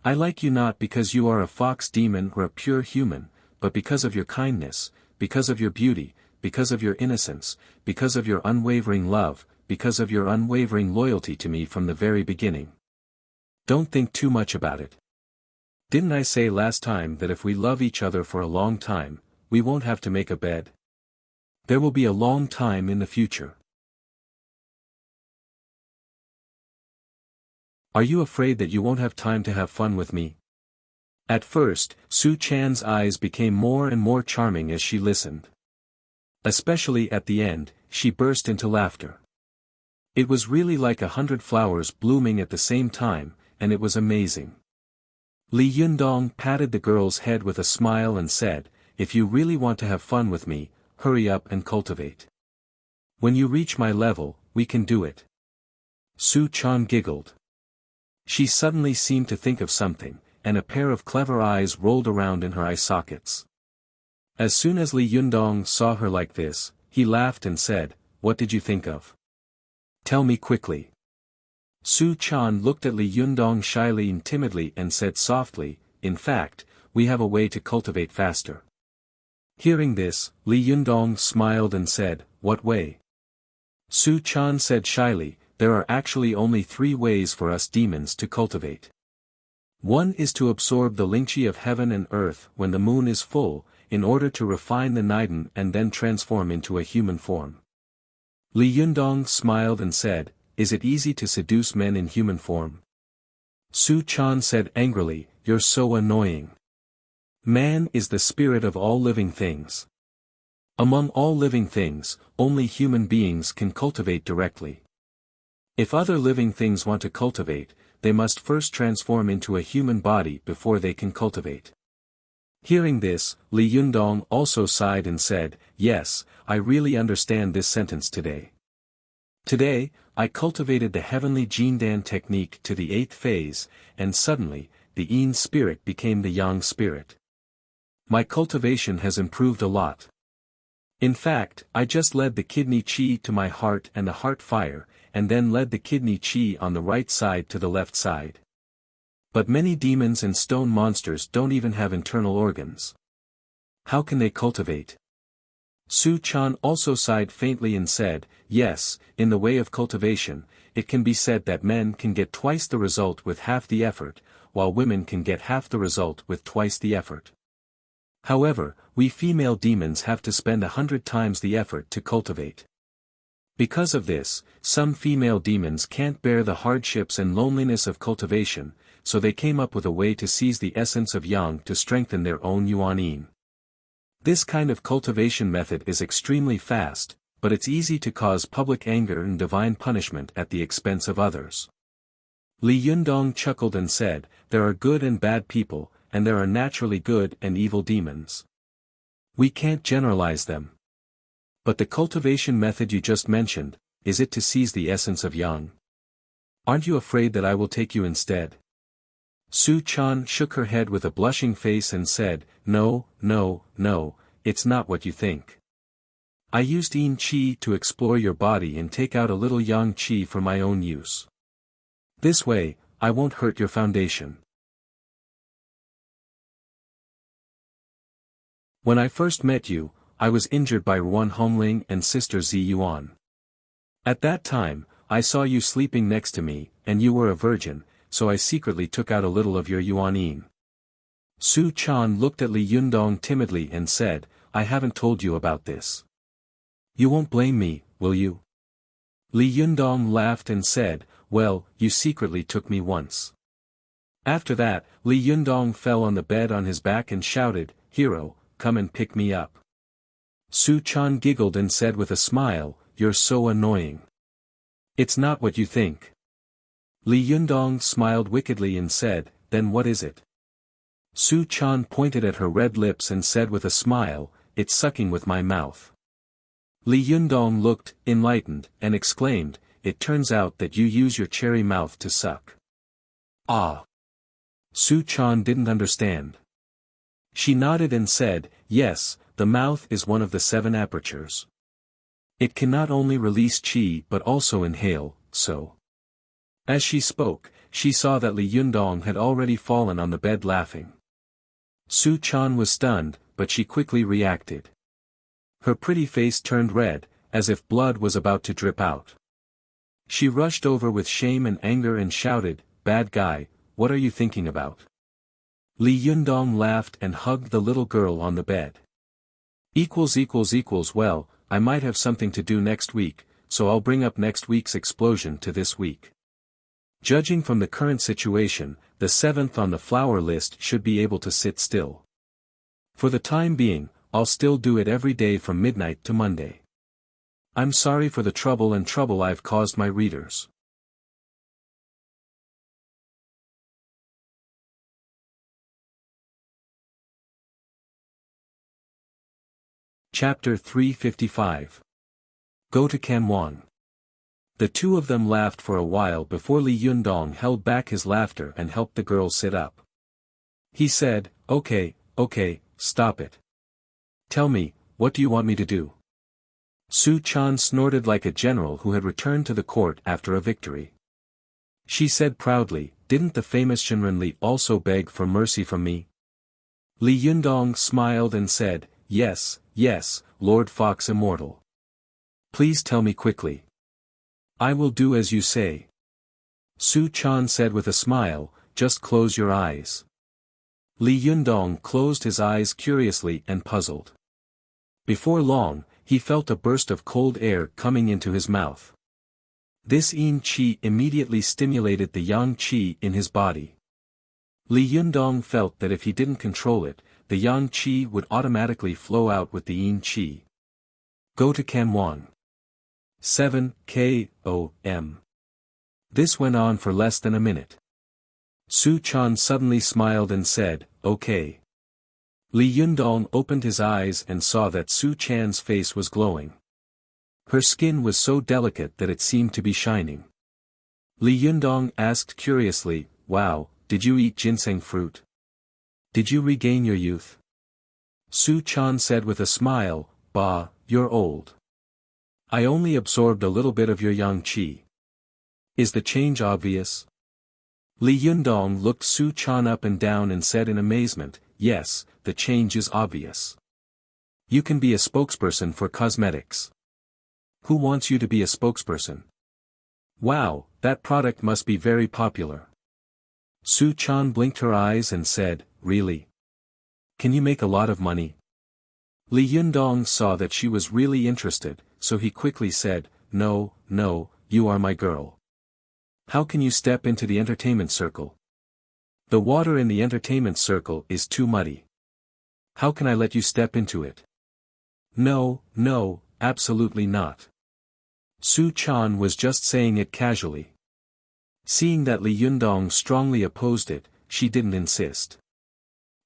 I like you not because you are a fox demon or a pure human, but because of your kindness, because of your beauty, because of your innocence, because of your unwavering love, because of your unwavering loyalty to me from the very beginning. Don't think too much about it. Didn't I say last time that if we love each other for a long time, we won't have to make a bed? There will be a long time in the future. Are you afraid that you won't have time to have fun with me?" At first, Su Chan's eyes became more and more charming as she listened. Especially at the end, she burst into laughter. It was really like 100 flowers blooming at the same time, and it was amazing. Li Yundong patted the girl's head with a smile and said, "If you really want to have fun with me, hurry up and cultivate. When you reach my level, we can do it." Su Chan giggled. She suddenly seemed to think of something, and a pair of clever eyes rolled around in her eye sockets. As soon as Li Yundong saw her like this, he laughed and said, "What did you think of? Tell me quickly." Su Chan looked at Li Yundong shyly and timidly and said softly, "In fact, we have a way to cultivate faster." Hearing this, Li Yundong smiled and said, "What way?" Su Chan said shyly, "There are actually only 3 ways for us demons to cultivate. One is to absorb the lingqi of heaven and earth when the moon is full, in order to refine the Niden and then transform into a human form." Li Yundong smiled and said, "Is it easy to seduce men in human form?" Su Chan said angrily, "You're so annoying. Man is the spirit of all living things. Among all living things, only human beings can cultivate directly. If other living things want to cultivate, they must first transform into a human body before they can cultivate." Hearing this, Li Yundong also sighed and said, "Yes, I really understand this sentence today. Today, I cultivated the heavenly Jindan technique to the 8th phase, and suddenly, the Yin spirit became the Yang spirit. My cultivation has improved a lot. In fact, I just led the kidney qi to my heart and the heart fire, and then led the kidney qi on the right side to the left side. But many demons and stone monsters don't even have internal organs. How can they cultivate?" Su Chan also sighed faintly and said, "Yes, in the way of cultivation, it can be said that men can get twice the result with half the effort, while women can get half the result with twice the effort. However, we female demons have to spend 100 times the effort to cultivate. Because of this, some female demons can't bear the hardships and loneliness of cultivation, so they came up with a way to seize the essence of yang to strengthen their own yuan. This kind of cultivation method is extremely fast, but it's easy to cause public anger and divine punishment at the expense of others. Li Yundong chuckled and said, there are good and bad people, and there are naturally good and evil demons. We can't generalize them. But the cultivation method you just mentioned, is it to seize the essence of yang? Aren't you afraid that I will take you instead? Su Chan shook her head with a blushing face and said, no, no, no, it's not what you think. I used yin qi to explore your body and take out a little yang qi for my own use. This way, I won't hurt your foundation. When I first met you, I was injured by Ruan Hongling and Sister Zi Yuan. At that time, I saw you sleeping next to me, and you were a virgin, so I secretly took out a little of your yuan. Su Chan looked at Li Yundong timidly and said, I haven't told you about this. You won't blame me, will you? Li Yundong laughed and said, well, you secretly took me once. After that, Li Yundong fell on the bed on his back and shouted, Hero, come and pick me up. Su Chan giggled and said with a smile, you're so annoying. It's not what you think. Li Yundong smiled wickedly and said, then what is it? Su Chan pointed at her red lips and said with a smile, it's sucking with my mouth. Li Yundong looked enlightened and exclaimed, it turns out that you use your cherry mouth to suck. Ah! Su Chan didn't understand. She nodded and said, yes, the mouth is one of the 7 apertures. It can not only release qi but also inhale, so. As she spoke, she saw that Li Yundong had already fallen on the bed laughing. Su Chan was stunned, but she quickly reacted. Her pretty face turned red, as if blood was about to drip out. She rushed over with shame and anger and shouted, bad guy, what are you thinking about? Li Yundong laughed and hugged the little girl on the bed. Well, I might have something to do next week, so I'll bring up next week's explosion to this week. Judging from the current situation, the 7th on the flower list should be able to sit still. For the time being, I'll still do it every day from midnight to Monday. I'm sorry for the trouble I've caused my readers. Chapter 355. Go to Kanwon. The two of them laughed for a while before Li Yundong held back his laughter and helped the girl sit up. He said, okay, stop it. Tell me, what do you want me to do? Su Chan snorted like a general who had returned to the court after a victory. She said proudly, didn't the famous Shinran Li also beg for mercy from me? Li Yundong smiled and said, yes, Lord Fox Immortal. Please tell me quickly. I will do as you say. Su Chan said with a smile, just close your eyes. Li Yundong closed his eyes curiously and puzzled. Before long, he felt a burst of cold air coming into his mouth. This yin qi immediately stimulated the yang qi in his body. Li Yundong felt that if he didn't control it, the yang qi would automatically flow out with the yin qi. Go to Kanwon. 7 K.O.M. This went on for less than a minute. Su Chan suddenly smiled and said, okay. Li Yundong opened his eyes and saw that Su Chan's face was glowing. Her skin was so delicate that it seemed to be shining. Li Yundong asked curiously, wow, did you eat ginseng fruit? Did you regain your youth? Su Chan said with a smile, bah, you're old. I only absorbed a little bit of your yang qi. Is the change obvious? Li Yundong looked Su Chan up and down and said in amazement, yes, the change is obvious. You can be a spokesperson for cosmetics. Who wants you to be a spokesperson? Wow, that product must be very popular. Su Chan blinked her eyes and said, really? Can you make a lot of money? Li Yundong saw that she was really interested, so he quickly said, No, you are my girl. How can you step into the entertainment circle? The water in the entertainment circle is too muddy. How can I let you step into it? No, absolutely not. Su Chan was just saying it casually. Seeing that Li Yundong strongly opposed it, she didn't insist.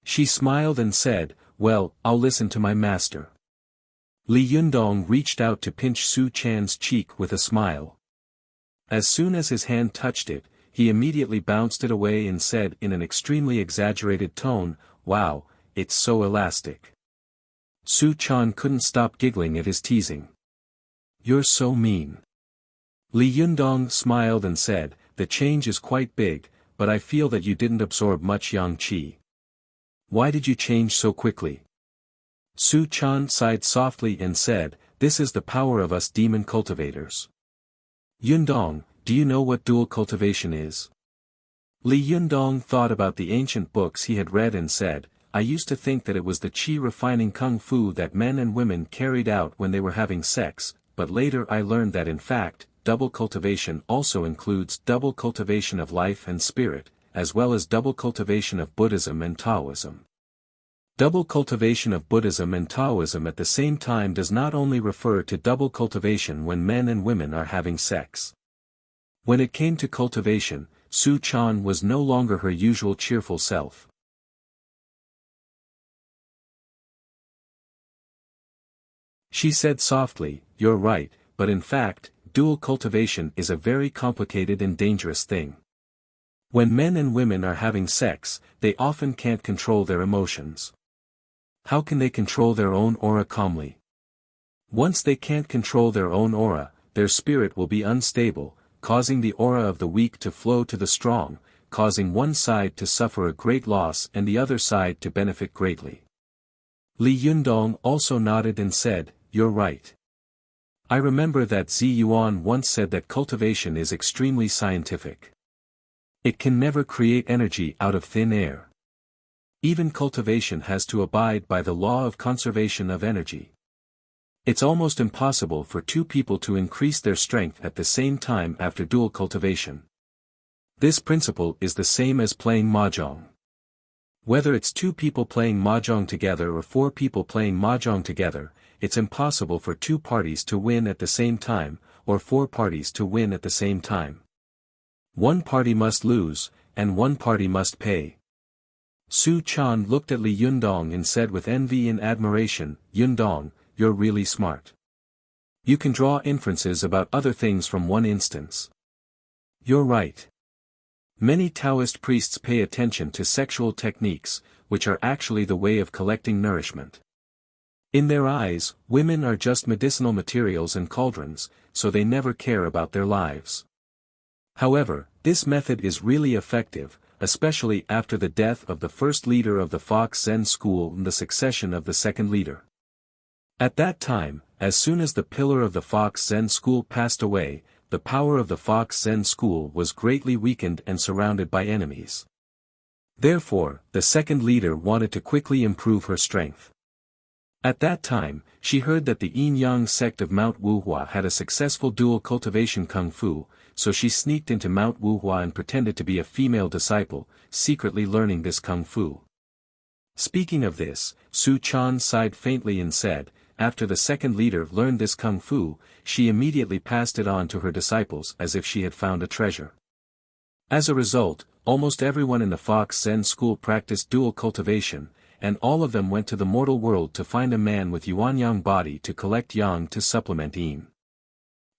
She smiled and said, Well, I'll listen to my master. Li Yundong reached out to pinch Su Chan's cheek with a smile. As soon as his hand touched it, he immediately bounced it away and said in an extremely exaggerated tone, Wow, it's so elastic. Su Chan couldn't stop giggling at his teasing. You're so mean. Li Yundong smiled and said, The change is quite big, but I feel that you didn't absorb much yang qi. Why did you change so quickly? Su Chan sighed softly and said, This is the power of us demon cultivators. Yundong, do you know what dual cultivation is? Li Yundong thought about the ancient books he had read and said, I used to think that it was the qi refining kung fu that men and women carried out when they were having sex, but later I learned that in fact, double cultivation also includes double cultivation of life and spirit, as well as double cultivation of Buddhism and Taoism. Double cultivation of Buddhism and Taoism at the same time does not only refer to double cultivation when men and women are having sex. When it came to cultivation, Su Chan was no longer her usual cheerful self. She said softly, You're right, but in fact, dual cultivation is a very complicated and dangerous thing. When men and women are having sex, they often can't control their emotions. How can they control their own aura calmly? Once they can't control their own aura, their spirit will be unstable, causing the aura of the weak to flow to the strong, causing one side to suffer a great loss and the other side to benefit greatly. Li Yundong also nodded and said, You're right. I remember that Zi Yuan once said that cultivation is extremely scientific. It can never create energy out of thin air. Even cultivation has to abide by the law of conservation of energy. It's almost impossible for two people to increase their strength at the same time after dual cultivation. This principle is the same as playing mahjong. Whether it's two people playing mahjong together or four people playing mahjong together, it's impossible for two parties to win at the same time, or four parties to win at the same time. One party must lose, and one party must pay. Su Chan looked at Li Yundong and said with envy and admiration, Yundong, you're really smart. You can draw inferences about other things from one instance. You're right. Many Taoist priests pay attention to sexual techniques, which are actually the way of collecting nourishment. In their eyes, women are just medicinal materials and cauldrons, so they never care about their lives. However, this method is really effective, especially after the death of the first leader of the Fox Zen school and the succession of the second leader. At that time, as soon as the pillar of the Fox Zen school passed away, the power of the Fox Zen school was greatly weakened and surrounded by enemies. Therefore, the second leader wanted to quickly improve her strength. At that time, she heard that the Yin-Yang sect of Mount Wuhua had a successful dual cultivation kung fu, so she sneaked into Mount Wuhua and pretended to be a female disciple, secretly learning this kung fu. Speaking of this, Su Chan sighed faintly and said, after the second leader learned this kung fu, she immediately passed it on to her disciples as if she had found a treasure. As a result, almost everyone in the Fox Zen school practiced dual cultivation, and all of them went to the mortal world to find a man with yuan-yang body to collect yang to supplement yin.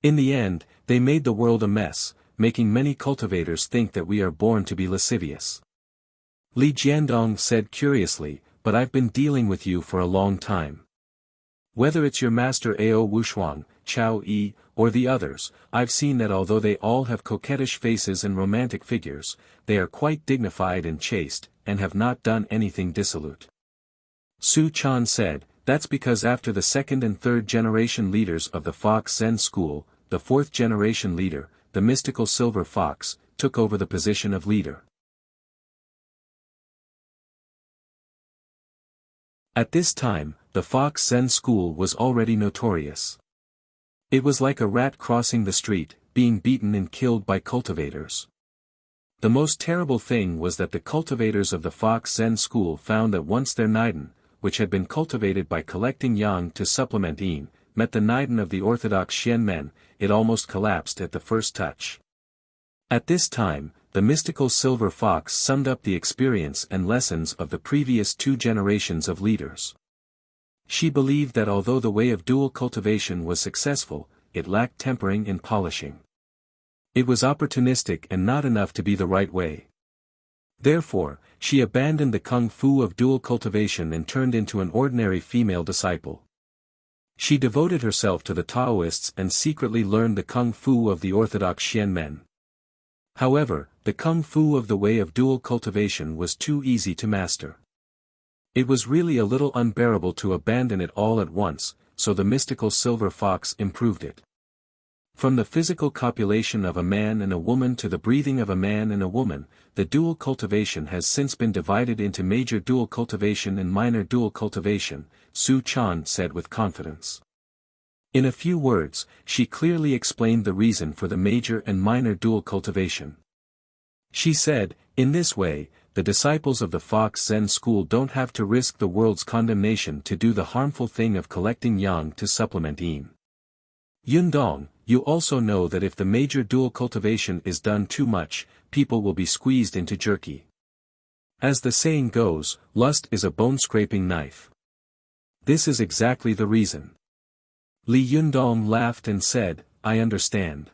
In the end, they made the world a mess, making many cultivators think that we are born to be lascivious. Li Jiandong said curiously, but I've been dealing with you for a long time. Whether it's your master Ao Wushuang, Chao Yi, or the others, I've seen that although they all have coquettish faces and romantic figures, they are quite dignified and chaste, and have not done anything dissolute. Su Chan said, that's because after the second and third generation leaders of the Fox Zen school, the fourth generation leader, the mystical silver fox, took over the position of leader. At this time, the Fox Zen school was already notorious. It was like a rat crossing the street, being beaten and killed by cultivators. The most terrible thing was that the cultivators of the Fox Zen school found that once their Niden, which had been cultivated by collecting yang to supplement yin, met the Niden of the orthodox Xian men, it almost collapsed at the first touch. At this time, the mystical silver fox summed up the experience and lessons of the previous 2 generations of leaders. She believed that although the way of dual cultivation was successful, it lacked tempering and polishing. It was opportunistic and not enough to be the right way. Therefore, she abandoned the kung fu of dual cultivation and turned into an ordinary female disciple. She devoted herself to the Taoists and secretly learned the kung fu of the orthodox Xian men. However, the kung fu of the way of dual cultivation was too easy to master. It was really a little unbearable to abandon it all at once, so the mystical silver fox improved it. From the physical copulation of a man and a woman to the breathing of a man and a woman, the dual cultivation has since been divided into major dual cultivation and minor dual cultivation, Su Chan said with confidence. In a few words, she clearly explained the reason for the major and minor dual cultivation. She said, in this way, the disciples of the Fox Zen school don't have to risk the world's condemnation to do the harmful thing of collecting yang to supplement yin. Yundong, you also know that if the major dual cultivation is done too much, people will be squeezed into jerky. As the saying goes, lust is a bone-scraping knife. This is exactly the reason. Li Yundong laughed and said, I understand.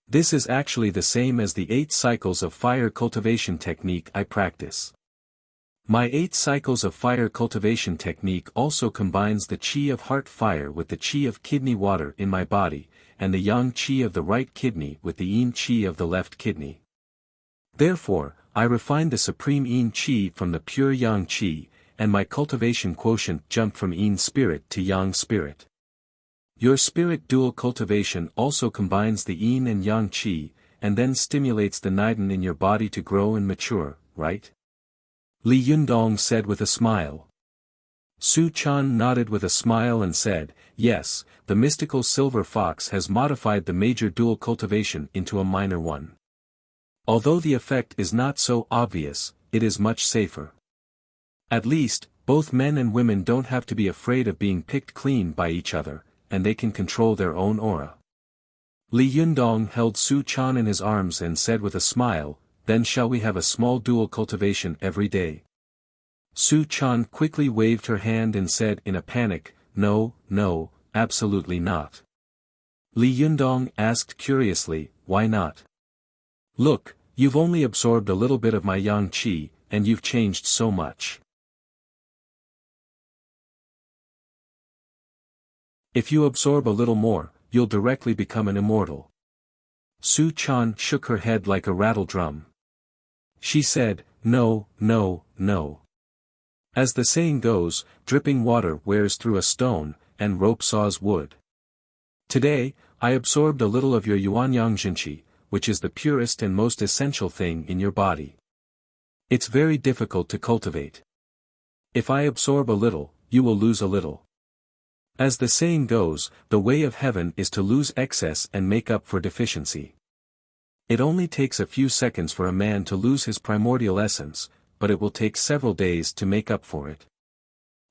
This is actually the same as the 8 cycles of fire cultivation technique I practice. My 8 cycles of fire cultivation technique also combines the qi of heart fire with the qi of kidney water in my body, and the yang qi of the right kidney with the yin qi of the left kidney. Therefore, I refine the supreme yin qi from the pure yang qi, and my cultivation quotient jumped from yin spirit to yang spirit. Your spirit dual cultivation also combines the yin and yang qi, and then stimulates the niden in your body to grow and mature, right? Li Yundong said with a smile. Su Chan nodded with a smile and said, yes, the mystical silver fox has modified the major dual cultivation into a minor one. Although the effect is not so obvious, it is much safer. At least, both men and women don't have to be afraid of being picked clean by each other, and they can control their own aura. Li Yundong held Su Chan in his arms and said with a smile, then shall we have a small dual cultivation every day? Su Chan quickly waved her hand and said in a panic, no, no, absolutely not. Li Yundong asked curiously, why not? Look, you've only absorbed a little bit of my yang qi, and you've changed so much. If you absorb a little more, you'll directly become an immortal. Su Chan shook her head like a rattle drum. She said, no, no, no. As the saying goes, dripping water wears through a stone, and rope saws wood. Today, I absorbed a little of your yuanyang jinqi, which is the purest and most essential thing in your body. It's very difficult to cultivate. If I absorb a little, you will lose a little. As the saying goes, the way of heaven is to lose excess and make up for deficiency. It only takes a few seconds for a man to lose his primordial essence, but it will take several days to make up for it.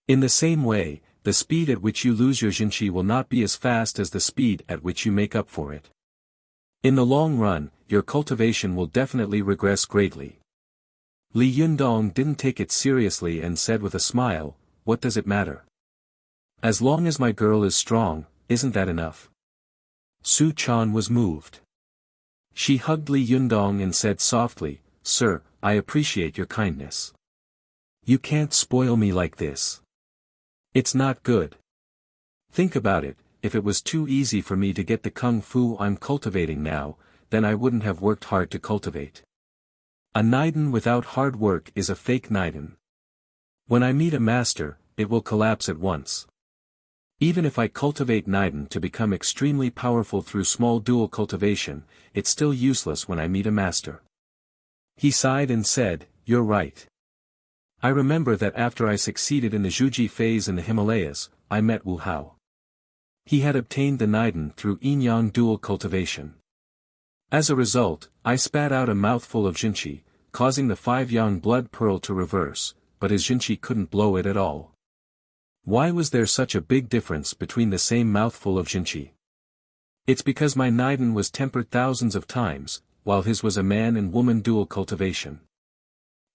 In the same way, the speed at which you lose your jinqi will not be as fast as the speed at which you make up for it. In the long run, your cultivation will definitely regress greatly. Li Yundong didn't take it seriously and said with a smile, what does it matter? As long as my girl is strong, isn't that enough? Su Chan was moved. She hugged Li Yundong and said softly, sir, I appreciate your kindness. You can't spoil me like this. It's not good. Think about it, if it was too easy for me to get the kung fu I'm cultivating now, then I wouldn't have worked hard to cultivate. A niden without hard work is a fake niden. When I meet a master, it will collapse at once. Even if I cultivate niden to become extremely powerful through small dual cultivation, it's still useless when I meet a master. He sighed and said, you're right. I remember that after I succeeded in the Zhuji phase in the Himalayas, I met Wu Hao. He had obtained the Niden through yin-yang dual cultivation. As a result, I spat out a mouthful of Jinchi, causing the 5-yang blood pearl to reverse, but his Jinchi couldn't blow it at all. Why was there such a big difference between the same mouthful of Jinchi? It's because my Niden was tempered thousands of times, while his was a man and woman dual cultivation.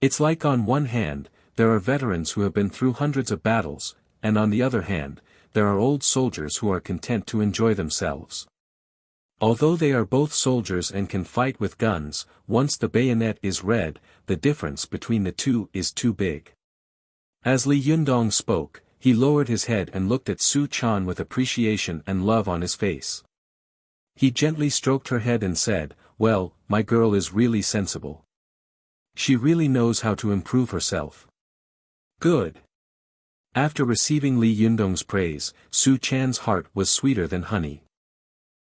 It's like on one hand, there are veterans who have been through hundreds of battles, and on the other hand, there are old soldiers who are content to enjoy themselves. Although they are both soldiers and can fight with guns, once the bayonet is red, the difference between the two is too big. As Li Yundong spoke, he lowered his head and looked at Su Chan with appreciation and love on his face. He gently stroked her head and said, "Well, my girl is really sensible. She really knows how to improve herself." Good. After receiving Li Yundong's praise, Su Chan's heart was sweeter than honey.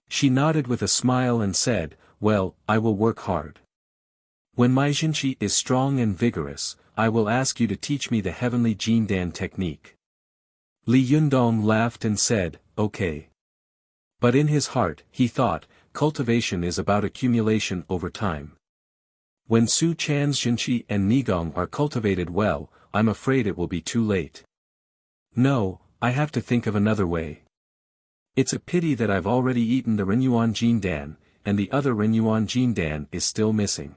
She nodded with a smile and said, "Well, I will work hard. When my Jinchi is strong and vigorous, I will ask you to teach me the heavenly Jindan technique." Li Yundong laughed and said, "Okay." But in his heart, he thought, cultivation is about accumulation over time. When Su Chan's Jinchi and Nigong are cultivated well, I'm afraid it will be too late. No, I have to think of another way. It's a pity that I've already eaten the Renyuan Jindan, and the other Renyuan Jindan is still missing.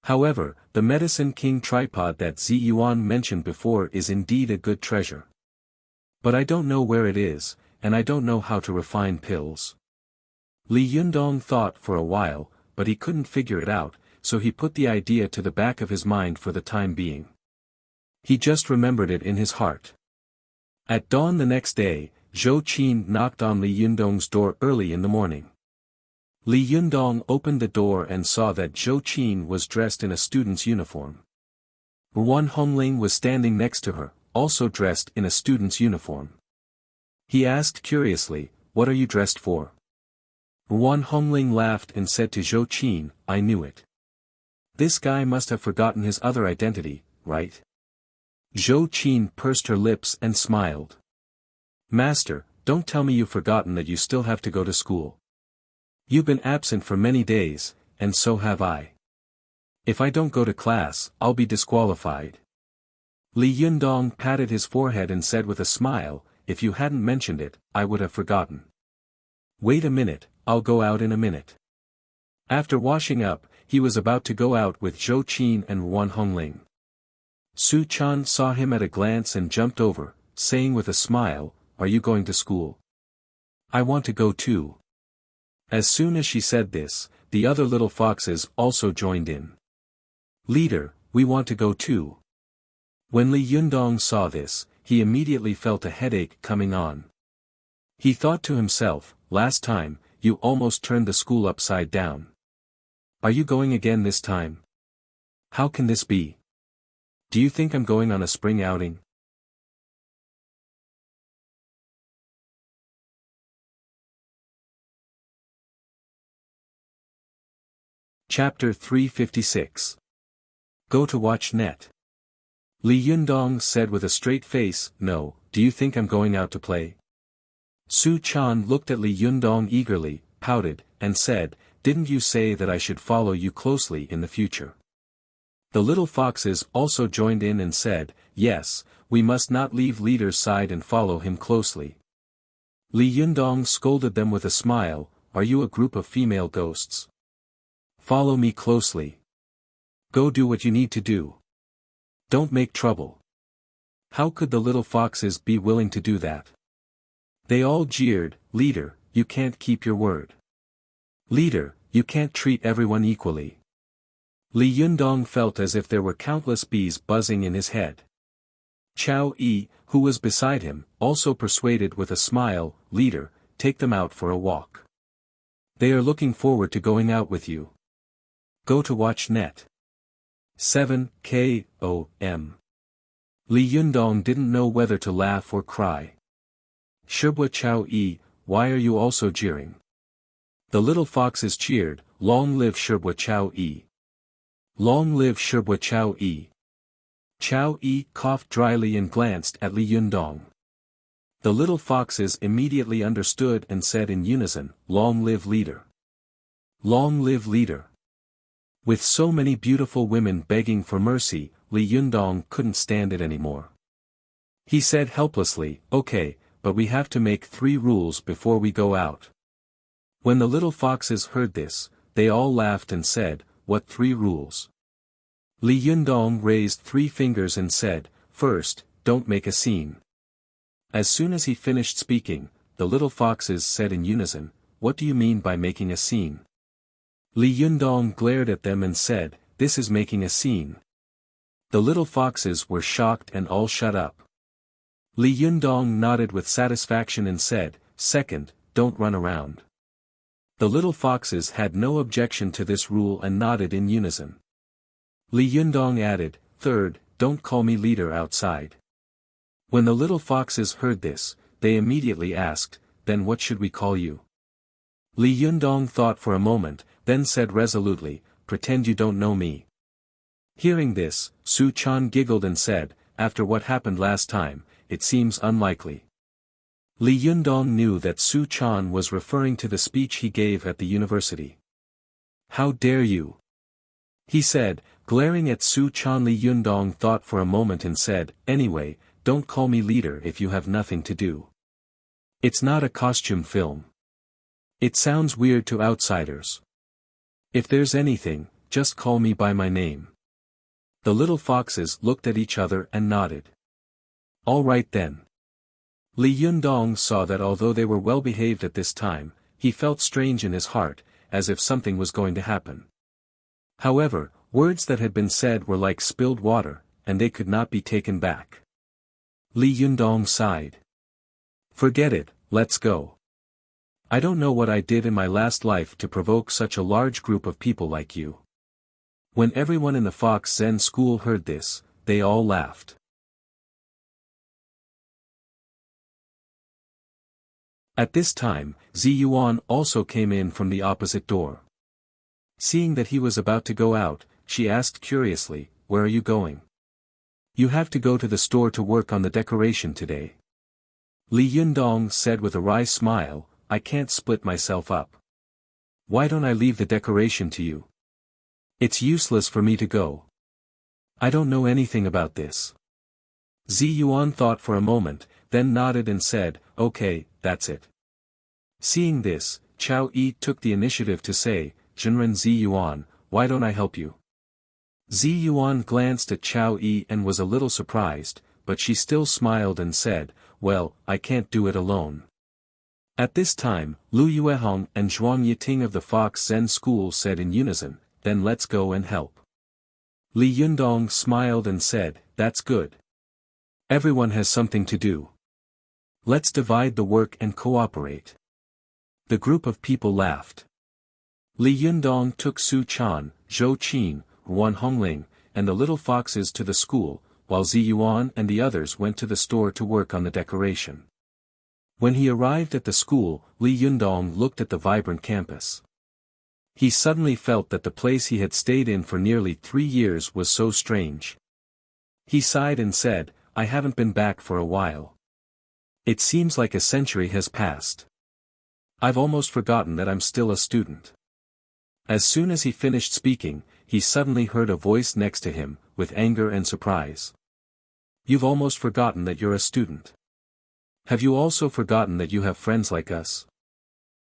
However, the Medicine King tripod that Ziyuan mentioned before is indeed a good treasure. But I don't know where it is, and I don't know how to refine pills. Li Yundong thought for a while, but he couldn't figure it out, so he put the idea to the back of his mind for the time being. He just remembered it in his heart. At dawn the next day, Zhou Qin knocked on Li Yundong's door early in the morning. Li Yundong opened the door and saw that Zhou Qin was dressed in a student's uniform. Wan Hongling was standing next to her, also dressed in a student's uniform. He asked curiously, "What are you dressed for?" Wan Hongling laughed and said to Zhou Qin, "I knew it. This guy must have forgotten his other identity, right?" Zhou Qin pursed her lips and smiled. "Master, don't tell me you've forgotten that you still have to go to school. You've been absent for many days, and so have I. If I don't go to class, I'll be disqualified." Li Yundong patted his forehead and said with a smile, "If you hadn't mentioned it, I would have forgotten. Wait a minute, I'll go out in a minute." After washing up, he was about to go out with Zhou Qin and Wan Hongling. Su Chan saw him at a glance and jumped over, saying with a smile, "Are you going to school?" "I want to go too." As soon as she said this, the other little foxes also joined in. "Leader, we want to go too." When Li Yundong saw this, he immediately felt a headache coming on. He thought to himself, "Last time, you almost turned the school upside down. Are you going again this time? How can this be? Do you think I'm going on a spring outing?" Chapter 356. Go to watch net. Li Yundong said with a straight face, "No, do you think I'm going out to play?" Su Chan looked at Li Yundong eagerly, pouted, and said, "Didn't you say that I should follow you closely in the future?" The little foxes also joined in and said, "Yes, we must not leave leader's side and follow him closely." Li Yundong scolded them with a smile, "Are you a group of female ghosts? Follow me closely. Go do what you need to do. Don't make trouble." How could the little foxes be willing to do that? They all jeered, "Leader, you can't keep your word. Leader, you can't treat everyone equally." Li Yundong felt as if there were countless bees buzzing in his head. Chao Yi, who was beside him, also persuaded with a smile, "Leader, take them out for a walk. They are looking forward to going out with you. Go to watch net. 7 K.O.M. Li Yundong didn't know whether to laugh or cry. "Shibwa Chao Yi, why are you also jeering?" The little foxes cheered, "Long live Shibwa Chao Yi." Long live Shibwa Chao Yi. Chao Yi coughed dryly and glanced at Li Yundong. The little foxes immediately understood and said in unison, Long live leader. Long live leader. With so many beautiful women begging for mercy, Li Yundong couldn't stand it anymore. He said helplessly, okay, but we have to make 3 rules before we go out. When the little foxes heard this, they all laughed and said, what 3 rules? Li Yundong raised 3 fingers and said, first, don't make a scene. As soon as he finished speaking, the little foxes said in unison, what do you mean by making a scene? Li Yundong glared at them and said, this is making a scene. The little foxes were shocked and all shut up. Li Yundong nodded with satisfaction and said, second, don't run around. The little foxes had no objection to this rule and nodded in unison. Li Yundong added, third, don't call me leader outside. When the little foxes heard this, they immediately asked, then what should we call you? Li Yundong thought for a moment, then said resolutely, pretend you don't know me. Hearing this, Su Chan giggled and said, after what happened last time, it seems unlikely. Li Yundong knew that Su Chan was referring to the speech he gave at the university. How dare you? He said, glaring at Su Chan. Li Yundong thought for a moment and said, anyway, don't call me leader if you have nothing to do. It's not a costume film. It sounds weird to outsiders. If there's anything, just call me by my name. The little foxes looked at each other and nodded. All right then. Li Yundong saw that although they were well behaved at this time, he felt strange in his heart, as if something was going to happen. However, words that had been said were like spilled water, and they could not be taken back. Li Yundong sighed. Forget it, let's go. I don't know what I did in my last life to provoke such a large group of people like you. When everyone in the Fox Zen school heard this, they all laughed. At this time, Zi Yuan also came in from the opposite door. Seeing that he was about to go out, she asked curiously, where are you going? You have to go to the store to work on the decoration today. Li Yundong said with a wry smile, I can't split myself up. Why don't I leave the decoration to you? It's useless for me to go. I don't know anything about this. Zi Yuan thought for a moment, then nodded and said, okay, that's it. Seeing this, Chao Yi took the initiative to say, Jinren Zi Yuan, why don't I help you? Zi Yuan glanced at Chao Yi and was a little surprised, but she still smiled and said, well, I can't do it alone. At this time, Lu Yuehong and Zhuang Yiting of the Fox Zen School said in unison, then let's go and help. Li Yundong smiled and said, that's good. Everyone has something to do. Let's divide the work and cooperate. The group of people laughed. Li Yundong took Su Chan, Zhou Qin, Wan Hongling, and the little foxes to the school, while Zi Yuan and the others went to the store to work on the decoration. When he arrived at the school, Li Yundong looked at the vibrant campus. He suddenly felt that the place he had stayed in for nearly 3 years was so strange. He sighed and said, I haven't been back for a while. It seems like a century has passed. I've almost forgotten that I'm still a student. As soon as he finished speaking, he suddenly heard a voice next to him, with anger and surprise. You've almost forgotten that you're a student. Have you also forgotten that you have friends like us?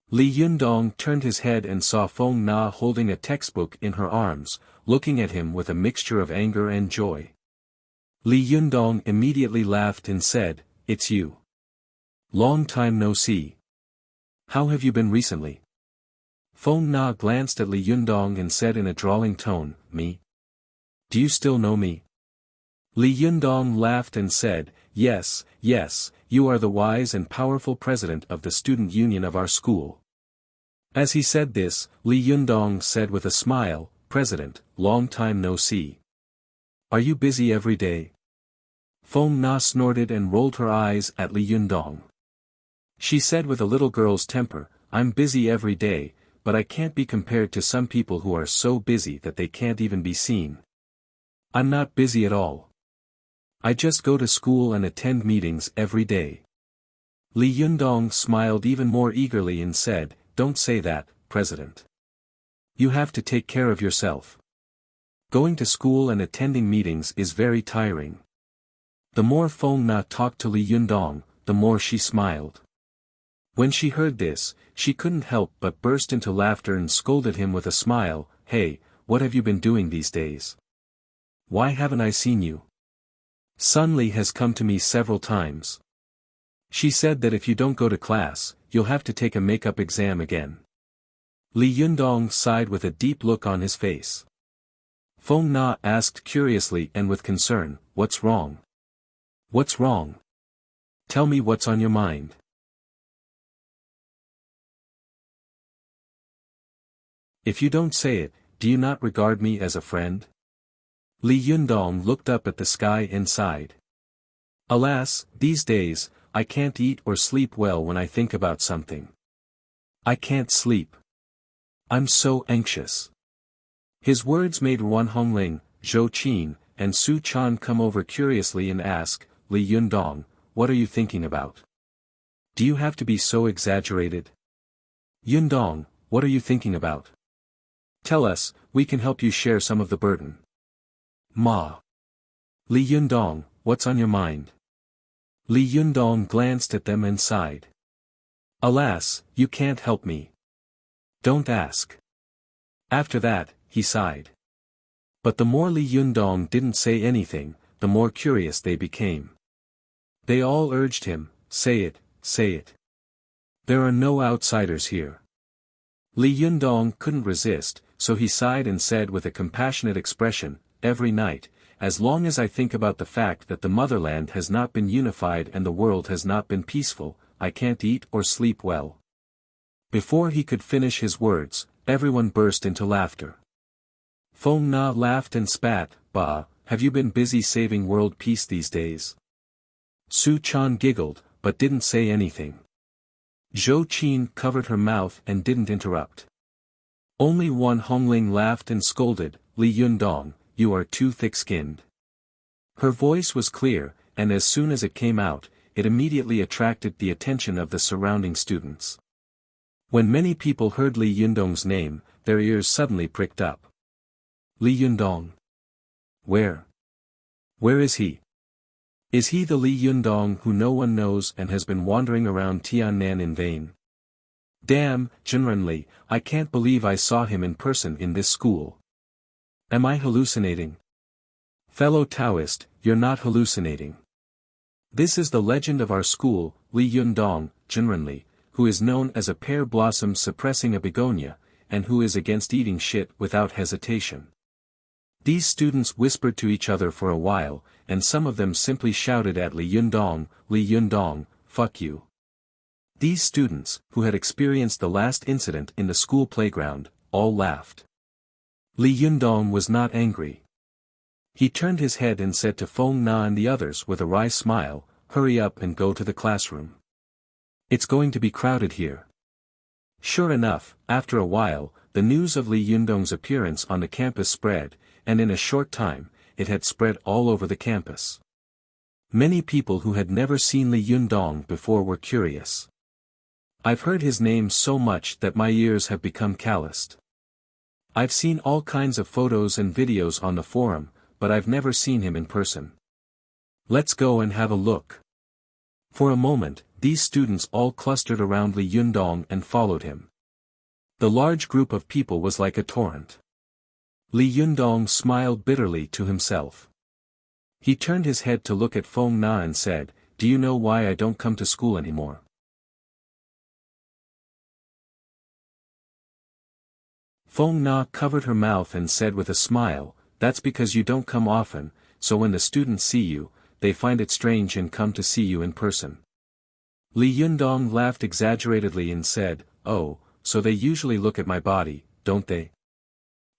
Li Yundong turned his head and saw Feng Na holding a textbook in her arms, looking at him with a mixture of anger and joy. Li Yundong immediately laughed and said, it's you. Long time no see. How have you been recently? Feng Na glanced at Li Yundong and said in a drawling tone, me? Do you still know me? Li Yundong laughed and said, yes, yes, you are the wise and powerful president of the student union of our school. As he said this, Li Yundong said with a smile, President, long time no see. Are you busy every day? Feng Na snorted and rolled her eyes at Li Yundong. She said with a little girl's temper, I'm busy every day, but I can't be compared to some people who are so busy that they can't even be seen. I'm not busy at all. I just go to school and attend meetings every day. Li Yundong smiled even more eagerly and said, "Don't say that, President. You have to take care of yourself. Going to school and attending meetings is very tiring." The more Feng Na talked to Li Yundong, the more she smiled. When she heard this, she couldn't help but burst into laughter and scolded him with a smile, "Hey, what have you been doing these days? Why haven't I seen you? Sun Li has come to me several times. She said that if you don't go to class, you'll have to take a makeup exam again." Li Yundong sighed with a deep look on his face. Feng Na asked curiously and with concern, "What's wrong? What's wrong? Tell me what's on your mind." "If you don't say it, do you not regard me as a friend?" Li Yundong looked up at the sky and sighed. "Alas, these days, I can't eat or sleep well when I think about something. I can't sleep. I'm so anxious." His words made Wan Hongling, Zhou Qin, and Su Chan come over curiously and ask, "Li Yundong, what are you thinking about? Do you have to be so exaggerated? Yundong, what are you thinking about? Tell us, we can help you share some of the burden." "Ma. Li Yundong, what's on your mind?" Li Yundong glanced at them and sighed. "Alas, you can't help me. Don't ask." After that, he sighed. But the more Li Yundong didn't say anything, the more curious they became. They all urged him, "Say it, say it. There are no outsiders here." Li Yundong couldn't resist, so he sighed and said with a compassionate expression, "Every night, as long as I think about the fact that the motherland has not been unified and the world has not been peaceful, I can't eat or sleep well." Before he could finish his words, everyone burst into laughter. Feng Na laughed and spat, "Bah, have you been busy saving world peace these days?" Su Chan giggled, but didn't say anything. Zhou Qin covered her mouth and didn't interrupt. Only Wan Hongling laughed and scolded, "Li Yundong, you are too thick-skinned." Her voice was clear, and as soon as it came out, it immediately attracted the attention of the surrounding students. When many people heard Li Yundong's name, their ears suddenly pricked up. "Li Yundong? Where is he? Is he the Li Yundong who no one knows and has been wandering around Tiannan in vain? Damn, Jinrenli, I can't believe I saw him in person in this school. Am I hallucinating?" "Fellow Taoist, you're not hallucinating. This is the legend of our school, Li Yundong, Jinrenli, who is known as a pear blossom suppressing a begonia, and who is against eating shit without hesitation." These students whispered to each other for a while, and some of them simply shouted at Li Yundong, "Fuck you." These students, who had experienced the last incident in the school playground, all laughed. Li Yundong was not angry. He turned his head and said to Feng Na and the others with a wry smile, "Hurry up and go to the classroom. It's going to be crowded here." Sure enough, after a while, the news of Li Yundong's appearance on the campus spread, and in a short time, it had spread all over the campus. Many people who had never seen Li Yundong before were curious. "I've heard his name so much that my ears have become calloused. I've seen all kinds of photos and videos on the forum, but I've never seen him in person. Let's go and have a look." For a moment, these students all clustered around Li Yundong and followed him. The large group of people was like a torrent. Li Yundong smiled bitterly to himself. He turned his head to look at Feng Na and said, "Do you know why I don't come to school anymore?" Feng Na covered her mouth and said with a smile, "That's because you don't come often, so when the students see you, they find it strange and come to see you in person." Li Yundong laughed exaggeratedly and said, "Oh, so they usually look at my body, don't they?"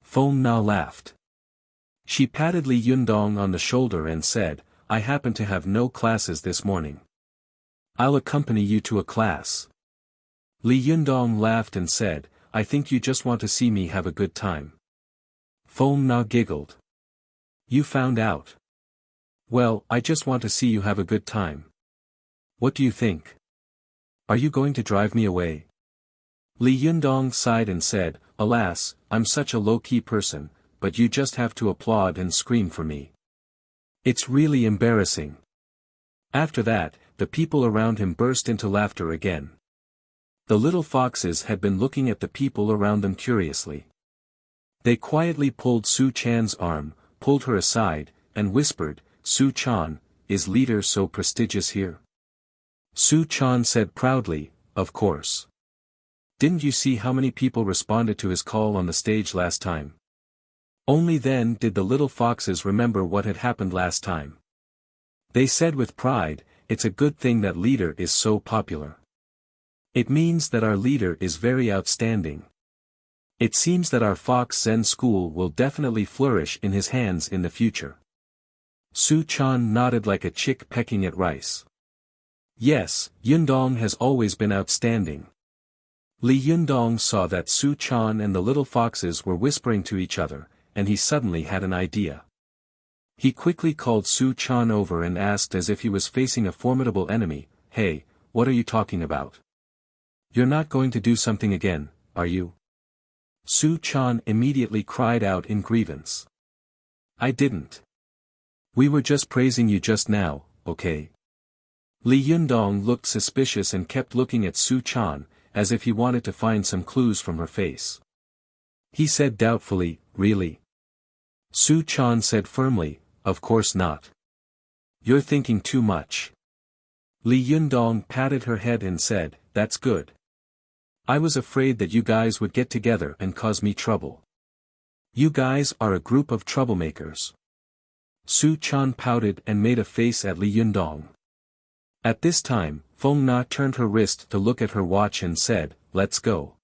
Feng Na laughed. She patted Li Yundong on the shoulder and said, "I happen to have no classes this morning. I'll accompany you to a class." Li Yundong laughed and said, I think you just want to see me have a good time. Feng Na giggled. You found out. Well, I just want to see you have a good time. What do you think? Are you going to drive me away? Li Yundong sighed and said, Alas, I'm such a low-key person, but you just have to applaud and scream for me. It's really embarrassing. After that, the people around him burst into laughter again. The little foxes had been looking at the people around them curiously. They quietly pulled Su Chan's arm, pulled her aside, and whispered, Su Chan, is leader so prestigious here? Su Chan said proudly, Of course. Didn't you see how many people responded to his call on the stage last time? Only then did the little foxes remember what had happened last time. They said with pride, It's a good thing that leader is so popular. It means that our leader is very outstanding. It seems that our Fox Zen school will definitely flourish in his hands in the future. Su Chan nodded like a chick pecking at rice. Yes, Yundong has always been outstanding. Li Yundong saw that Su Chan and the little foxes were whispering to each other, and he suddenly had an idea. He quickly called Su Chan over and asked as if he was facing a formidable enemy, Hey, what are you talking about? You're not going to do something again, are you? Su Chan immediately cried out in grievance. I didn't. We were just praising you just now, okay? Li Yundong looked suspicious and kept looking at Su Chan, as if he wanted to find some clues from her face. He said doubtfully, Really? Su Chan said firmly, Of course not. You're thinking too much. Li Yundong patted her head and said, That's good. I was afraid that you guys would get together and cause me trouble. You guys are a group of troublemakers. Su Chan pouted and made a face at Li Yundong. At this time, Feng Na turned her wrist to look at her watch and said, Let's go.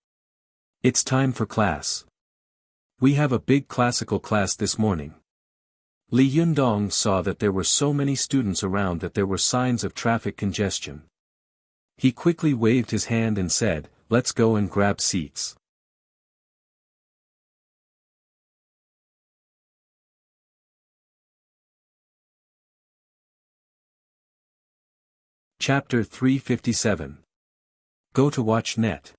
It's time for class. We have a big classical class this morning. Li Yundong saw that there were so many students around that there were signs of traffic congestion. He quickly waved his hand and said, Let's go and grab seats. Chapter 357. Go to watch net.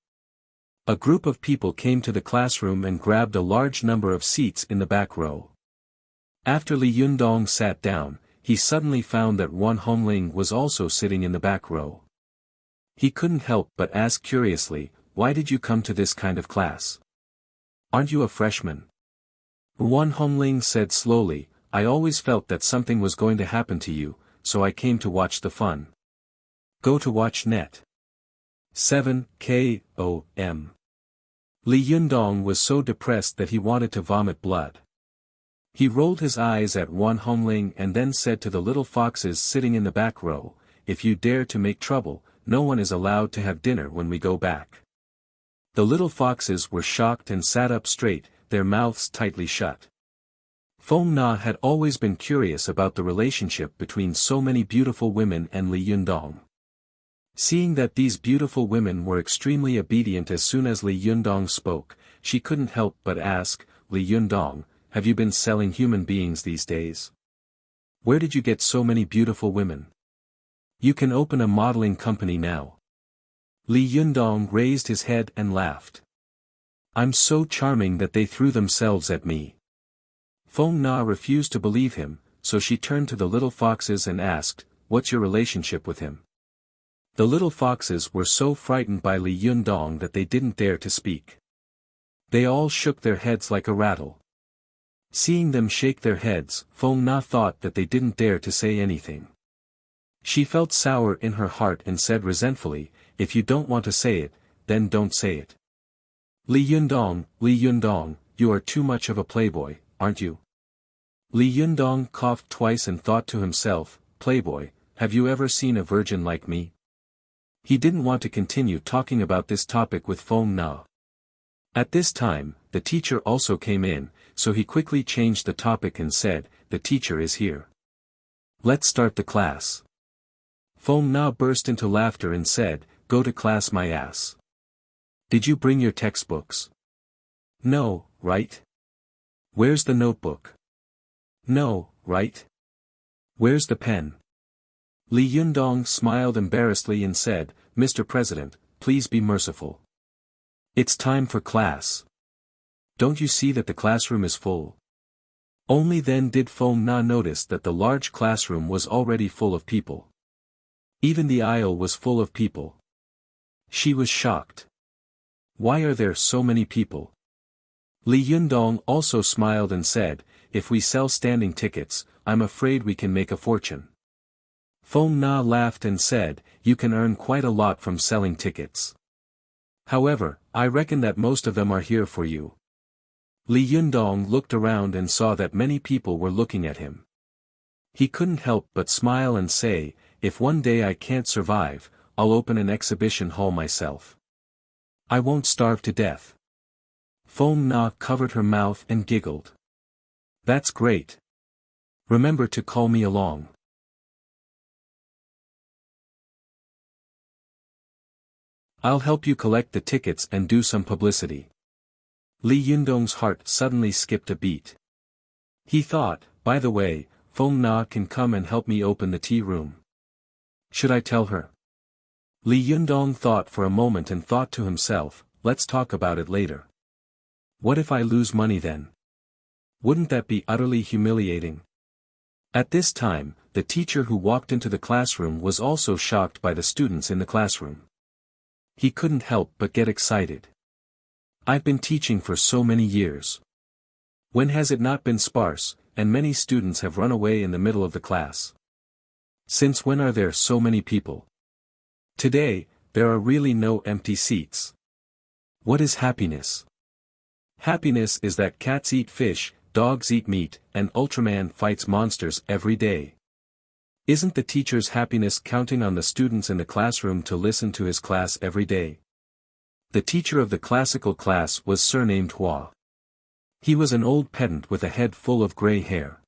A group of people came to the classroom and grabbed a large number of seats in the back row. After Li Yundong sat down, he suddenly found that Wan Hongling was also sitting in the back row. He couldn't help but ask curiously, Why did you come to this kind of class? Aren't you a freshman? Wan Hongling said slowly, I always felt that something was going to happen to you, so I came to watch the fun. Go to watch net. 7 K.O.M. Li Yundong was so depressed that he wanted to vomit blood. He rolled his eyes at Wan Hongling and then said to the little foxes sitting in the back row, If you dare to make trouble, no one is allowed to have dinner when we go back. The little foxes were shocked and sat up straight, their mouths tightly shut. Feng Na had always been curious about the relationship between so many beautiful women and Li Yundong. Seeing that these beautiful women were extremely obedient as soon as Li Yundong spoke, she couldn't help but ask, Li Yundong, have you been selling human beings these days? Where did you get so many beautiful women? You can open a modeling company now. Li Yundong raised his head and laughed. I'm so charming that they threw themselves at me. Feng Na refused to believe him, so she turned to the little foxes and asked, What's your relationship with him? The little foxes were so frightened by Li Yundong that they didn't dare to speak. They all shook their heads like a rattle. Seeing them shake their heads, Feng Na thought that they didn't dare to say anything. She felt sour in her heart and said resentfully, If you don't want to say it, then don't say it. Li Yundong, you are too much of a playboy, aren't you? Li Yundong coughed twice and thought to himself, Playboy, have you ever seen a virgin like me? He didn't want to continue talking about this topic with Feng Na. At this time, the teacher also came in, so he quickly changed the topic and said, The teacher is here. Let's start the class. Feng Na burst into laughter and said, Go to class my ass. Did you bring your textbooks? No, right? Where's the notebook? No, right? Where's the pen? Li Yundong smiled embarrassedly and said, Mr. President, please be merciful. It's time for class. Don't you see that the classroom is full? Only then did Feng Na notice that the large classroom was already full of people. Even the aisle was full of people. She was shocked. Why are there so many people? Li Yundong also smiled and said, if we sell standing tickets, I'm afraid we can make a fortune. Feng Na laughed and said, you can earn quite a lot from selling tickets. However, I reckon that most of them are here for you. Li Yundong looked around and saw that many people were looking at him. He couldn't help but smile and say, if one day I can't survive, I'll open an exhibition hall myself. I won't starve to death. Feng Na covered her mouth and giggled. That's great. Remember to call me along. I'll help you collect the tickets and do some publicity. Li Yundong's heart suddenly skipped a beat. He thought, by the way, Feng Na can come and help me open the tea room. Should I tell her? Li Yundong thought for a moment and thought to himself, let's talk about it later. What if I lose money then? Wouldn't that be utterly humiliating? At this time, the teacher who walked into the classroom was also shocked by the students in the classroom. He couldn't help but get excited. I've been teaching for so many years. When has it not been sparse, and many students have run away in the middle of the class? Since when are there so many people? Today, there are really no empty seats. What is happiness? Happiness is that cats eat fish, dogs eat meat, and Ultraman fights monsters every day. Isn't the teacher's happiness counting on the students in the classroom to listen to his class every day? The teacher of the classical class was surnamed Hua. He was an old pedant with a head full of gray hair.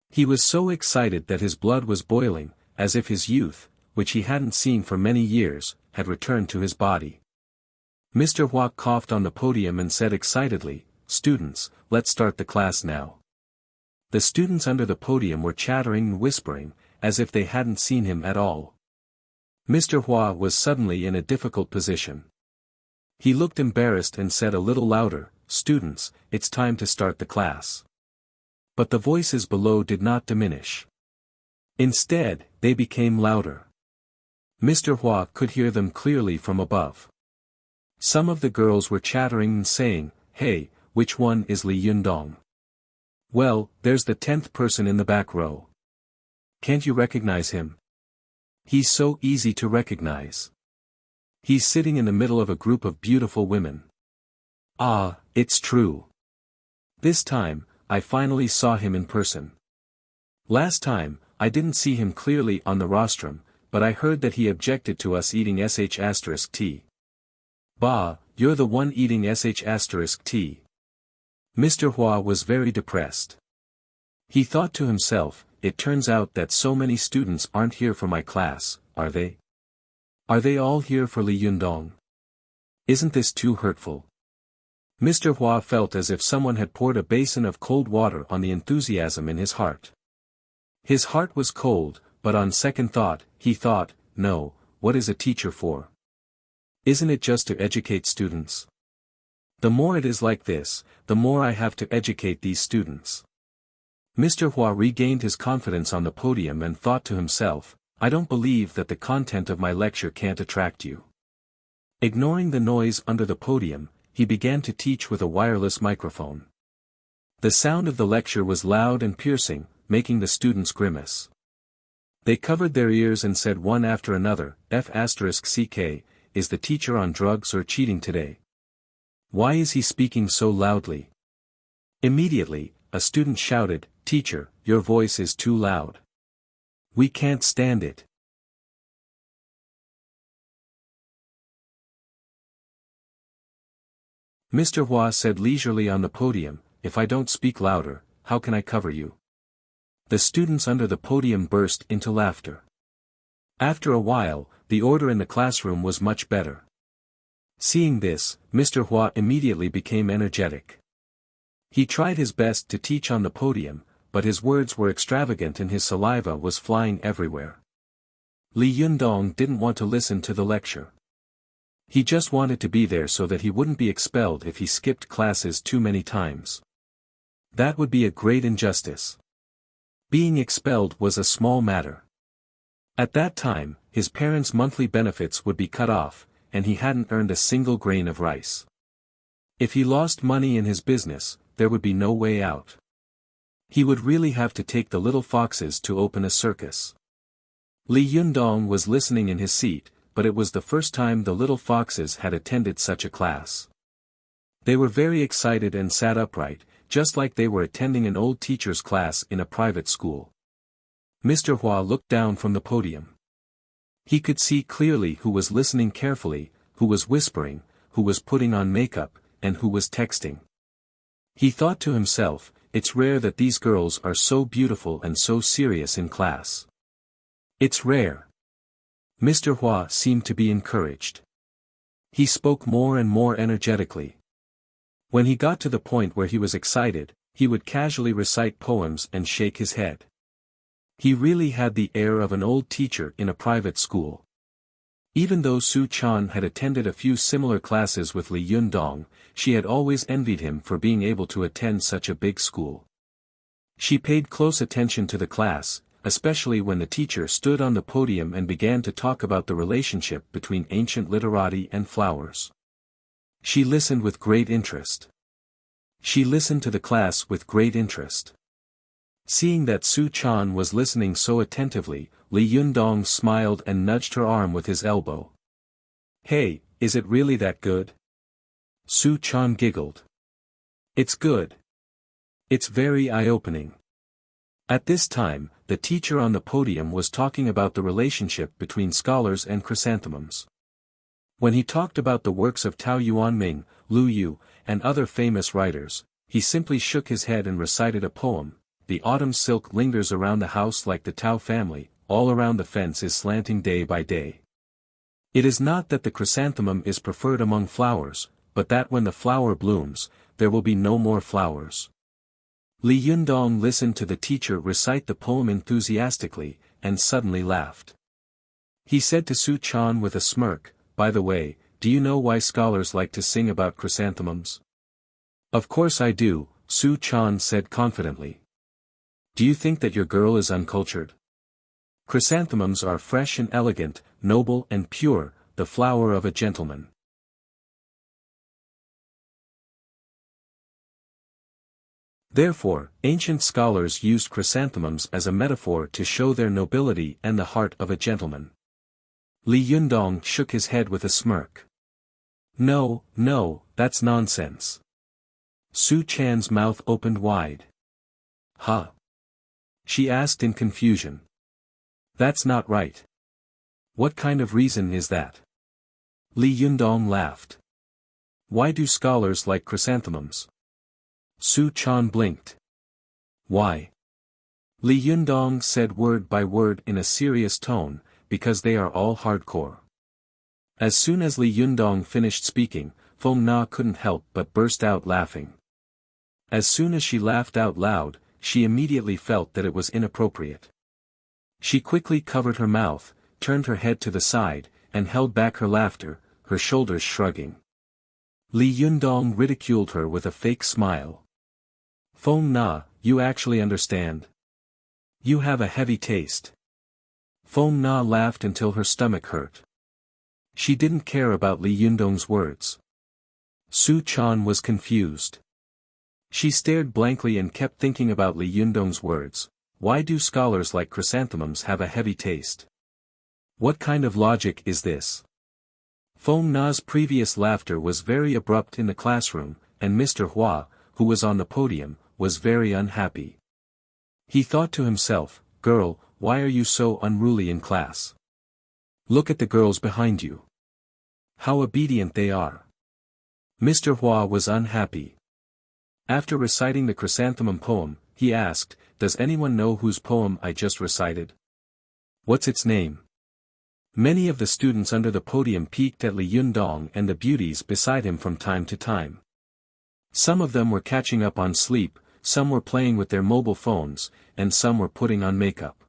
He was so excited that his blood was boiling, as if his youth, which he hadn't seen for many years, had returned to his body. Mr. Hua coughed on the podium and said excitedly, students, let's start the class now. The students under the podium were chattering and whispering, as if they hadn't seen him at all. Mr. Hua was suddenly in a difficult position. He looked embarrassed and said a little louder, students, it's time to start the class. But the voices below did not diminish. Instead, they became louder. Mr. Hua could hear them clearly from above. Some of the girls were chattering and saying, hey, which one is Li Yundong? Well, there's the 10th person in the back row. Can't you recognize him? He's so easy to recognize. He's sitting in the middle of a group of beautiful women. Ah, it's true. This time, I finally saw him in person. Last time, I didn't see him clearly on the rostrum, but I heard that he objected to us eating sh*t. Bah, you're the one eating sh*t. Mr. Hua was very depressed. He thought to himself, it turns out that so many students aren't here for my class, are they? Are they all here for Li Yundong? Isn't this too hurtful? Mr. Hua felt as if someone had poured a basin of cold water on the enthusiasm in his heart. His heart was cold, but on second thought, he thought, no, what is a teacher for? Isn't it just to educate students? The more it is like this, the more I have to educate these students. Mr. Hua regained his confidence on the podium and thought to himself, I don't believe that the content of my lecture can't attract you. Ignoring the noise under the podium, he began to teach with a wireless microphone. The sound of the lecture was loud and piercing, making the students grimace. They covered their ears and said one after another, F***ck, is the teacher on drugs or cheating today? Why is he speaking so loudly? Immediately, a student shouted, Teacher, your voice is too loud. We can't stand it. Mr. Hua said leisurely on the podium, if I don't speak louder, how can I cover you? The students under the podium burst into laughter. After a while, the order in the classroom was much better. Seeing this, Mr. Hua immediately became energetic. He tried his best to teach on the podium, but his words were extravagant and his saliva was flying everywhere. Li Yundong didn't want to listen to the lecture. He just wanted to be there so that he wouldn't be expelled if he skipped classes too many times. That would be a great injustice. Being expelled was a small matter. At that time, his parents' monthly benefits would be cut off, and he hadn't earned a single grain of rice. If he lost money in his business, there would be no way out. He would really have to take the little foxes to open a circus. Li Yundong was listening in his seat, but it was the first time the little foxes had attended such a class. They were very excited and sat upright, just like they were attending an old teacher's class in a private school. Mr. Hua looked down from the podium. He could see clearly who was listening carefully, who was whispering, who was putting on makeup, and who was texting. He thought to himself, it's rare that these girls are so beautiful and so serious in class. It's rare. Mr. Hua seemed to be encouraged. He spoke more and more energetically. When he got to the point where he was excited, he would casually recite poems and shake his head. He really had the air of an old teacher in a private school. Even though Su Chan had attended a few similar classes with Li Yundong, she had always envied him for being able to attend such a big school. She paid close attention to the class, especially when the teacher stood on the podium and began to talk about the relationship between ancient literati and flowers. She listened with great interest. She listened to the class with great interest. Seeing that Su Chan was listening so attentively, Li Yundong smiled and nudged her arm with his elbow. Hey, is it really that good? Su Chan giggled. It's good. It's very eye-opening. At this time, the teacher on the podium was talking about the relationship between scholars and chrysanthemums. When he talked about the works of Tao Yuanming, Lu Yu, and other famous writers, he simply shook his head and recited a poem. The autumn silk lingers around the house like the Tao family, all around the fence is slanting day by day. It is not that the chrysanthemum is preferred among flowers, but that when the flower blooms, there will be no more flowers. Li Yundong listened to the teacher recite the poem enthusiastically, and suddenly laughed. He said to Su Chan with a smirk, by the way, do you know why scholars like to sing about chrysanthemums? Of course I do, Su Chan said confidently. Do you think that your girl is uncultured? Chrysanthemums are fresh and elegant, noble and pure, the flower of a gentleman. Therefore, ancient scholars used chrysanthemums as a metaphor to show their nobility and the heart of a gentleman. Li Yundong shook his head with a smirk. No, that's nonsense. Su Chan's mouth opened wide. Huh? She asked in confusion. That's not right. What kind of reason is that? Li Yundong laughed. Why do scholars like chrysanthemums? Su Chan blinked. Why? Li Yundong said word by word in a serious tone, because they are all hardcore. As soon as Li Yundong finished speaking, Feng Na couldn't help but burst out laughing. As soon as she laughed out loud, she immediately felt that it was inappropriate. She quickly covered her mouth, turned her head to the side, and held back her laughter, her shoulders shrugging. Li Yundong ridiculed her with a fake smile. Feng Na, you actually understand? You have a heavy taste. Feng Na laughed until her stomach hurt. She didn't care about Li Yundong's words. Su Chan was confused. She stared blankly and kept thinking about Li Yundong's words. Why do scholars like chrysanthemums have a heavy taste? What kind of logic is this? Feng Na's previous laughter was very abrupt in the classroom, and Mr. Hua, who was on the podium, was very unhappy. He thought to himself, girl, why are you so unruly in class? Look at the girls behind you. How obedient they are. Mr. Hua was unhappy. After reciting the chrysanthemum poem, he asked, does anyone know whose poem I just recited? What's its name? Many of the students under the podium peeked at Li Yundong and the beauties beside him from time to time. Some of them were catching up on sleep, some were playing with their mobile phones, and some were putting on makeup.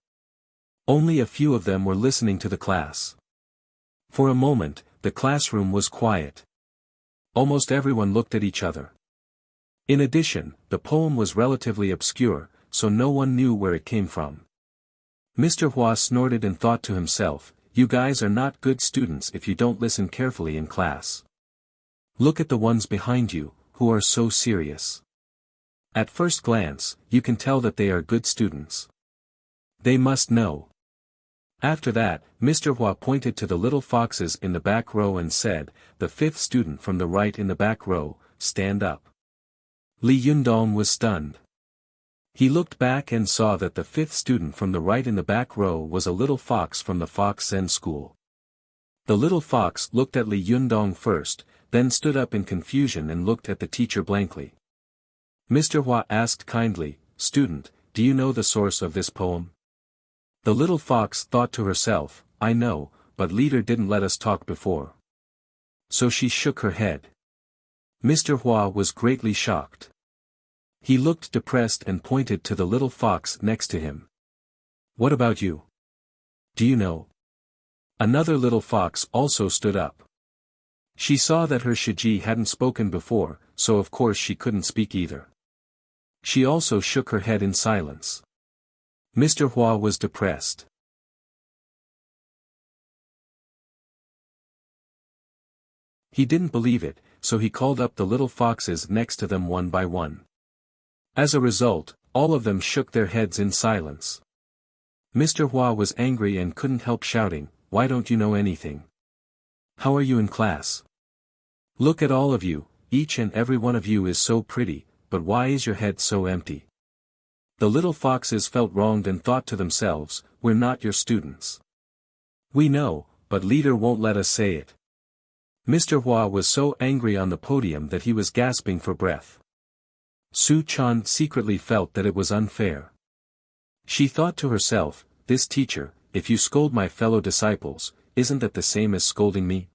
Only a few of them were listening to the class. For a moment, the classroom was quiet. Almost everyone looked at each other. In addition, the poem was relatively obscure, so no one knew where it came from. Mr. Hua snorted and thought to himself, "You guys are not good students if you don't listen carefully in class. Look at the ones behind you, who are so serious. At first glance, you can tell that they are good students. They must know." After that, Mr. Hua pointed to the little foxes in the back row and said, "The fifth student from the right in the back row, stand up." Li Yundong was stunned. He looked back and saw that the fifth student from the right in the back row was a little fox from the Fox Zen school. The little fox looked at Li Yundong first, then stood up in confusion and looked at the teacher blankly. Mr. Hua asked kindly, "Student, do you know the source of this poem?" The little fox thought to herself, "I know, but leader didn't let us talk before." So she shook her head. Mr. Hua was greatly shocked. He looked depressed and pointed to the little fox next to him. "What about you? Do you know?" Another little fox also stood up. She saw that her Shiji hadn't spoken before, so of course she couldn't speak either. She also shook her head in silence. Mr. Hua was depressed. He didn't believe it, so he called up the little foxes next to them one by one. As a result, all of them shook their heads in silence. Mr. Hua was angry and couldn't help shouting, "Why don't you know anything? How are you in class? Look at all of you, each and every one of you is so pretty, but why is your head so empty?" The little foxes felt wronged and thought to themselves, "We're not your students. We know, but leader won't let us say it." Mr. Hua was so angry on the podium that he was gasping for breath. Su Chan secretly felt that it was unfair. She thought to herself, "This teacher, if you scold my fellow disciples, isn't that the same as scolding me?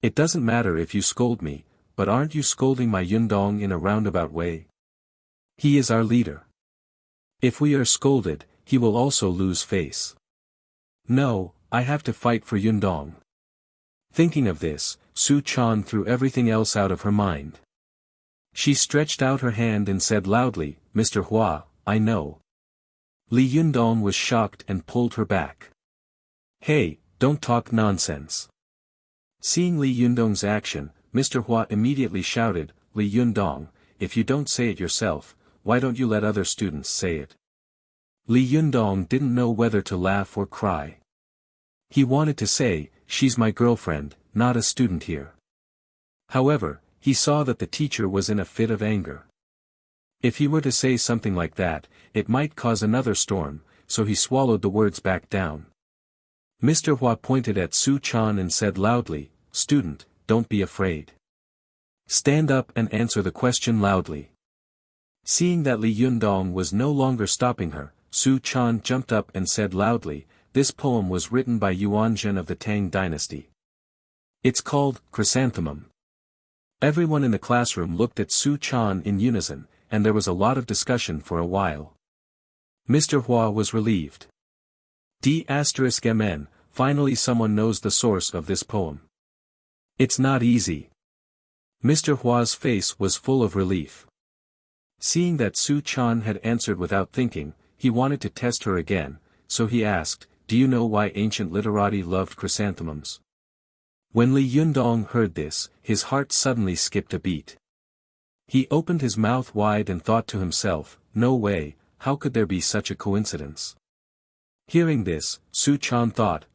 It doesn't matter if you scold me, but aren't you scolding my Yundong in a roundabout way? He is our leader. If we are scolded, he will also lose face. No, I have to fight for Yundong." Thinking of this, Su Chan threw everything else out of her mind. She stretched out her hand and said loudly, "Mr. Hua, I know." Li Yundong was shocked and pulled her back. "Hey, don't talk nonsense." Seeing Li Yundong's action, Mr. Hua immediately shouted, "Li Yundong, if you don't say it yourself, why don't you let other students say it?" Li Yundong didn't know whether to laugh or cry. He wanted to say, "She's my girlfriend, not a student here." However, he saw that the teacher was in a fit of anger. If he were to say something like that, it might cause another storm, so he swallowed the words back down. Mr. Hua pointed at Su Chan and said loudly, "Student, don't be afraid. Stand up and answer the question loudly." Seeing that Li Yundong was no longer stopping her, Su Chan jumped up and said loudly, "This poem was written by Yuan Zhen of the Tang dynasty. It's called Chrysanthemum." Everyone in the classroom looked at Su Chan in unison, and there was a lot of discussion for a while. Mr. Hua was relieved. D*MN, finally someone knows the source of this poem. It's not easy. Mr. Hua's face was full of relief. Seeing that Su Chan had answered without thinking, he wanted to test her again, so he asked, "Do you know why ancient literati loved chrysanthemums?" When Li Yundong heard this, his heart suddenly skipped a beat. He opened his mouth wide and thought to himself, "No way, how could there be such a coincidence?" Hearing this, Su Chan thought,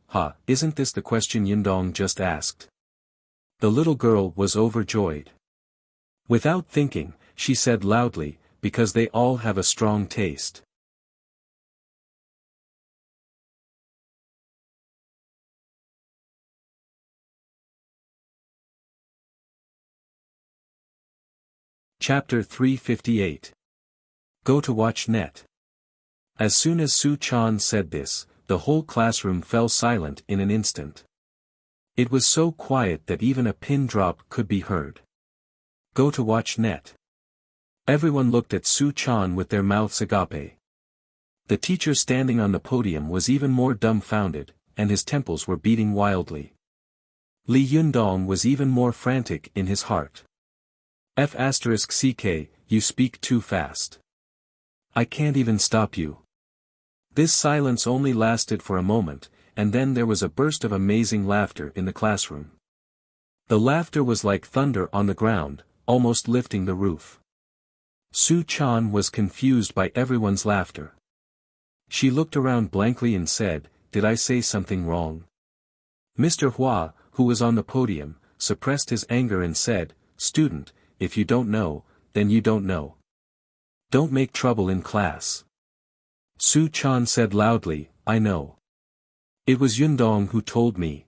isn't this the question Yundong just asked?" The little girl was overjoyed. Without thinking, she said loudly, "Because they all have a strong taste." Chapter 358. Go to watch net. As soon as Su Chan said this, the whole classroom fell silent in an instant. It was so quiet that even a pin drop could be heard. Go to watch net. Everyone looked at Su Chan with their mouths agape. The teacher standing on the podium was even more dumbfounded, and his temples were beating wildly. Li Yundong was even more frantic in his heart. F***ck, you speak too fast. I can't even stop you. This silence only lasted for a moment, and then there was a burst of amazing laughter in the classroom. The laughter was like thunder on the ground, almost lifting the roof. Su Chan was confused by everyone's laughter. She looked around blankly and said, "Did I say something wrong?" Mr. Hua, who was on the podium, suppressed his anger and said, "Student, if you don't know, then you don't know. Don't make trouble in class." Su Chan said loudly, "I know. It was Yundong who told me."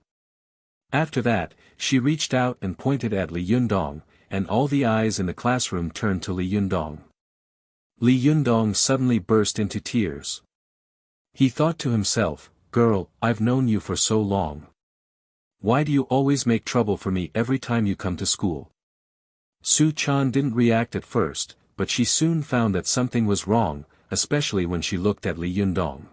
After that, she reached out and pointed at Li Yundong, and all the eyes in the classroom turned to Li Yundong. Li Yundong suddenly burst into tears. He thought to himself, "Girl, I've known you for so long. Why do you always make trouble for me every time you come to school?" Su Chan didn't react at first, but she soon found that something was wrong, especially when she looked at Li Yundong.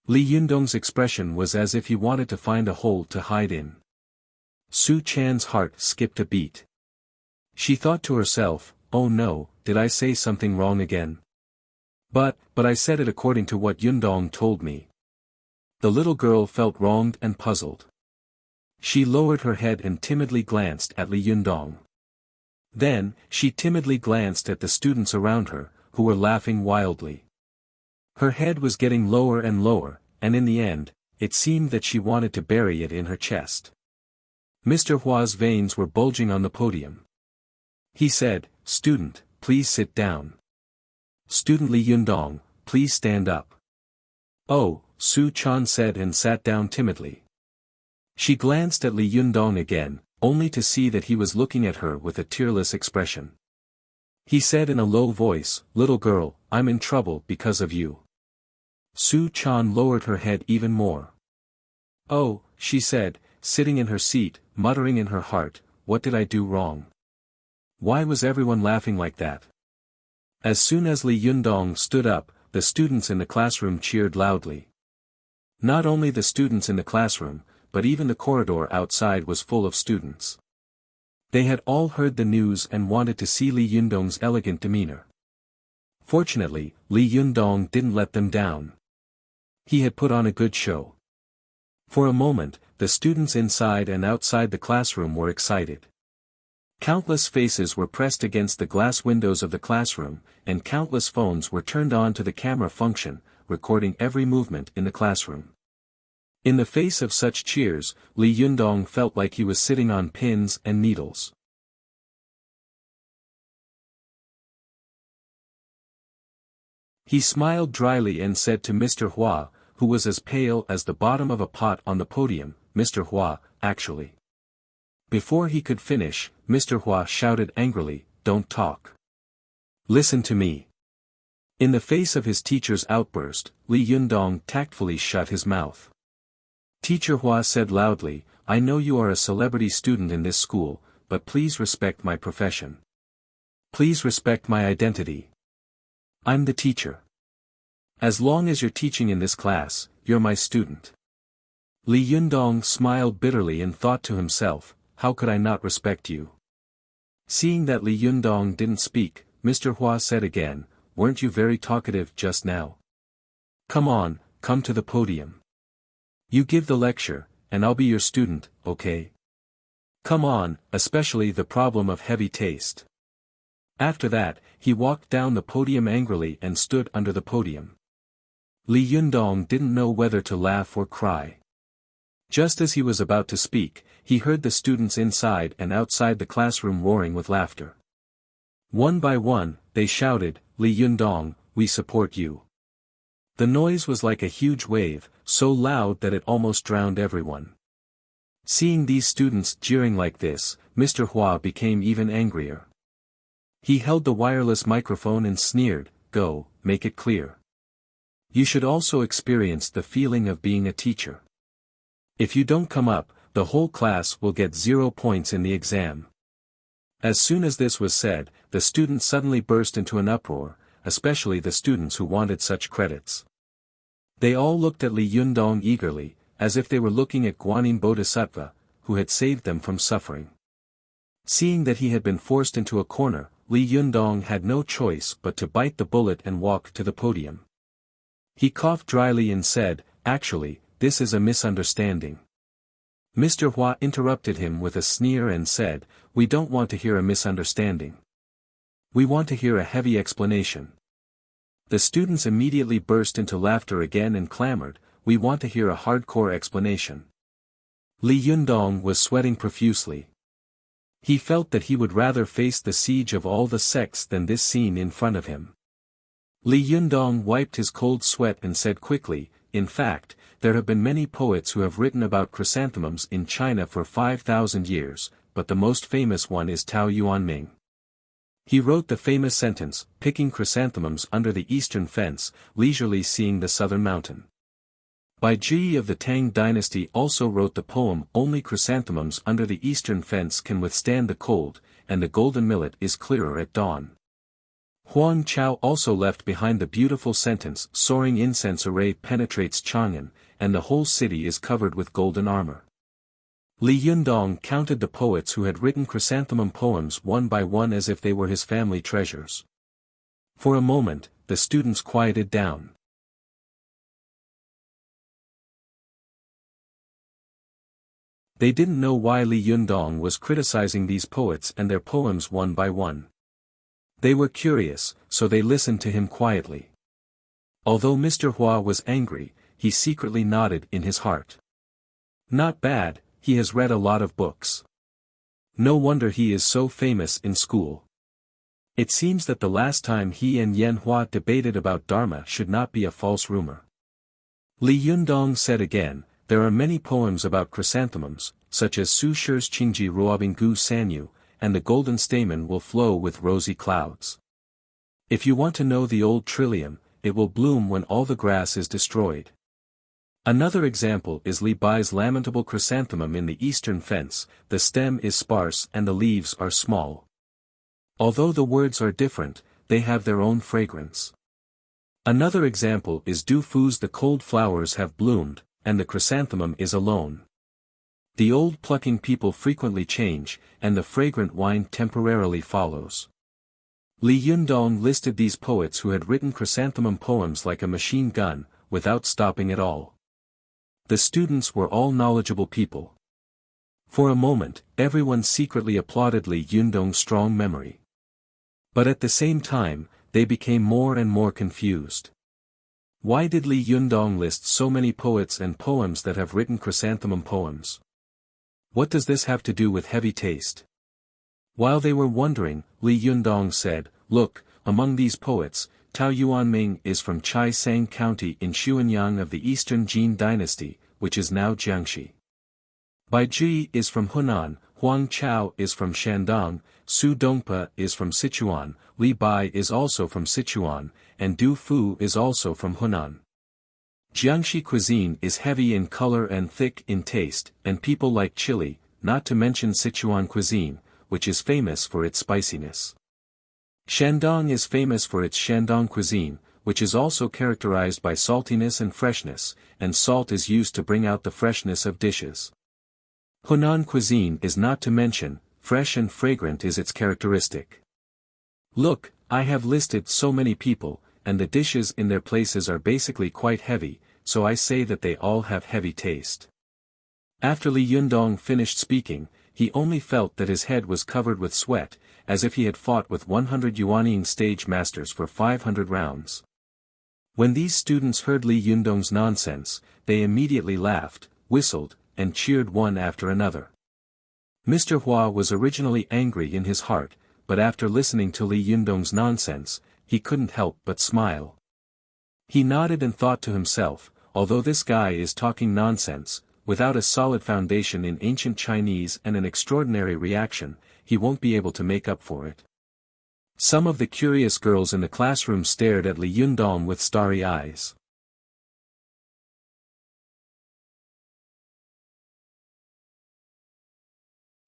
Li Yundong's expression was as if he wanted to find a hole to hide in. Su Chan's heart skipped a beat. She thought to herself, "Oh no, did I say something wrong again? But I said it according to what Yundong told me." The little girl felt wronged and puzzled. She lowered her head and timidly glanced at Li Yundong. Then, she timidly glanced at the students around her, who were laughing wildly. Her head was getting lower and lower, and in the end, it seemed that she wanted to bury it in her chest. Mr. Hua's veins were bulging on the podium. He said, "Student, please sit down. Student Li Yundong, please stand up." "Oh," Su Chan said and sat down timidly. She glanced at Li Yundong again, only to see that he was looking at her with a tearless expression. He said in a low voice, "Little girl, I'm in trouble because of you." Su Chan lowered her head even more. "Oh," she said, sitting in her seat, muttering in her heart, "What did I do wrong? Why was everyone laughing like that?" As soon as Li Yundong stood up, the students in the classroom cheered loudly. Not only the students in the classroom, but even the corridor outside was full of students. They had all heard the news and wanted to see Li Yundong's elegant demeanor. Fortunately, Li Yundong didn't let them down. He had put on a good show. For a moment, the students inside and outside the classroom were excited. Countless faces were pressed against the glass windows of the classroom, and countless phones were turned on to the camera function, recording every movement in the classroom. In the face of such cheers, Li Yundong felt like he was sitting on pins and needles. He smiled dryly and said to Mr. Hua, who was as pale as the bottom of a pot on the podium, "Mr. Hua, actually." Before he could finish, Mr. Hua shouted angrily, "Don't talk. Listen to me." In the face of his teacher's outburst, Li Yundong tactfully shut his mouth. Teacher Hua said loudly, "I know you are a celebrity student in this school, but please respect my profession. Please respect my identity. I'm the teacher. As long as you're teaching in this class, you're my student." Li Yundong smiled bitterly and thought to himself, "How could I not respect you?" Seeing that Li Yundong didn't speak, Mr. Hua said again, "Weren't you very talkative just now? Come on, come to the podium. You give the lecture, and I'll be your student, okay? Come on, especially the problem of heavy taste." After that, he walked down the podium angrily and stood under the podium. Li Yundong didn't know whether to laugh or cry. Just as he was about to speak, he heard the students inside and outside the classroom roaring with laughter. One by one, they shouted, "Li Yundong, we support you." The noise was like a huge wave, so loud that it almost drowned everyone. Seeing these students jeering like this, Mr. Hua became even angrier. He held the wireless microphone and sneered, "Go, make it clear. You should also experience the feeling of being a teacher. If you don't come up, the whole class will get 0 points in the exam. As soon as this was said, the students suddenly burst into an uproar, especially the students who wanted such credits. They all looked at Li Yundong eagerly, as if they were looking at Guanyin Bodhisattva, who had saved them from suffering. Seeing that he had been forced into a corner, Li Yundong had no choice but to bite the bullet and walk to the podium. He coughed dryly and said, "Actually, this is a misunderstanding." Mr. Hua interrupted him with a sneer and said, "We don't want to hear a misunderstanding. We want to hear a heavy explanation." The students immediately burst into laughter again and clamored, "We want to hear a hardcore explanation." Li Yundong was sweating profusely. He felt that he would rather face the siege of all the sects than this scene in front of him. Li Yundong wiped his cold sweat and said quickly, "In fact, there have been many poets who have written about chrysanthemums in China for 5,000 years, but the most famous one is Tao Yuanming. He wrote the famous sentence, picking chrysanthemums under the eastern fence, leisurely seeing the southern mountain. Bai Ji of the Tang dynasty also wrote the poem Only chrysanthemums under the eastern fence can withstand the cold, and the golden millet is clearer at dawn. Huang Chao also left behind the beautiful sentence Soaring incense array penetrates Chang'an, and the whole city is covered with golden armor. Li Yundong counted the poets who had written chrysanthemum poems one by one as if they were his family treasures. For a moment, the students quieted down. They didn't know why Li Yundong was criticizing these poets and their poems one by one. They were curious, so they listened to him quietly. Although Mr. Hua was angry, he secretly nodded in his heart. Not bad, he has read a lot of books. No wonder he is so famous in school. It seems that the last time he and Yan Hua debated about Dharma should not be a false rumor. Li Yundong said again, "There are many poems about chrysanthemums, such as Su Shi's Qingji Ruobing Gu Sanyu, and the golden stamen will flow with rosy clouds. If you want to know the old trillium, it will bloom when all the grass is destroyed." Another example is Li Bai's lamentable chrysanthemum in the eastern fence, the stem is sparse and the leaves are small. Although the words are different, they have their own fragrance. Another example is Du Fu's The cold flowers have bloomed, and the chrysanthemum is alone. The old plucking people frequently change, and the fragrant wine temporarily follows. Li Yundong listed these poets who had written chrysanthemum poems like a machine gun, without stopping at all. The students were all knowledgeable people. For a moment, everyone secretly applauded Li Yundong's strong memory. But at the same time, they became more and more confused. Why did Li Yundong list so many poets and poems that have written chrysanthemum poems? What does this have to do with heavy taste? While they were wondering, Li Yundong said, "Look, among these poets, Tao Yuanming is from Chai Sang County in Xuanyang of the Eastern Jin Dynasty, which is now Jiangxi. Bai Ji is from Hunan, Huang Chao is from Shandong, Su Dongpa is from Sichuan, Li Bai is also from Sichuan, and Du Fu is also from Hunan. Jiangxi cuisine is heavy in color and thick in taste, and people like chili, not to mention Sichuan cuisine, which is famous for its spiciness. Shandong is famous for its Shandong cuisine, which is also characterized by saltiness and freshness, and salt is used to bring out the freshness of dishes. Hunan cuisine is not to mention, fresh and fragrant is its characteristic. Look, I have listed so many people, and the dishes in their places are basically quite heavy, so I say that they all have heavy taste." After Li Yundong finished speaking, he only felt that his head was covered with sweat, as if he had fought with 100 Yuanying stage masters for 500 rounds. When these students heard Li Yundong's nonsense, they immediately laughed, whistled, and cheered one after another. Mr. Hua was originally angry in his heart, but after listening to Li Yundong's nonsense, he couldn't help but smile. He nodded and thought to himself, although this guy is talking nonsense, without a solid foundation in ancient Chinese and an extraordinary reaction, he won't be able to make up for it. Some of the curious girls in the classroom stared at Li Yundong with starry eyes.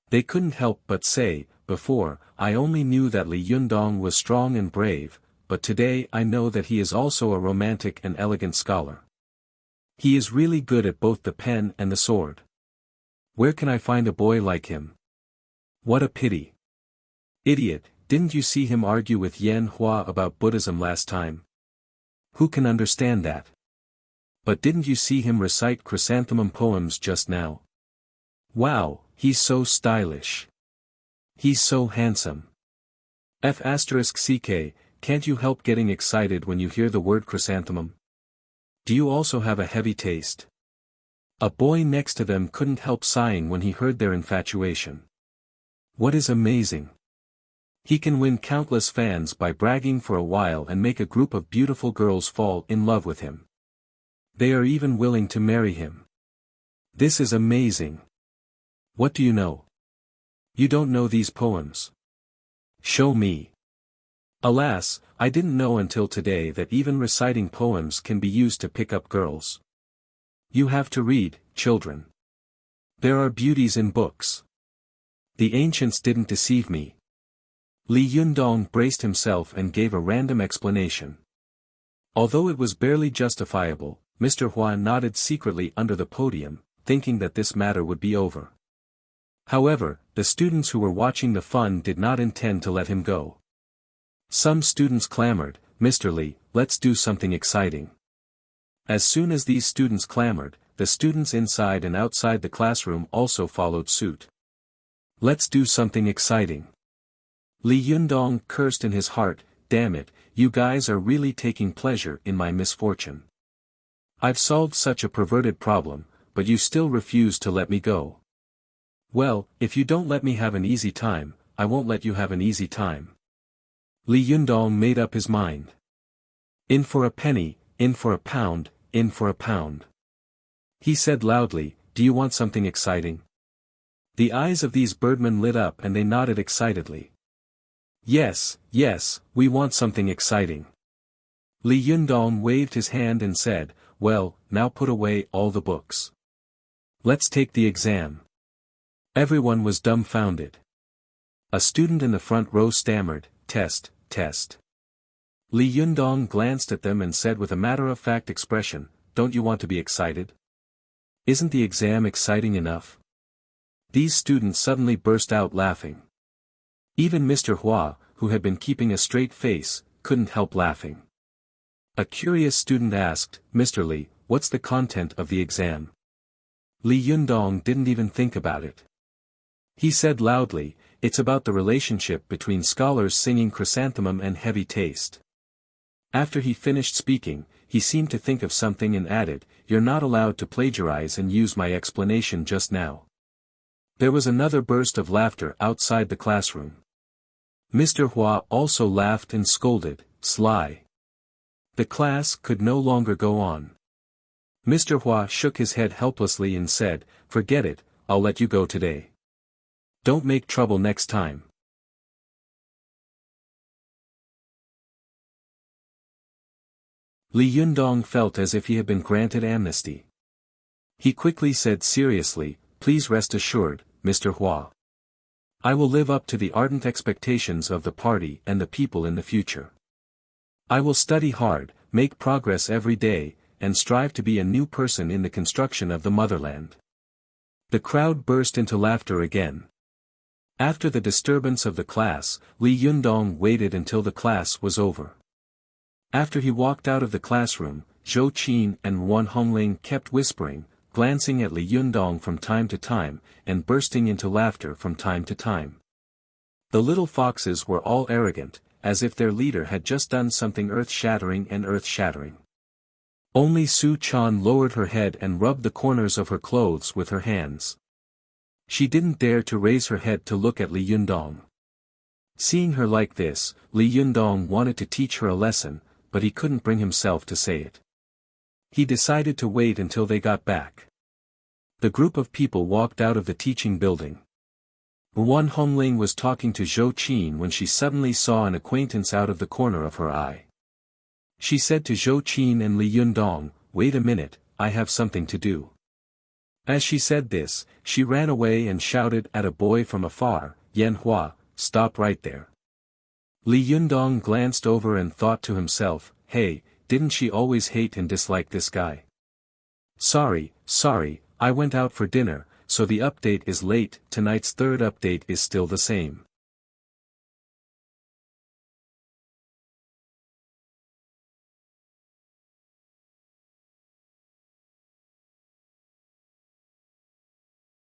They couldn't help but say, before, I only knew that Li Yundong was strong and brave, but today I know that he is also a romantic and elegant scholar. He is really good at both the pen and the sword. Where can I find a boy like him? What a pity. Idiot, didn't you see him argue with Yan Hua about Buddhism last time? Who can understand that? But didn't you see him recite chrysanthemum poems just now? Wow, he's so stylish. He's so handsome. *CK, can't you help getting excited when you hear the word chrysanthemum? Do you also have a heavy taste? A boy next to them couldn't help sighing when he heard their infatuation. What is amazing? He can win countless fans by bragging for a while and make a group of beautiful girls fall in love with him. They are even willing to marry him. This is amazing. What do you know? You don't know these poems. Show me. Alas, I didn't know until today that even reciting poems can be used to pick up girls. You have to read, children. There are beauties in books. The ancients didn't deceive me. Li Yundong braced himself and gave a random explanation. Although it was barely justifiable, Mr. Hua nodded secretly under the podium, thinking that this matter would be over. However, the students who were watching the fun did not intend to let him go. Some students clamored, Mr. Li, let's do something exciting. As soon as these students clamored, the students inside and outside the classroom also followed suit. Let's do something exciting. Li Yundong cursed in his heart, damn it, you guys are really taking pleasure in my misfortune. I've solved such a perverted problem, but you still refuse to let me go. Well, if you don't let me have an easy time, I won't let you have an easy time. Li Yundong made up his mind. In for a penny, in for a pound, in for a pound. He said loudly, do you want something exciting? The eyes of these birdmen lit up and they nodded excitedly. Yes, yes, we want something exciting. Li Yundong waved his hand and said, well, now put away all the books. Let's take the exam. Everyone was dumbfounded. A student in the front row stammered, test, test. Li Yundong glanced at them and said with a matter-of-fact expression, don't you want to be excited? Isn't the exam exciting enough? These students suddenly burst out laughing. Even Mr. Hua, who had been keeping a straight face, couldn't help laughing. A curious student asked, Mr. Li, what's the content of the exam? Li Yundong didn't even think about it. He said loudly, it's about the relationship between scholars singing chrysanthemum and heavy taste. After he finished speaking, he seemed to think of something and added, you're not allowed to plagiarize and use my explanation just now. There was another burst of laughter outside the classroom. Mr. Hua also laughed and scolded, sly. The class could no longer go on. Mr. Hua shook his head helplessly and said, forget it, I'll let you go today. Don't make trouble next time. Li Yundong felt as if he had been granted amnesty. He quickly said seriously, please rest assured, Mr. Hua. I will live up to the ardent expectations of the party and the people in the future. I will study hard, make progress every day, and strive to be a new person in the construction of the motherland. The crowd burst into laughter again. After the disturbance of the class, Li Yundong waited until the class was over. After he walked out of the classroom, Zhou Qin and Wan Hongling kept whispering, glancing at Li Yundong from time to time, and bursting into laughter from time to time. The little foxes were all arrogant, as if their leader had just done something earth-shattering and earth-shattering. Only Su Chan lowered her head and rubbed the corners of her clothes with her hands. She didn't dare to raise her head to look at Li Yundong. Seeing her like this, Li Yundong wanted to teach her a lesson, but he couldn't bring himself to say it. He decided to wait until they got back. The group of people walked out of the teaching building. Wan Hongling was talking to Zhou Qin when she suddenly saw an acquaintance out of the corner of her eye. She said to Zhou Qin and Li Yundong, wait a minute, I have something to do. As she said this, she ran away and shouted at a boy from afar, "Yan Hua, stop right there." Li Yundong glanced over and thought to himself, hey, didn't she always hate and dislike this guy? Sorry, I went out for dinner, so the update is late. Tonight's third update is still the same.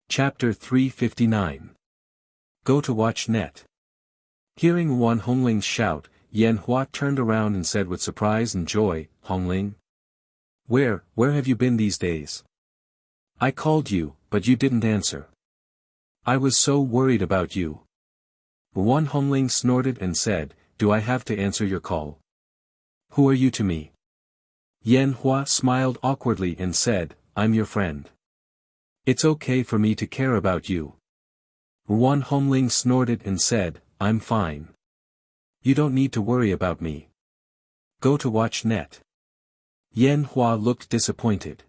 Chapter 359. Go to watch net. Hearing Wan Hongling's shout, Yan Hua turned around and said with surprise and joy, Hongling? Where have you been these days? I called you, but you didn't answer. I was so worried about you. Wan Hongling snorted and said, do I have to answer your call? Who are you to me? Yan Hua smiled awkwardly and said, I'm your friend. It's okay for me to care about you. Wan Hongling snorted and said, I'm fine. You don't need to worry about me. Go to watch net. Yan Hua looked disappointed.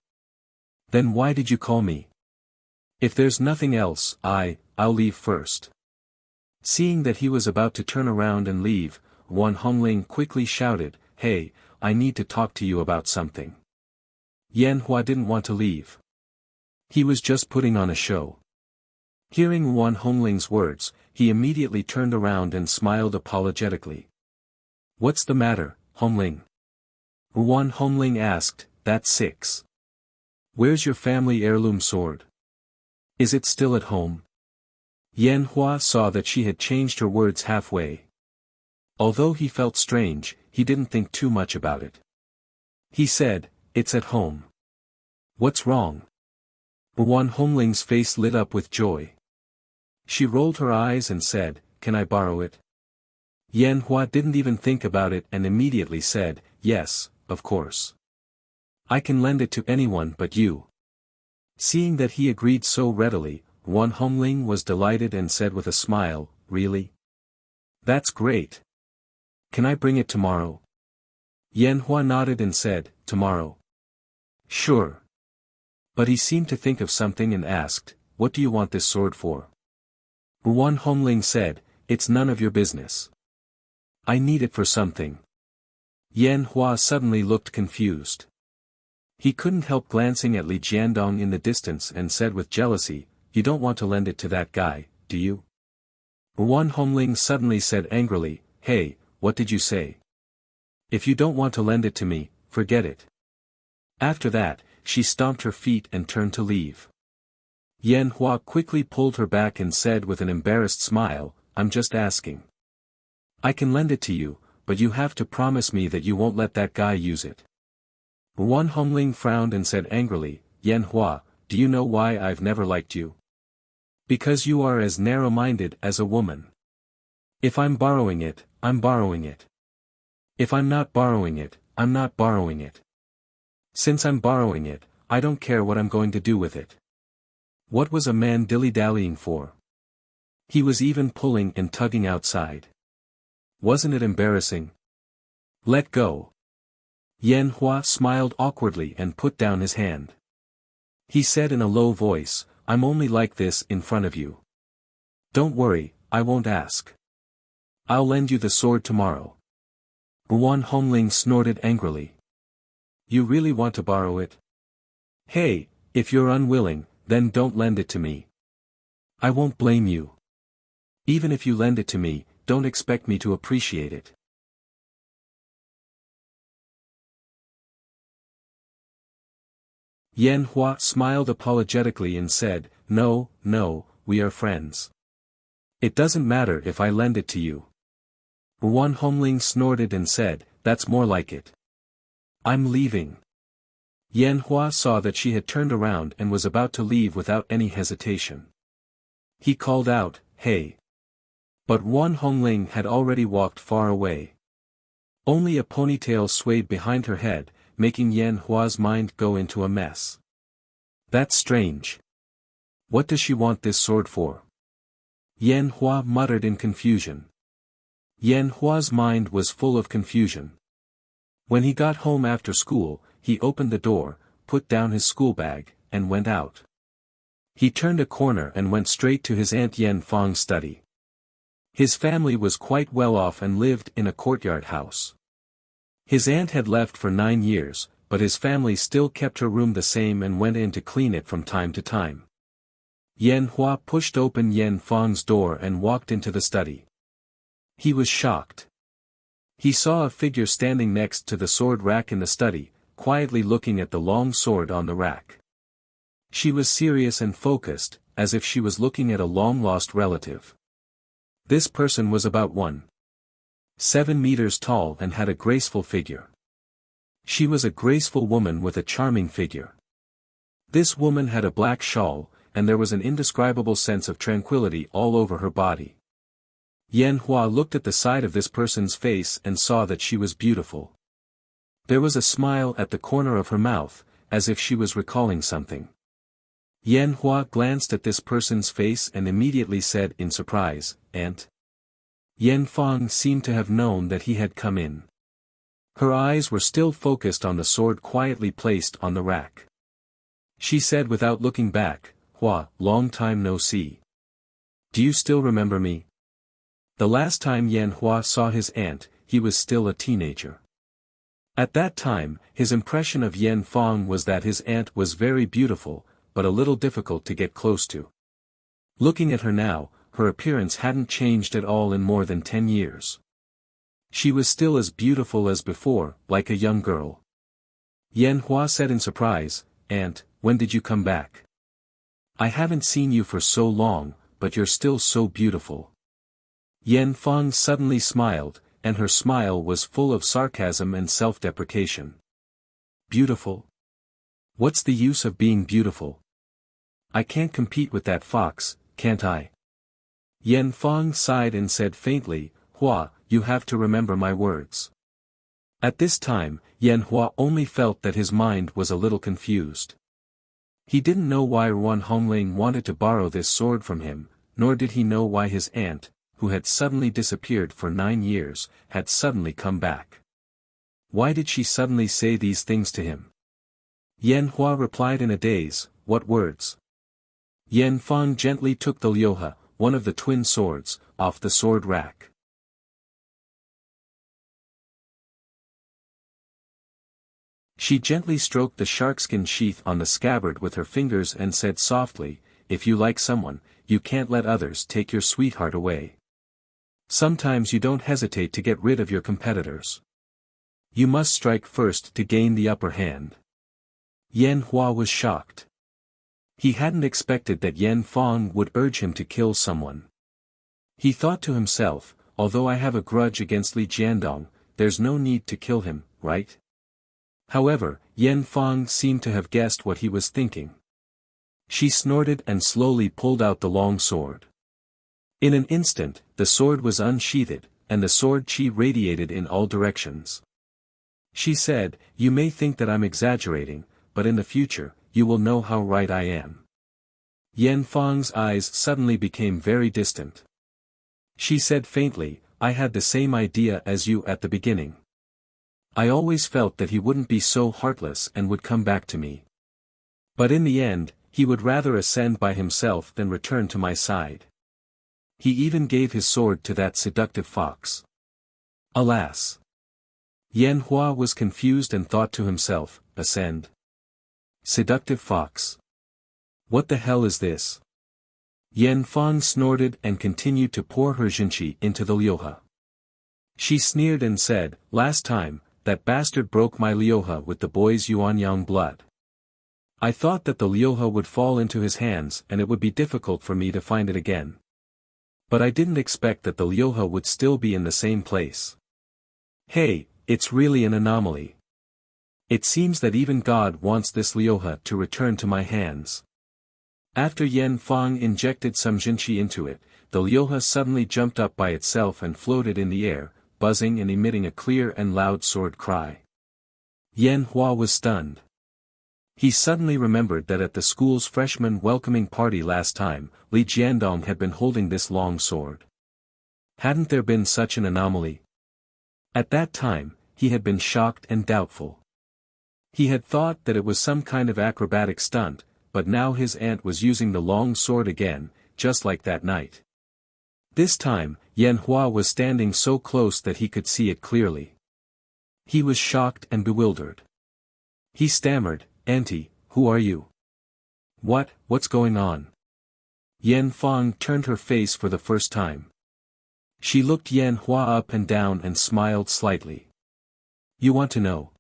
Then why did you call me? If there's nothing else, I'll leave first. Seeing that he was about to turn around and leave, Wan Hongling quickly shouted, hey, I need to talk to you about something. Yan Hua didn't want to leave. He was just putting on a show. Hearing Wan Hongling's words, he immediately turned around and smiled apologetically. What's the matter, Hongling? Wan Hongling asked, that's 6. Where's your family heirloom sword? Is it still at home? Yan Hua saw that she had changed her words halfway. Although he felt strange, he didn't think too much about it. He said, it's at home. What's wrong? Wan Hongling's face lit up with joy. She rolled her eyes and said, can I borrow it? Yan Hua didn't even think about it and immediately said, yes, of course. I can lend it to anyone but you. Seeing that he agreed so readily, Wan Hongling was delighted and said with a smile, really? That's great. Can I bring it tomorrow? Yan Hua nodded and said, tomorrow. Sure. But he seemed to think of something and asked, what do you want this sword for? Wan Hongling said, it's none of your business. I need it for something. Yan Hua suddenly looked confused. He couldn't help glancing at Li Jiandong in the distance and said with jealousy, you don't want to lend it to that guy, do you? Wan Hongling suddenly said angrily, hey, what did you say? If you don't want to lend it to me, forget it. After that, she stomped her feet and turned to leave. Yan Hua quickly pulled her back and said with an embarrassed smile, I'm just asking. I can lend it to you, but you have to promise me that you won't let that guy use it. Wan Hongling frowned and said angrily, Yan Hua, do you know why I've never liked you? Because you are as narrow-minded as a woman. If I'm borrowing it, I'm borrowing it. If I'm not borrowing it, I'm not borrowing it. Since I'm borrowing it, I don't care what I'm going to do with it. What was a man dilly-dallying for? He was even pulling and tugging outside. Wasn't it embarrassing? Let go. Yan Hua smiled awkwardly and put down his hand. He said in a low voice, I'm only like this in front of you. Don't worry, I won't ask. I'll lend you the sword tomorrow. Wan Hongling snorted angrily. You really want to borrow it? Hey, if you're unwilling, then don't lend it to me. I won't blame you. Even if you lend it to me, don't expect me to appreciate it. Yan Hua smiled apologetically and said, no, we are friends. It doesn't matter if I lend it to you. Wan Hongling snorted and said, that's more like it. I'm leaving. Yan Hua saw that she had turned around and was about to leave without any hesitation. He called out, hey. But Wan Hongling had already walked far away. Only a ponytail swayed behind her head, making Yan Hua's mind go into a mess. That's strange. What does she want this sword for? Yan Hua muttered in confusion. Yan Hua's mind was full of confusion. When he got home after school, he opened the door, put down his school bag, and went out. He turned a corner and went straight to his Aunt Yen Fong's study. His family was quite well off and lived in a courtyard house. His aunt had left for 9 years, but his family still kept her room the same and went in to clean it from time to time. Yen Hua pushed open Yen Fong's door and walked into the study. He was shocked. He saw a figure standing next to the sword rack in the study, quietly looking at the long sword on the rack. She was serious and focused, as if she was looking at a long-lost relative. This person was about 1.7 meters tall and had a graceful figure. She was a graceful woman with a charming figure. This woman had a black shawl, and there was an indescribable sense of tranquility all over her body. Yen Hua looked at the side of this person's face and saw that she was beautiful. There was a smile at the corner of her mouth, as if she was recalling something. Yen Hua glanced at this person's face and immediately said in surprise, "Aunt." Yen Fong seemed to have known that he had come in. Her eyes were still focused on the sword quietly placed on the rack. She said without looking back, "Hua, long time no see. Do you still remember me?" The last time Yen Hua saw his aunt, he was still a teenager. At that time, his impression of Yen Fong was that his aunt was very beautiful, but a little difficult to get close to. Looking at her now, her appearance hadn't changed at all in more than 10 years. She was still as beautiful as before, like a young girl. Yen Hua said in surprise, "Aunt, when did you come back? I haven't seen you for so long, but you're still so beautiful." Yen Fong suddenly smiled, and her smile was full of sarcasm and self-deprecation. "Beautiful? What's the use of being beautiful? I can't compete with that fox, can't I?" Yen Fong sighed and said faintly, "Hua, you have to remember my words." At this time, Yen Hua only felt that his mind was a little confused. He didn't know why Ruan Hongling wanted to borrow this sword from him, nor did he know why his aunt, who had suddenly disappeared for 9 years, had suddenly come back. Why did she suddenly say these things to him? Yen Hua replied in a daze, "What words?" Yen Fong gently took the Lyoha, one of the twin swords, off the sword rack. She gently stroked the sharkskin sheath on the scabbard with her fingers and said softly, "If you like someone, you can't let others take your sweetheart away. Sometimes you don't hesitate to get rid of your competitors. You must strike first to gain the upper hand." Yen Hua was shocked. He hadn't expected that Yen Fong would urge him to kill someone. He thought to himself, although I have a grudge against Li Jiandong, there's no need to kill him, right? However, Yen Fong seemed to have guessed what he was thinking. She snorted and slowly pulled out the long sword. In an instant, the sword was unsheathed, and the sword chi radiated in all directions. She said, "You may think that I'm exaggerating, but in the future, you will know how right I am." Yen Fong's eyes suddenly became very distant. She said faintly, "I had the same idea as you at the beginning. I always felt that he wouldn't be so heartless and would come back to me. But in the end, he would rather ascend by himself than return to my side. He even gave his sword to that seductive fox." Alas! Yen Hua was confused and thought to himself, "Ascend? Seductive fox? What the hell is this?" Yen Fong snorted and continued to pour her jinchi into the Lyoha. She sneered and said, "Last time, that bastard broke my Lyoha with the boy's Yuanyang blood. I thought that the Lyoha would fall into his hands and it would be difficult for me to find it again. But I didn't expect that the Lyoha would still be in the same place. Hey, it's really an anomaly. It seems that even God wants this Lyoha to return to my hands." After Yen Fong injected some jinchi into it, the Lyoha suddenly jumped up by itself and floated in the air, buzzing and emitting a clear and loud sword cry. Yen Hua was stunned. He suddenly remembered that at the school's freshman welcoming party last time, Li Jiandong had been holding this long sword. Hadn't there been such an anomaly? At that time, he had been shocked and doubtful. He had thought that it was some kind of acrobatic stunt, but now his aunt was using the long sword again, just like that night. This time, Yan Hua was standing so close that he could see it clearly. He was shocked and bewildered. He stammered, "Auntie, who are you? What's going on?" Yan Fang turned her face for the first time. She looked Yan Hua up and down and smiled slightly. "You want to know?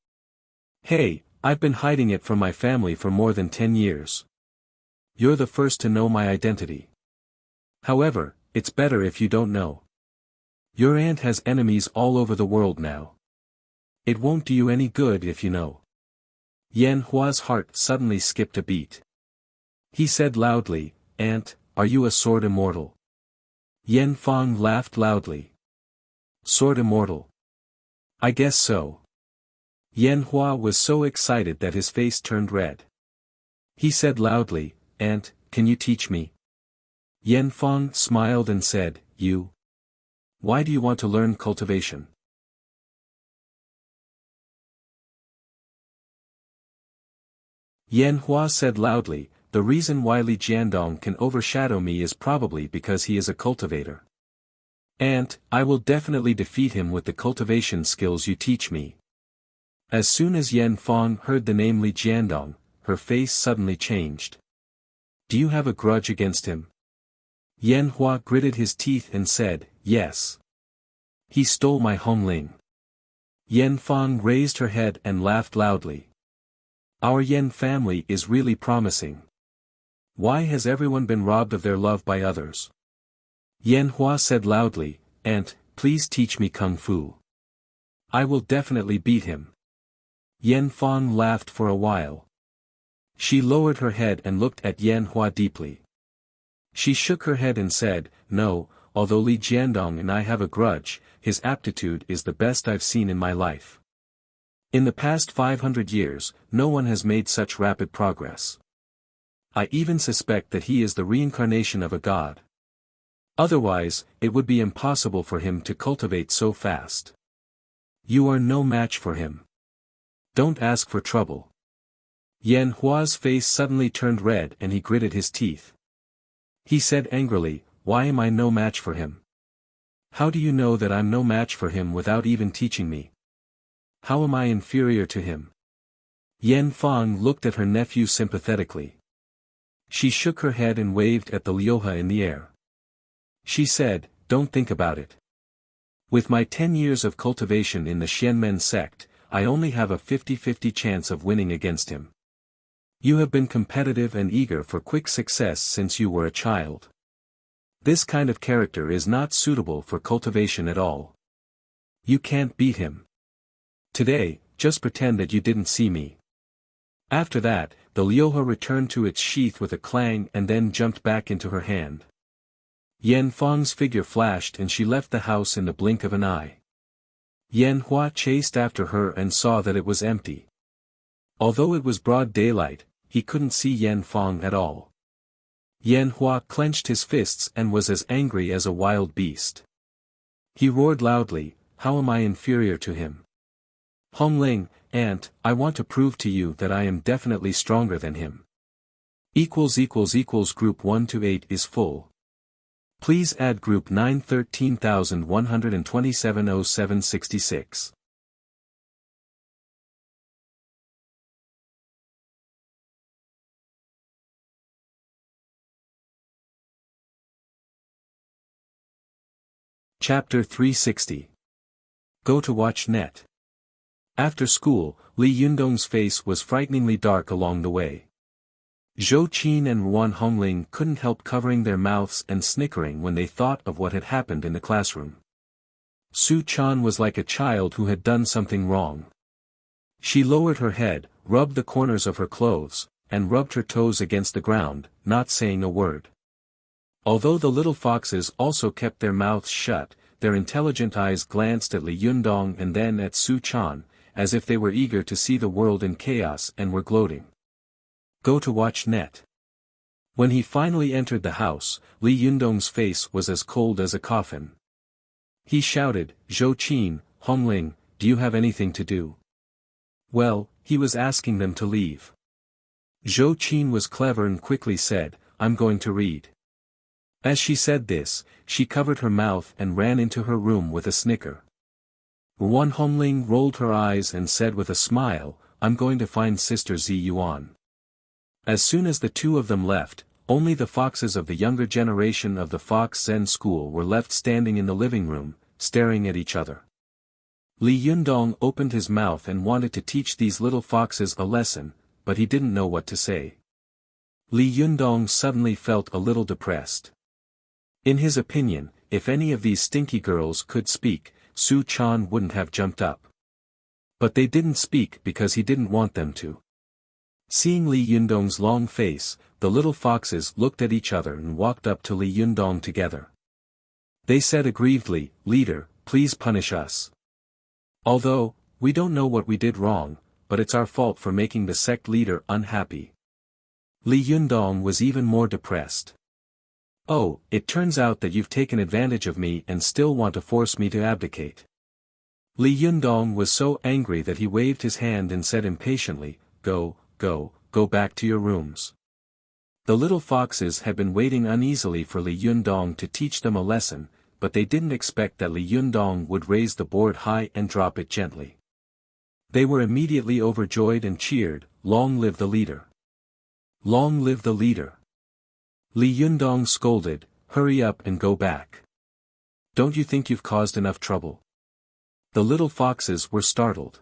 Hey, I've been hiding it from my family for more than 10 years. You're the first to know my identity. However, it's better if you don't know. Your aunt has enemies all over the world now. It won't do you any good if you know." Yan Hua's heart suddenly skipped a beat. He said loudly, "Aunt, are you a sword immortal?" Yan Fang laughed loudly. "Sword immortal? I guess so." Yan Hua was so excited that his face turned red. He said loudly, "Aunt, can you teach me?" Yan Fang smiled and said, "You? Why do you want to learn cultivation?" Yan Hua said loudly, "The reason why Li Jiandong can overshadow me is probably because he is a cultivator. Aunt, I will definitely defeat him with the cultivation skills you teach me." As soon as Yan Fang heard the name Li Jiandong, her face suddenly changed. "Do you have a grudge against him?" Yan Hua gritted his teeth and said, "Yes. He stole my Hongling." Yan Fang raised her head and laughed loudly. "Our Yan family is really promising. Why has everyone been robbed of their love by others?" Yan Hua said loudly, "Aunt, please teach me Kung Fu. I will definitely beat him." Yan Fang laughed for a while. She lowered her head and looked at Yan Hua deeply. She shook her head and said, "No, although Li Jiandong and I have a grudge, his aptitude is the best I've seen in my life. In the past 500 years, no one has made such rapid progress. I even suspect that he is the reincarnation of a god. Otherwise, it would be impossible for him to cultivate so fast. You are no match for him. Don't ask for trouble." Yan Hua's face suddenly turned red and he gritted his teeth. He said angrily, "Why am I no match for him? How do you know that I'm no match for him without even teaching me? How am I inferior to him?" Yan Fang looked at her nephew sympathetically. She shook her head and waved at the Liuha in the air. She said, "Don't think about it. With my 10 years of cultivation in the Xianmen sect, I only have a 50-50 chance of winning against him. You have been competitive and eager for quick success since you were a child. This kind of character is not suitable for cultivation at all. You can't beat him. Today, just pretend that you didn't see me." After that, the Liuha returned to its sheath with a clang and then jumped back into her hand. Yan Fang's figure flashed and she left the house in the blink of an eye. Yan Hua chased after her and saw that it was empty. Although it was broad daylight, he couldn't see Yan Fang at all. Yan Hua clenched his fists and was as angry as a wild beast. He roared loudly, "How am I inferior to him? Hongling, aunt, I want to prove to you that I am definitely stronger than him. Group 1 to 8 is full. Please add group 9 13,127.0766. Chapter 360. Go to watch net. After school, Li Yundong's face was frighteningly dark along the way. Zhou Qin and Ruan Hongling couldn't help covering their mouths and snickering when they thought of what had happened in the classroom. Su Chan was like a child who had done something wrong. She lowered her head, rubbed the corners of her clothes, and rubbed her toes against the ground, not saying a word. Although the little foxes also kept their mouths shut, their intelligent eyes glanced at Li Yundong and then at Su Chan, as if they were eager to see the world in chaos and were gloating. Go to watch net. When he finally entered the house, Li Yundong's face was as cold as a coffin. He shouted, "Zhou Qin, Hongling, do you have anything to do?" Well, he was asking them to leave. Zhou Qin was clever and quickly said, I'm going to read. As she said this, she covered her mouth and ran into her room with a snicker. Wan Hongling rolled her eyes and said with a smile, I'm going to find Sister Zi Yuan. As soon as the two of them left, only the foxes of the younger generation of the Fox Zen school were left standing in the living room, staring at each other. Li Yundong opened his mouth and wanted to teach these little foxes a lesson, but he didn't know what to say. Li Yundong suddenly felt a little depressed. In his opinion, if any of these stinky girls could speak, Su Chan wouldn't have jumped up. But they didn't speak because he didn't want them to. Seeing Li Yundong's long face, the little foxes looked at each other and walked up to Li Yundong together. They said aggrievedly, Leader, please punish us. Although, we don't know what we did wrong, but it's our fault for making the sect leader unhappy. Li Yundong was even more depressed. Oh, it turns out that you've taken advantage of me and still want to force me to abdicate. Li Yundong was so angry that he waved his hand and said impatiently, Go back to your rooms. The little foxes had been waiting uneasily for Li Yundong to teach them a lesson, but they didn't expect that Li Yundong would raise the board high and drop it gently. They were immediately overjoyed and cheered, Long live the leader! Long live the leader! Li Yundong scolded, Hurry up and go back. Don't you think you've caused enough trouble? The little foxes were startled.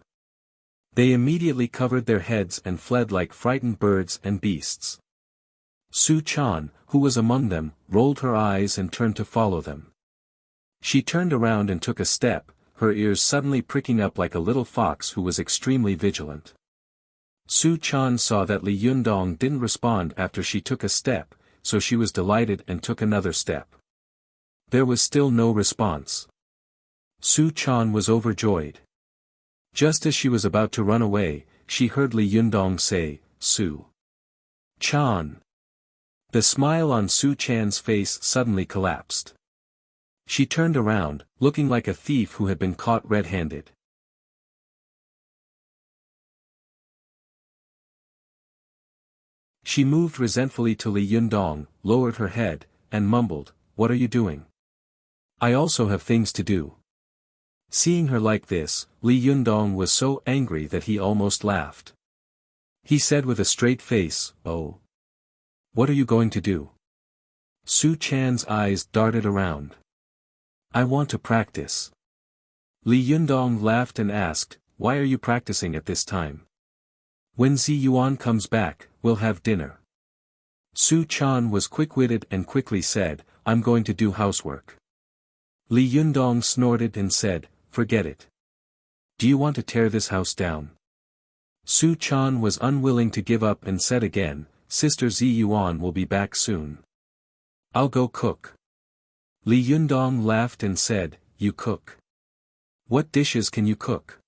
They immediately covered their heads and fled like frightened birds and beasts. Su Chan, who was among them, rolled her eyes and turned to follow them. She turned around and took a step, her ears suddenly pricking up like a little fox who was extremely vigilant. Su Chan saw that Li Yundong didn't respond after she took a step, so she was delighted and took another step. There was still no response. Su Chan was overjoyed. Just as she was about to run away, she heard Li Yundong say, Su Chan. The smile on Su Chan's face suddenly collapsed. She turned around, looking like a thief who had been caught red-handed. She moved resentfully to Li Yundong, lowered her head, and mumbled, What are you doing? I also have things to do. Seeing her like this, Li Yundong was so angry that he almost laughed. He said with a straight face, Oh. What are you going to do? Su Chan's eyes darted around. I want to practice. Li Yundong laughed and asked, Why are you practicing at this time? When Zi Yuan comes back, we'll have dinner. Su Chan was quick-witted and quickly said, I'm going to do housework. Li Yundong snorted and said, Forget it. Do you want to tear this house down? Su Chan was unwilling to give up and said again, Sister Zi Yuan will be back soon. I'll go cook. Li Yundong laughed and said, You cook? What dishes can you cook?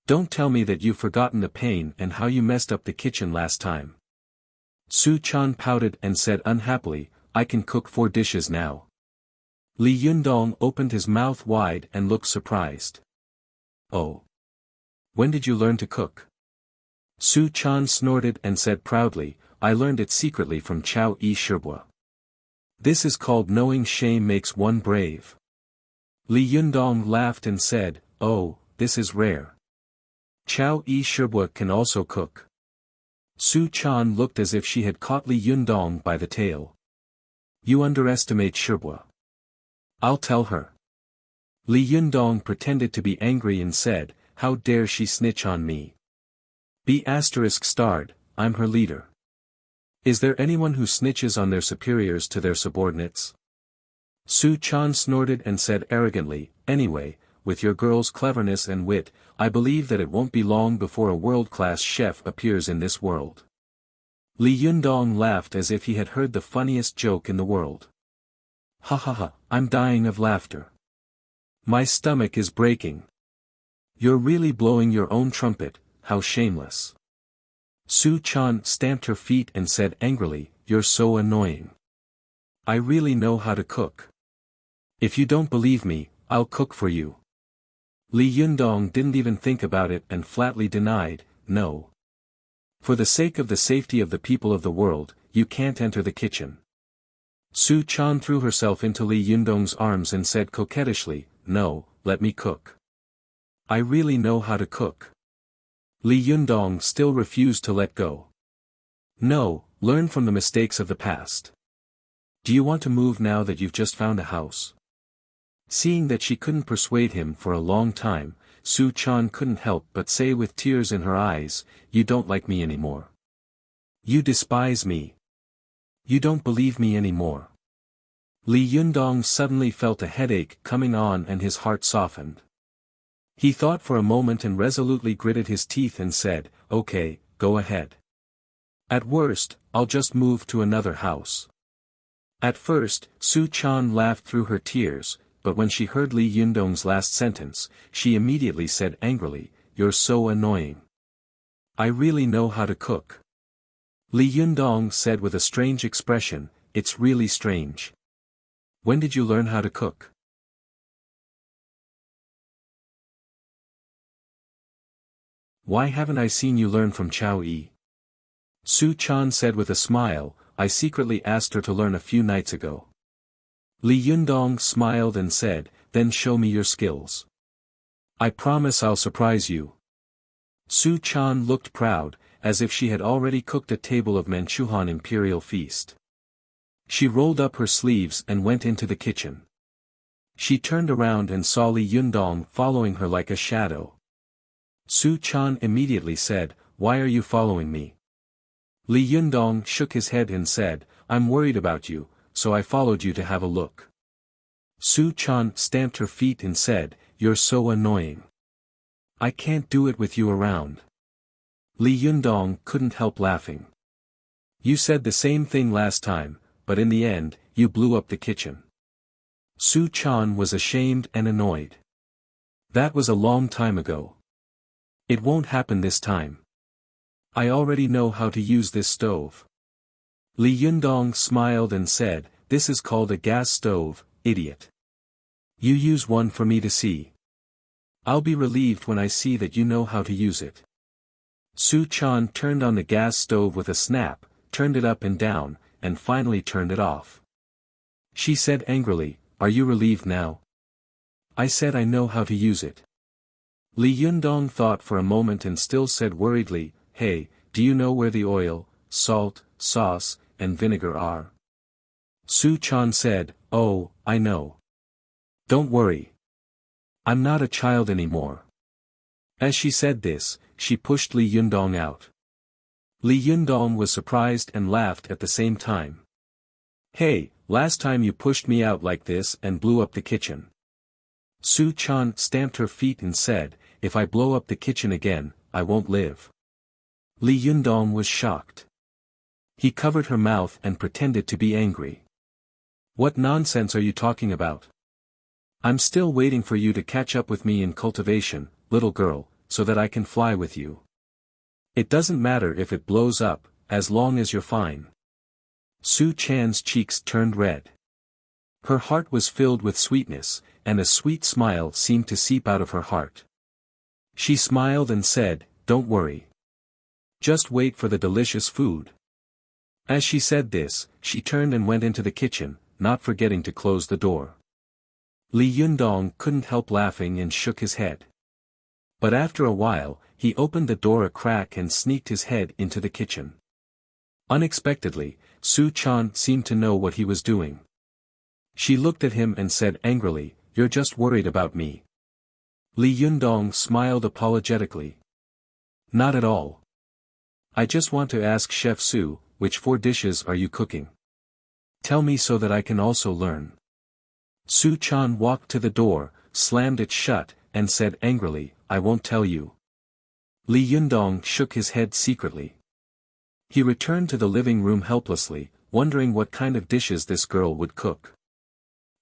Don't tell me that you've forgotten the pain and how you messed up the kitchen last time. Su Chan pouted and said unhappily, I can cook 4 dishes now. Li Yundong opened his mouth wide and looked surprised. Oh. When did you learn to cook? Su Chan snorted and said proudly, I learned it secretly from Chao Yi Shibua. This is called knowing shame makes one brave. Li Yundong laughed and said, Oh, this is rare. Chao Yi Shibua can also cook. Su Chan looked as if she had caught Li Yundong by the tail. You underestimate Shibua. I'll tell her. Li Yundong pretended to be angry and said, How dare she snitch on me? B****, I'm her leader. Is there anyone who snitches on their superiors to their subordinates? Su Chan snorted and said arrogantly, Anyway, with your girl's cleverness and wit, I believe that it won't be long before a world-class chef appears in this world. Li Yundong laughed as if he had heard the funniest joke in the world. Ha ha ha, I'm dying of laughter. My stomach is breaking. You're really blowing your own trumpet, how shameless. Su Chan stamped her feet and said angrily, You're so annoying. I really know how to cook. If you don't believe me, I'll cook for you. Li Yundong didn't even think about it and flatly denied, No. For the sake of the safety of the people of the world, you can't enter the kitchen. Su Chan threw herself into Li Yundong's arms and said coquettishly, "No, let me cook. I really know how to cook." Li Yundong still refused to let go. "No, learn from the mistakes of the past. Do you want to move now that you've just found a house?" Seeing that she couldn't persuade him for a long time, Su Chan couldn't help but say with tears in her eyes, "You don't like me anymore. You despise me. You don't believe me anymore." Li Yundong suddenly felt a headache coming on and his heart softened. He thought for a moment and resolutely gritted his teeth and said, "Okay, go ahead. At worst, I'll just move to another house." At first, Su Chan laughed through her tears, but when she heard Li Yundong's last sentence, she immediately said angrily, "You're so annoying. I really know how to cook." Li Yundong said with a strange expression, "It's really strange. When did you learn how to cook?" "Why haven't I seen you learn from Chao Yi?" Su Chan said with a smile, "I secretly asked her to learn a few nights ago." Li Yundong smiled and said, "Then show me your skills. I promise I'll surprise you." Su Chan looked proud, as if she had already cooked a table of Manchuhan imperial feast. She rolled up her sleeves and went into the kitchen. She turned around and saw Li Yundong following her like a shadow. Su Chan immediately said, "Why are you following me?" Li Yundong shook his head and said, "I'm worried about you, so I followed you to have a look." Su Chan stamped her feet and said, "You're so annoying. I can't do it with you around." Li Yundong couldn't help laughing. "You said the same thing last time, but in the end, you blew up the kitchen." Su Chan was ashamed and annoyed. "That was a long time ago. It won't happen this time. I already know how to use this stove." Li Yundong smiled and said, "This is called a gas stove, idiot. You use one for me to see. I'll be relieved when I see that you know how to use it." Su Chan turned on the gas stove with a snap, turned it up and down, and finally turned it off. She said angrily, "Are you relieved now? I said I know how to use it." Li Yundong thought for a moment and still said worriedly, "Hey, do you know where the oil, salt, sauce, and vinegar are?" Su Chan said, "Oh, I know. Don't worry. I'm not a child anymore." As she said this, she pushed Li Yundong out. Li Yundong was surprised and laughed at the same time. "Hey, last time you pushed me out like this and blew up the kitchen." Su Chan stamped her feet and said, "If I blow up the kitchen again, I won't live." Li Yundong was shocked. He covered her mouth and pretended to be angry. "What nonsense are you talking about? I'm still waiting for you to catch up with me in cultivation, little girl, so that I can fly with you. It doesn't matter if it blows up, as long as you're fine." Su Chan's cheeks turned red. Her heart was filled with sweetness, and a sweet smile seemed to seep out of her heart. She smiled and said, "Don't worry. Just wait for the delicious food." As she said this, she turned and went into the kitchen, not forgetting to close the door. Li Yundong couldn't help laughing and shook his head. But after a while, he opened the door a crack and sneaked his head into the kitchen. Unexpectedly, Su Chan seemed to know what he was doing. She looked at him and said angrily, "You're just worried about me." Li Yundong smiled apologetically. "Not at all. I just want to ask Chef Su, which 4 dishes are you cooking? Tell me so that I can also learn." Su Chan walked to the door, slammed it shut, and said angrily, "I won't tell you." Li Yundong shook his head secretly. He returned to the living room helplessly, wondering what kind of dishes this girl would cook.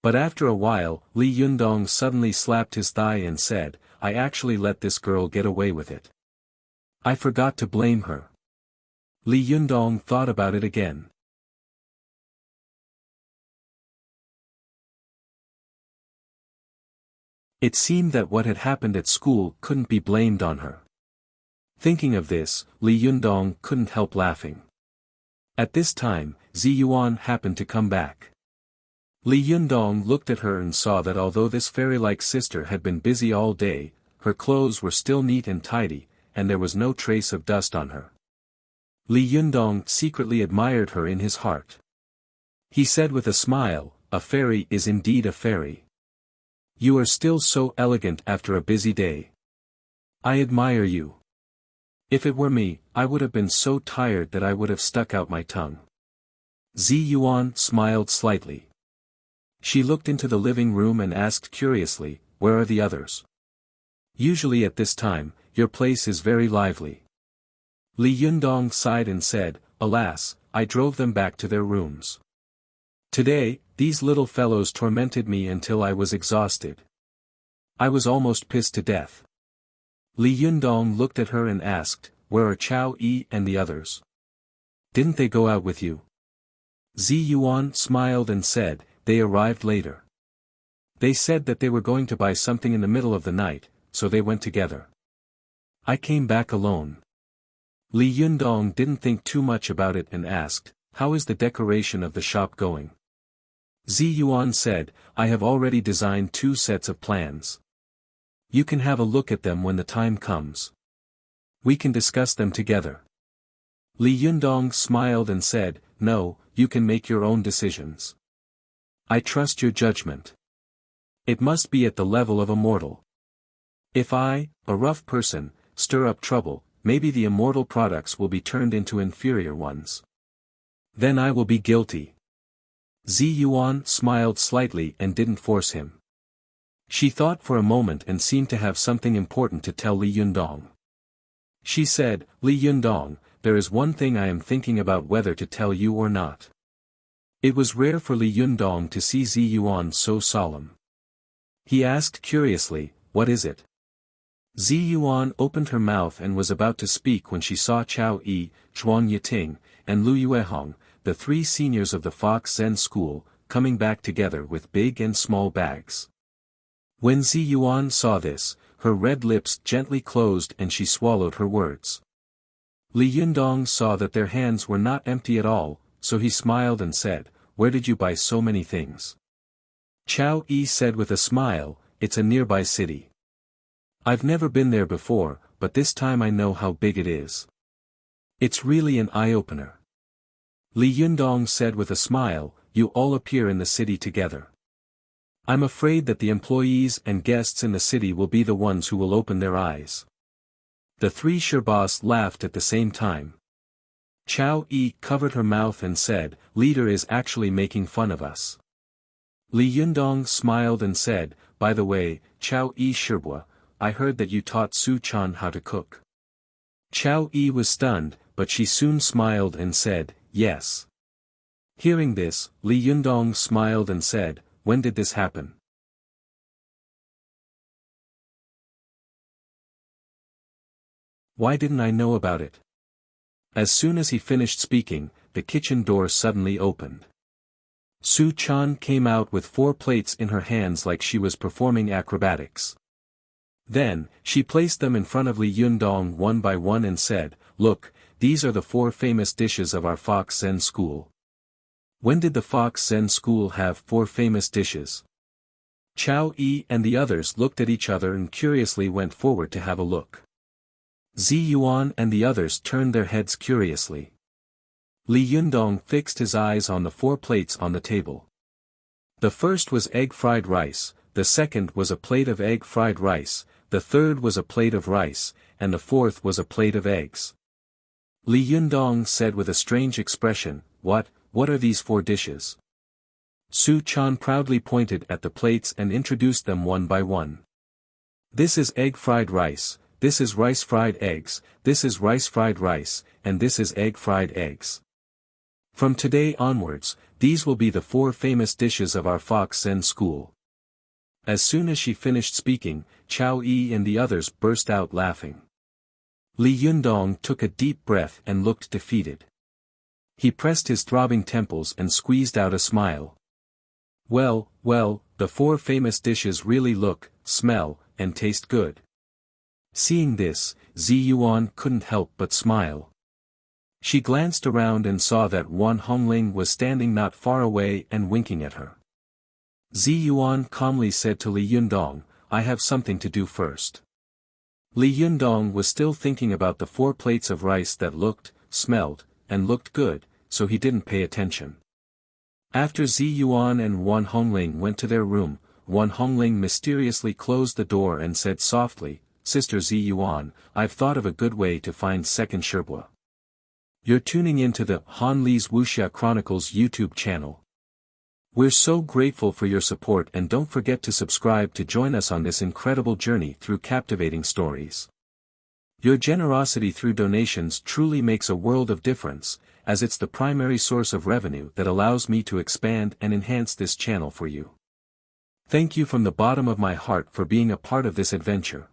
But after a while, Li Yundong suddenly slapped his thigh and said, "I actually let this girl get away with it. I forgot to blame her." Li Yundong thought about it again. It seemed that what had happened at school couldn't be blamed on her. Thinking of this, Li Yundong couldn't help laughing. At this time, Zi Yuan happened to come back. Li Yundong looked at her and saw that although this fairy-like sister had been busy all day, her clothes were still neat and tidy, and there was no trace of dust on her. Li Yundong secretly admired her in his heart. He said with a smile, "A fairy is indeed a fairy. You are still so elegant after a busy day. I admire you. If it were me, I would have been so tired that I would have stuck out my tongue." Zi Yuan smiled slightly. She looked into the living room and asked curiously, "Where are the others? Usually at this time, your place is very lively." Li Yundong sighed and said, "Alas, I drove them back to their rooms. Today, these little fellows tormented me until I was exhausted. I was almost pissed to death." Li Yundong looked at her and asked, "Where are Chao Yi and the others? Didn't they go out with you?" Zi Yuan smiled and said, "They arrived later. They said that they were going to buy something in the middle of the night, so they went together. I came back alone." Li Yundong didn't think too much about it and asked, "How is the decoration of the shop going?" Zi Yuan said, "I have already designed 2 sets of plans. You can have a look at them when the time comes. We can discuss them together." Li Yundong smiled and said, "No, you can make your own decisions. I trust your judgment. It must be at the level of a mortal. If I, a rough person, stir up trouble, maybe the immortal products will be turned into inferior ones. Then I will be guilty." Zi Yuan smiled slightly and didn't force him. She thought for a moment and seemed to have something important to tell Li Yundong. She said, "Li Yundong, there is one thing I am thinking about whether to tell you or not." It was rare for Li Yundong to see Zi Yuan so solemn. He asked curiously, "What is it?" Zi Yuan opened her mouth and was about to speak when she saw Chao Yi, Zhuang Yiting, and Lu Yuehong, the 3 seniors of the Fox Zen school, coming back together with big and small bags. When Zi Yuan saw this, her red lips gently closed and she swallowed her words. Li Yundong saw that their hands were not empty at all, so he smiled and said, "Where did you buy so many things?" Chao Yi said with a smile, "It's a nearby city. I've never been there before, but this time I know how big it is. It's really an eye-opener." Li Yundong said with a smile, "You all appear in the city together. I'm afraid that the employees and guests in the city will be the ones who will open their eyes." The 3 Sherbas laughed at the same time. Chao Yi covered her mouth and said, "Leader is actually making fun of us." Li Yundong smiled and said, "By the way, Chao Yi Sherbua, I heard that you taught Su Chan how to cook." Chao Yi was stunned, but she soon smiled and said, "Yes." Hearing this, Li Yundong smiled and said, "When did this happen?" Why didn't I know about it? As soon as he finished speaking, the kitchen door suddenly opened. Su Chan came out with 4 plates in her hands like she was performing acrobatics. Then, she placed them in front of Li Yundong one by one and said, "Look, these are the 4 famous dishes of our Fox Zen school." When did the Fox Zen school have 4 famous dishes? Chao Yi and the others looked at each other and curiously went forward to have a look. Zi Yuan and the others turned their heads curiously. Li Yundong fixed his eyes on the 4 plates on the table. The first was egg fried rice, the second was a plate of egg fried rice, the third was a plate of rice, and the fourth was a plate of eggs. Li Yundong said with a strange expression, What are these 4 dishes?" Su Chan proudly pointed at the plates and introduced them one by one. "This is egg fried rice, this is rice fried eggs, this is rice fried rice, and this is egg fried eggs. From today onwards, these will be the 4 famous dishes of our Fox Zen school." As soon as she finished speaking, Chao Yi and the others burst out laughing. Li Yundong took a deep breath and looked defeated. He pressed his throbbing temples and squeezed out a smile. Well, the 4 famous dishes really look, smell, and taste good. Seeing this, Zi Yuan couldn't help but smile. She glanced around and saw that Wan Hongling was standing not far away and winking at her. Zi Yuan calmly said to Li Yundong, "I have something to do first." Li Yundong was still thinking about the 4 plates of rice that looked, smelled, and looked good, so he didn't pay attention. After Zi Yuan and Wan Hongling went to their room, Wan Hongling mysteriously closed the door and said softly, "Sister Zi Yuan, I've thought of a good way to find second sherbua." You're tuning into the Han Li's Wuxia Chronicles YouTube channel. We're so grateful for your support, and don't forget to subscribe to join us on this incredible journey through captivating stories. Your generosity through donations truly makes a world of difference, as it's the primary source of revenue that allows me to expand and enhance this channel for you. Thank you from the bottom of my heart for being a part of this adventure.